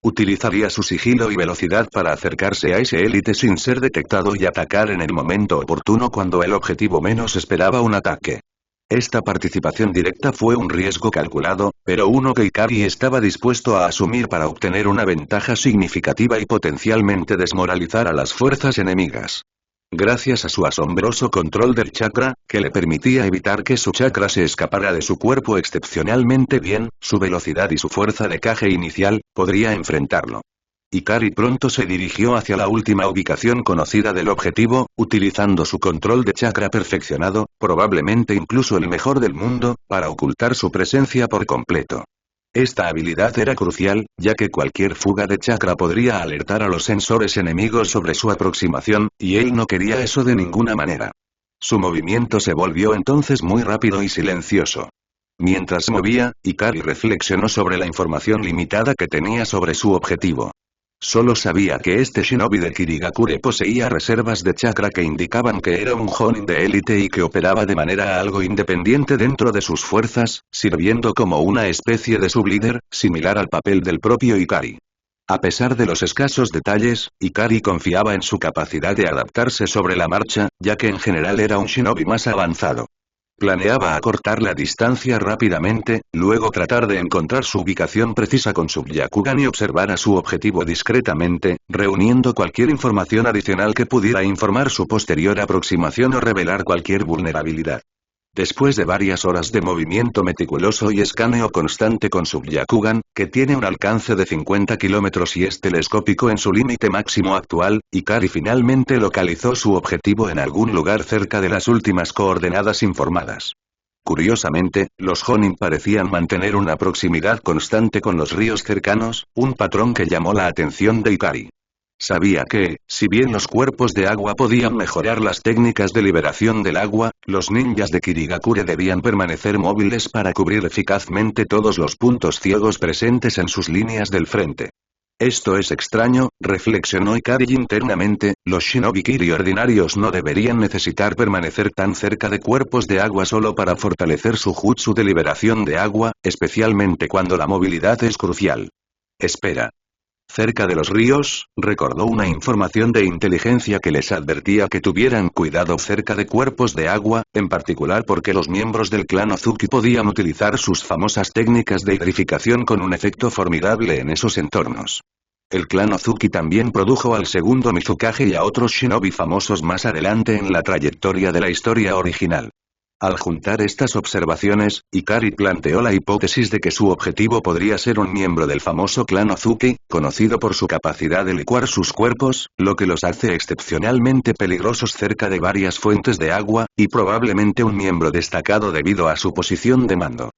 Utilizaría su sigilo y velocidad para acercarse a ese élite sin ser detectado y atacar en el momento oportuno cuando el objetivo menos esperaba un ataque. Esta participación directa fue un riesgo calculado, pero uno que Ikari estaba dispuesto a asumir para obtener una ventaja significativa y potencialmente desmoralizar a las fuerzas enemigas. Gracias a su asombroso control del chakra, que le permitía evitar que su chakra se escapara de su cuerpo excepcionalmente bien, su velocidad y su fuerza de caje inicial, podría enfrentarlo. Ikari pronto se dirigió hacia la última ubicación conocida del objetivo, utilizando su control de chakra perfeccionado, probablemente incluso el mejor del mundo, para ocultar su presencia por completo. Esta habilidad era crucial, ya que cualquier fuga de chakra podría alertar a los sensores enemigos sobre su aproximación, y él no quería eso de ninguna manera. Su movimiento se volvió entonces muy rápido y silencioso. Mientras se movía, Ikari reflexionó sobre la información limitada que tenía sobre su objetivo. Solo sabía que este shinobi de Kirigakure poseía reservas de chakra que indicaban que era un Jonin de élite y que operaba de manera algo independiente dentro de sus fuerzas, sirviendo como una especie de sublíder, similar al papel del propio Ikari. A pesar de los escasos detalles, Ikari confiaba en su capacidad de adaptarse sobre la marcha, ya que en general era un shinobi más avanzado. Planeaba acortar la distancia rápidamente, luego tratar de encontrar su ubicación precisa con su Byakugan y observar a su objetivo discretamente, reuniendo cualquier información adicional que pudiera informar su posterior aproximación o revelar cualquier vulnerabilidad. Después de varias horas de movimiento meticuloso y escaneo constante con su Byakugan, que tiene un alcance de 50 kilómetros y es telescópico en su límite máximo actual, Ikari finalmente localizó su objetivo en algún lugar cerca de las últimas coordenadas informadas. Curiosamente, los Jonin parecían mantener una proximidad constante con los ríos cercanos, un patrón que llamó la atención de Ikari. Sabía que, si bien los cuerpos de agua podían mejorar las técnicas de liberación del agua, los ninjas de Kirigakure debían permanecer móviles para cubrir eficazmente todos los puntos ciegos presentes en sus líneas del frente. Esto es extraño, reflexionó Ikari internamente, los shinobi Kiri ordinarios no deberían necesitar permanecer tan cerca de cuerpos de agua solo para fortalecer su jutsu de liberación de agua, especialmente cuando la movilidad es crucial. Espera. Cerca de los ríos, recordó una información de inteligencia que les advertía que tuvieran cuidado cerca de cuerpos de agua, en particular porque los miembros del clan Ozuki podían utilizar sus famosas técnicas de hidrificación con un efecto formidable en esos entornos. El clan Ozuki también produjo al segundo Mizukage y a otros shinobi famosos más adelante en la trayectoria de la historia original. Al juntar estas observaciones, Ikari planteó la hipótesis de que su objetivo podría ser un miembro del famoso clan Ozuki, conocido por su capacidad de licuar sus cuerpos, lo que los hace excepcionalmente peligrosos cerca de varias fuentes de agua, y probablemente un miembro destacado debido a su posición de mando.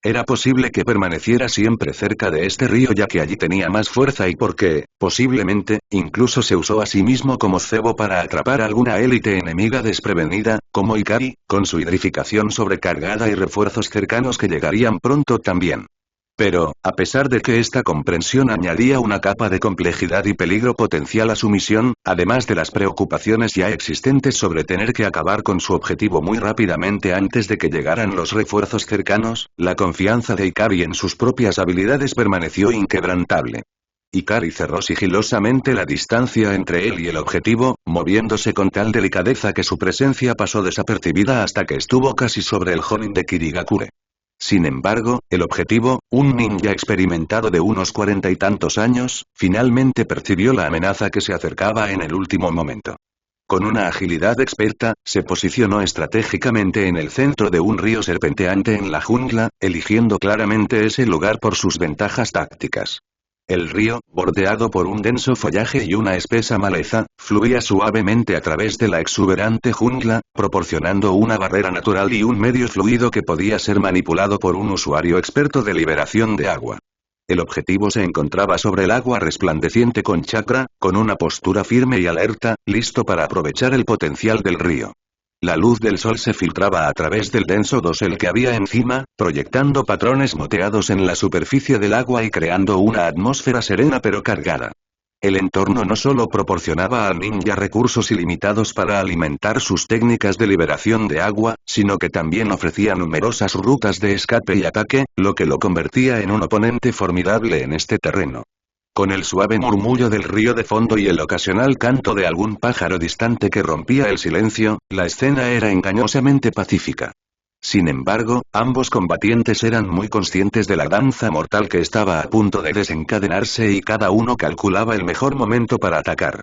Era posible que permaneciera siempre cerca de este río ya que allí tenía más fuerza y porque, posiblemente, incluso se usó a sí mismo como cebo para atrapar alguna élite enemiga desprevenida, como Ikari, con su hidrificación sobrecargada y refuerzos cercanos que llegarían pronto también. Pero, a pesar de que esta comprensión añadía una capa de complejidad y peligro potencial a su misión, además de las preocupaciones ya existentes sobre tener que acabar con su objetivo muy rápidamente antes de que llegaran los refuerzos cercanos, la confianza de Ikari en sus propias habilidades permaneció inquebrantable. Ikari cerró sigilosamente la distancia entre él y el objetivo, moviéndose con tal delicadeza que su presencia pasó desapercibida hasta que estuvo casi sobre el Jonin de Kirigakure. Sin embargo, el objetivo, un ninja experimentado de unos 40 y tantos años, finalmente percibió la amenaza que se acercaba en el último momento. Con una agilidad experta, se posicionó estratégicamente en el centro de un río serpenteante en la jungla, eligiendo claramente ese lugar por sus ventajas tácticas. El río, bordeado por un denso follaje y una espesa maleza, fluía suavemente a través de la exuberante jungla, proporcionando una barrera natural y un medio fluido que podía ser manipulado por un usuario experto de liberación de agua. El objetivo se encontraba sobre el agua resplandeciente con chakra, con una postura firme y alerta, listo para aprovechar el potencial del río. La luz del sol se filtraba a través del denso dosel que había encima, proyectando patrones moteados en la superficie del agua y creando una atmósfera serena pero cargada. El entorno no solo proporcionaba al ninja recursos ilimitados para alimentar sus técnicas de liberación de agua, sino que también ofrecía numerosas rutas de escape y ataque, lo que lo convertía en un oponente formidable en este terreno. Con el suave murmullo del río de fondo y el ocasional canto de algún pájaro distante que rompía el silencio, la escena era engañosamente pacífica. Sin embargo, ambos combatientes eran muy conscientes de la danza mortal que estaba a punto de desencadenarse y cada uno calculaba el mejor momento para atacar.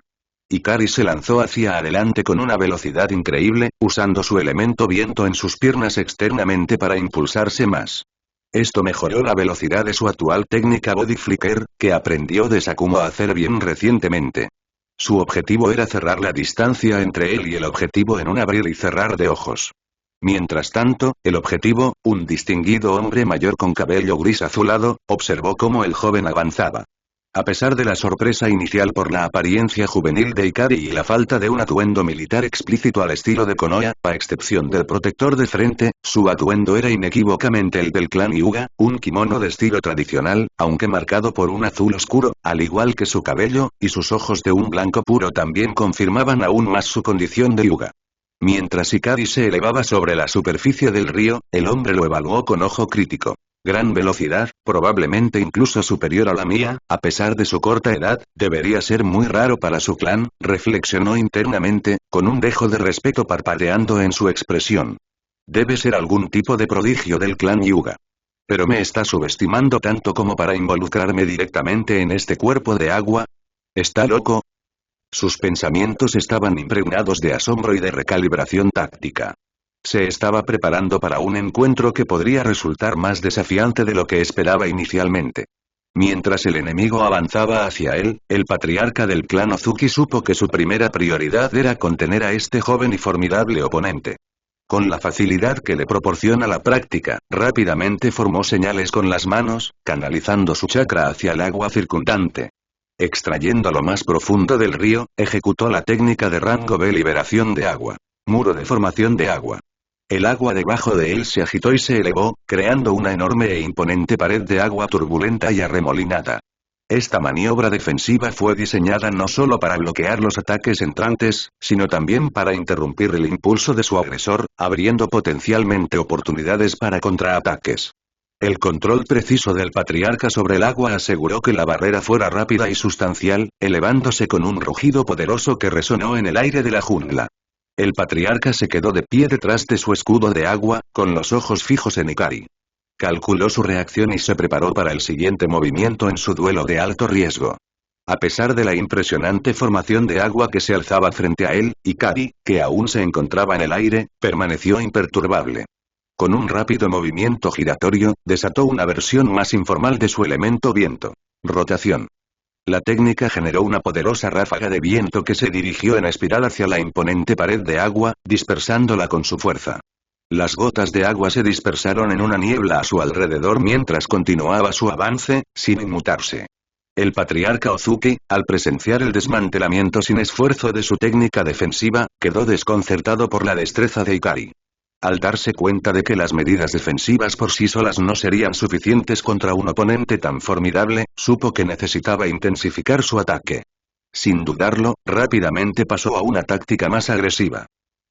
Ikari se lanzó hacia adelante con una velocidad increíble, usando su elemento viento en sus piernas externamente para impulsarse más. Esto mejoró la velocidad de su actual técnica Body Flicker, que aprendió de Sakumo a hacer bien recientemente. Su objetivo era cerrar la distancia entre él y el objetivo en un abrir y cerrar de ojos. Mientras tanto, el objetivo, un distinguido hombre mayor con cabello gris azulado, observó cómo el joven avanzaba. A pesar de la sorpresa inicial por la apariencia juvenil de Ikari y la falta de un atuendo militar explícito al estilo de Konoha, a excepción del protector de frente, su atuendo era inequívocamente el del clan Hyuga, un kimono de estilo tradicional, aunque marcado por un azul oscuro, al igual que su cabello, y sus ojos de un blanco puro también confirmaban aún más su condición de Hyuga. Mientras Ikari se elevaba sobre la superficie del río, el hombre lo evaluó con ojo crítico. Gran velocidad, probablemente incluso superior a la mía, a pesar de su corta edad, debería ser muy raro para su clan, reflexionó internamente, con un dejo de respeto parpadeando en su expresión. Debe ser algún tipo de prodigio del clan Hyuga. Pero me está subestimando tanto como para involucrarme directamente en este cuerpo de agua. ¿Está loco? Sus pensamientos estaban impregnados de asombro y de recalibración táctica. Se estaba preparando para un encuentro que podría resultar más desafiante de lo que esperaba inicialmente. Mientras el enemigo avanzaba hacia él, el patriarca del clan Ozuki supo que su primera prioridad era contener a este joven y formidable oponente. Con la facilidad que le proporciona la práctica, rápidamente formó señales con las manos, canalizando su chakra hacia el agua circundante. Extrayendo lo más profundo del río, ejecutó la técnica de rango de liberación de agua. Muro de formación de agua. El agua debajo de él se agitó y se elevó, creando una enorme e imponente pared de agua turbulenta y arremolinada. Esta maniobra defensiva fue diseñada no solo para bloquear los ataques entrantes, sino también para interrumpir el impulso de su agresor, abriendo potencialmente oportunidades para contraataques. El control preciso del patriarca sobre el agua aseguró que la barrera fuera rápida y sustancial, elevándose con un rugido poderoso que resonó en el aire de la jungla. El patriarca se quedó de pie detrás de su escudo de agua, con los ojos fijos en Ikari. Calculó su reacción y se preparó para el siguiente movimiento en su duelo de alto riesgo. A pesar de la impresionante formación de agua que se alzaba frente a él, Ikari, que aún se encontraba en el aire, permaneció imperturbable. Con un rápido movimiento giratorio, desató una versión más informal de su elemento viento. Rotación. La técnica generó una poderosa ráfaga de viento que se dirigió en espiral hacia la imponente pared de agua, dispersándola con su fuerza. Las gotas de agua se dispersaron en una niebla a su alrededor mientras continuaba su avance, sin inmutarse. El patriarca Ozuki, al presenciar el desmantelamiento sin esfuerzo de su técnica defensiva, quedó desconcertado por la destreza de Ikari. Al darse cuenta de que las medidas defensivas por sí solas no serían suficientes contra un oponente tan formidable, supo que necesitaba intensificar su ataque. Sin dudarlo, rápidamente pasó a una táctica más agresiva.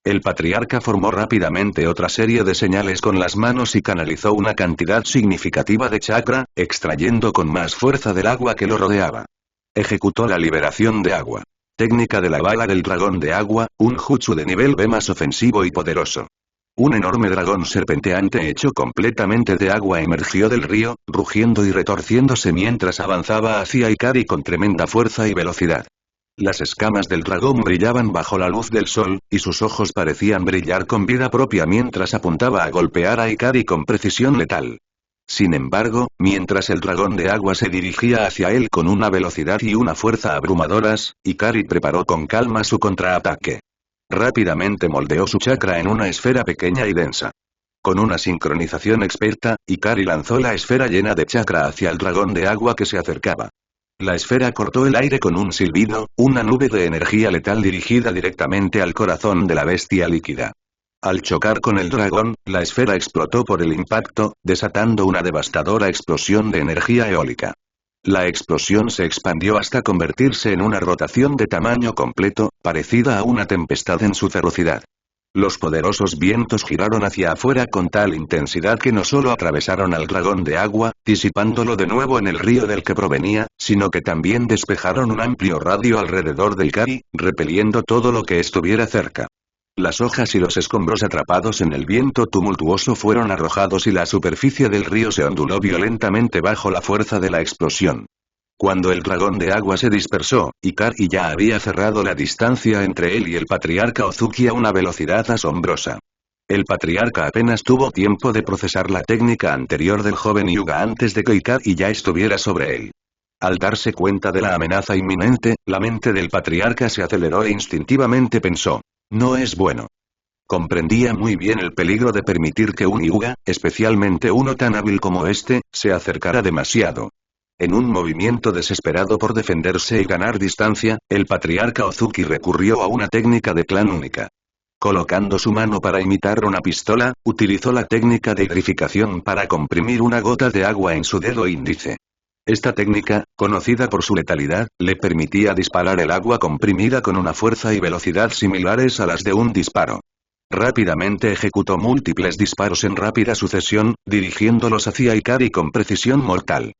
El patriarca formó rápidamente otra serie de señales con las manos y canalizó una cantidad significativa de chakra, extrayendo con más fuerza del agua que lo rodeaba. Ejecutó la liberación de agua. Técnica de la bala del dragón de agua, un jutsu de nivel B más ofensivo y poderoso. Un enorme dragón serpenteante hecho completamente de agua emergió del río, rugiendo y retorciéndose mientras avanzaba hacia Ikari con tremenda fuerza y velocidad. Las escamas del dragón brillaban bajo la luz del sol, y sus ojos parecían brillar con vida propia mientras apuntaba a golpear a Ikari con precisión letal. Sin embargo, mientras el dragón de agua se dirigía hacia él con una velocidad y una fuerza abrumadoras, Ikari preparó con calma su contraataque. Rápidamente moldeó su chakra en una esfera pequeña y densa. Con una sincronización experta, Ikari lanzó la esfera llena de chakra hacia el dragón de agua que se acercaba. La esfera cortó el aire con un silbido, una nube de energía letal dirigida directamente al corazón de la bestia líquida. Al chocar con el dragón, la esfera explotó por el impacto, desatando una devastadora explosión de energía eólica. La explosión se expandió hasta convertirse en una rotación de tamaño completo, parecida a una tempestad en su ferocidad. Los poderosos vientos giraron hacia afuera con tal intensidad que no solo atravesaron al dragón de agua, disipándolo de nuevo en el río del que provenía, sino que también despejaron un amplio radio alrededor del Ikari, repeliendo todo lo que estuviera cerca. Las hojas y los escombros atrapados en el viento tumultuoso fueron arrojados y la superficie del río se onduló violentamente bajo la fuerza de la explosión. Cuando el dragón de agua se dispersó, Ikari ya había cerrado la distancia entre él y el patriarca Ozuki a una velocidad asombrosa. El patriarca apenas tuvo tiempo de procesar la técnica anterior del joven Hyuga antes de que Ikari ya estuviera sobre él. Al darse cuenta de la amenaza inminente, la mente del patriarca se aceleró e instintivamente pensó: no es bueno. Comprendía muy bien el peligro de permitir que un Hyuga, especialmente uno tan hábil como este, se acercara demasiado. En un movimiento desesperado por defenderse y ganar distancia, el patriarca Ozuki recurrió a una técnica de clan única. Colocando su mano para imitar una pistola, utilizó la técnica de hidrificación para comprimir una gota de agua en su dedo índice. Esta técnica, conocida por su letalidad, le permitía disparar el agua comprimida con una fuerza y velocidad similares a las de un disparo. Rápidamente ejecutó múltiples disparos en rápida sucesión, dirigiéndolos hacia Ikari con precisión mortal.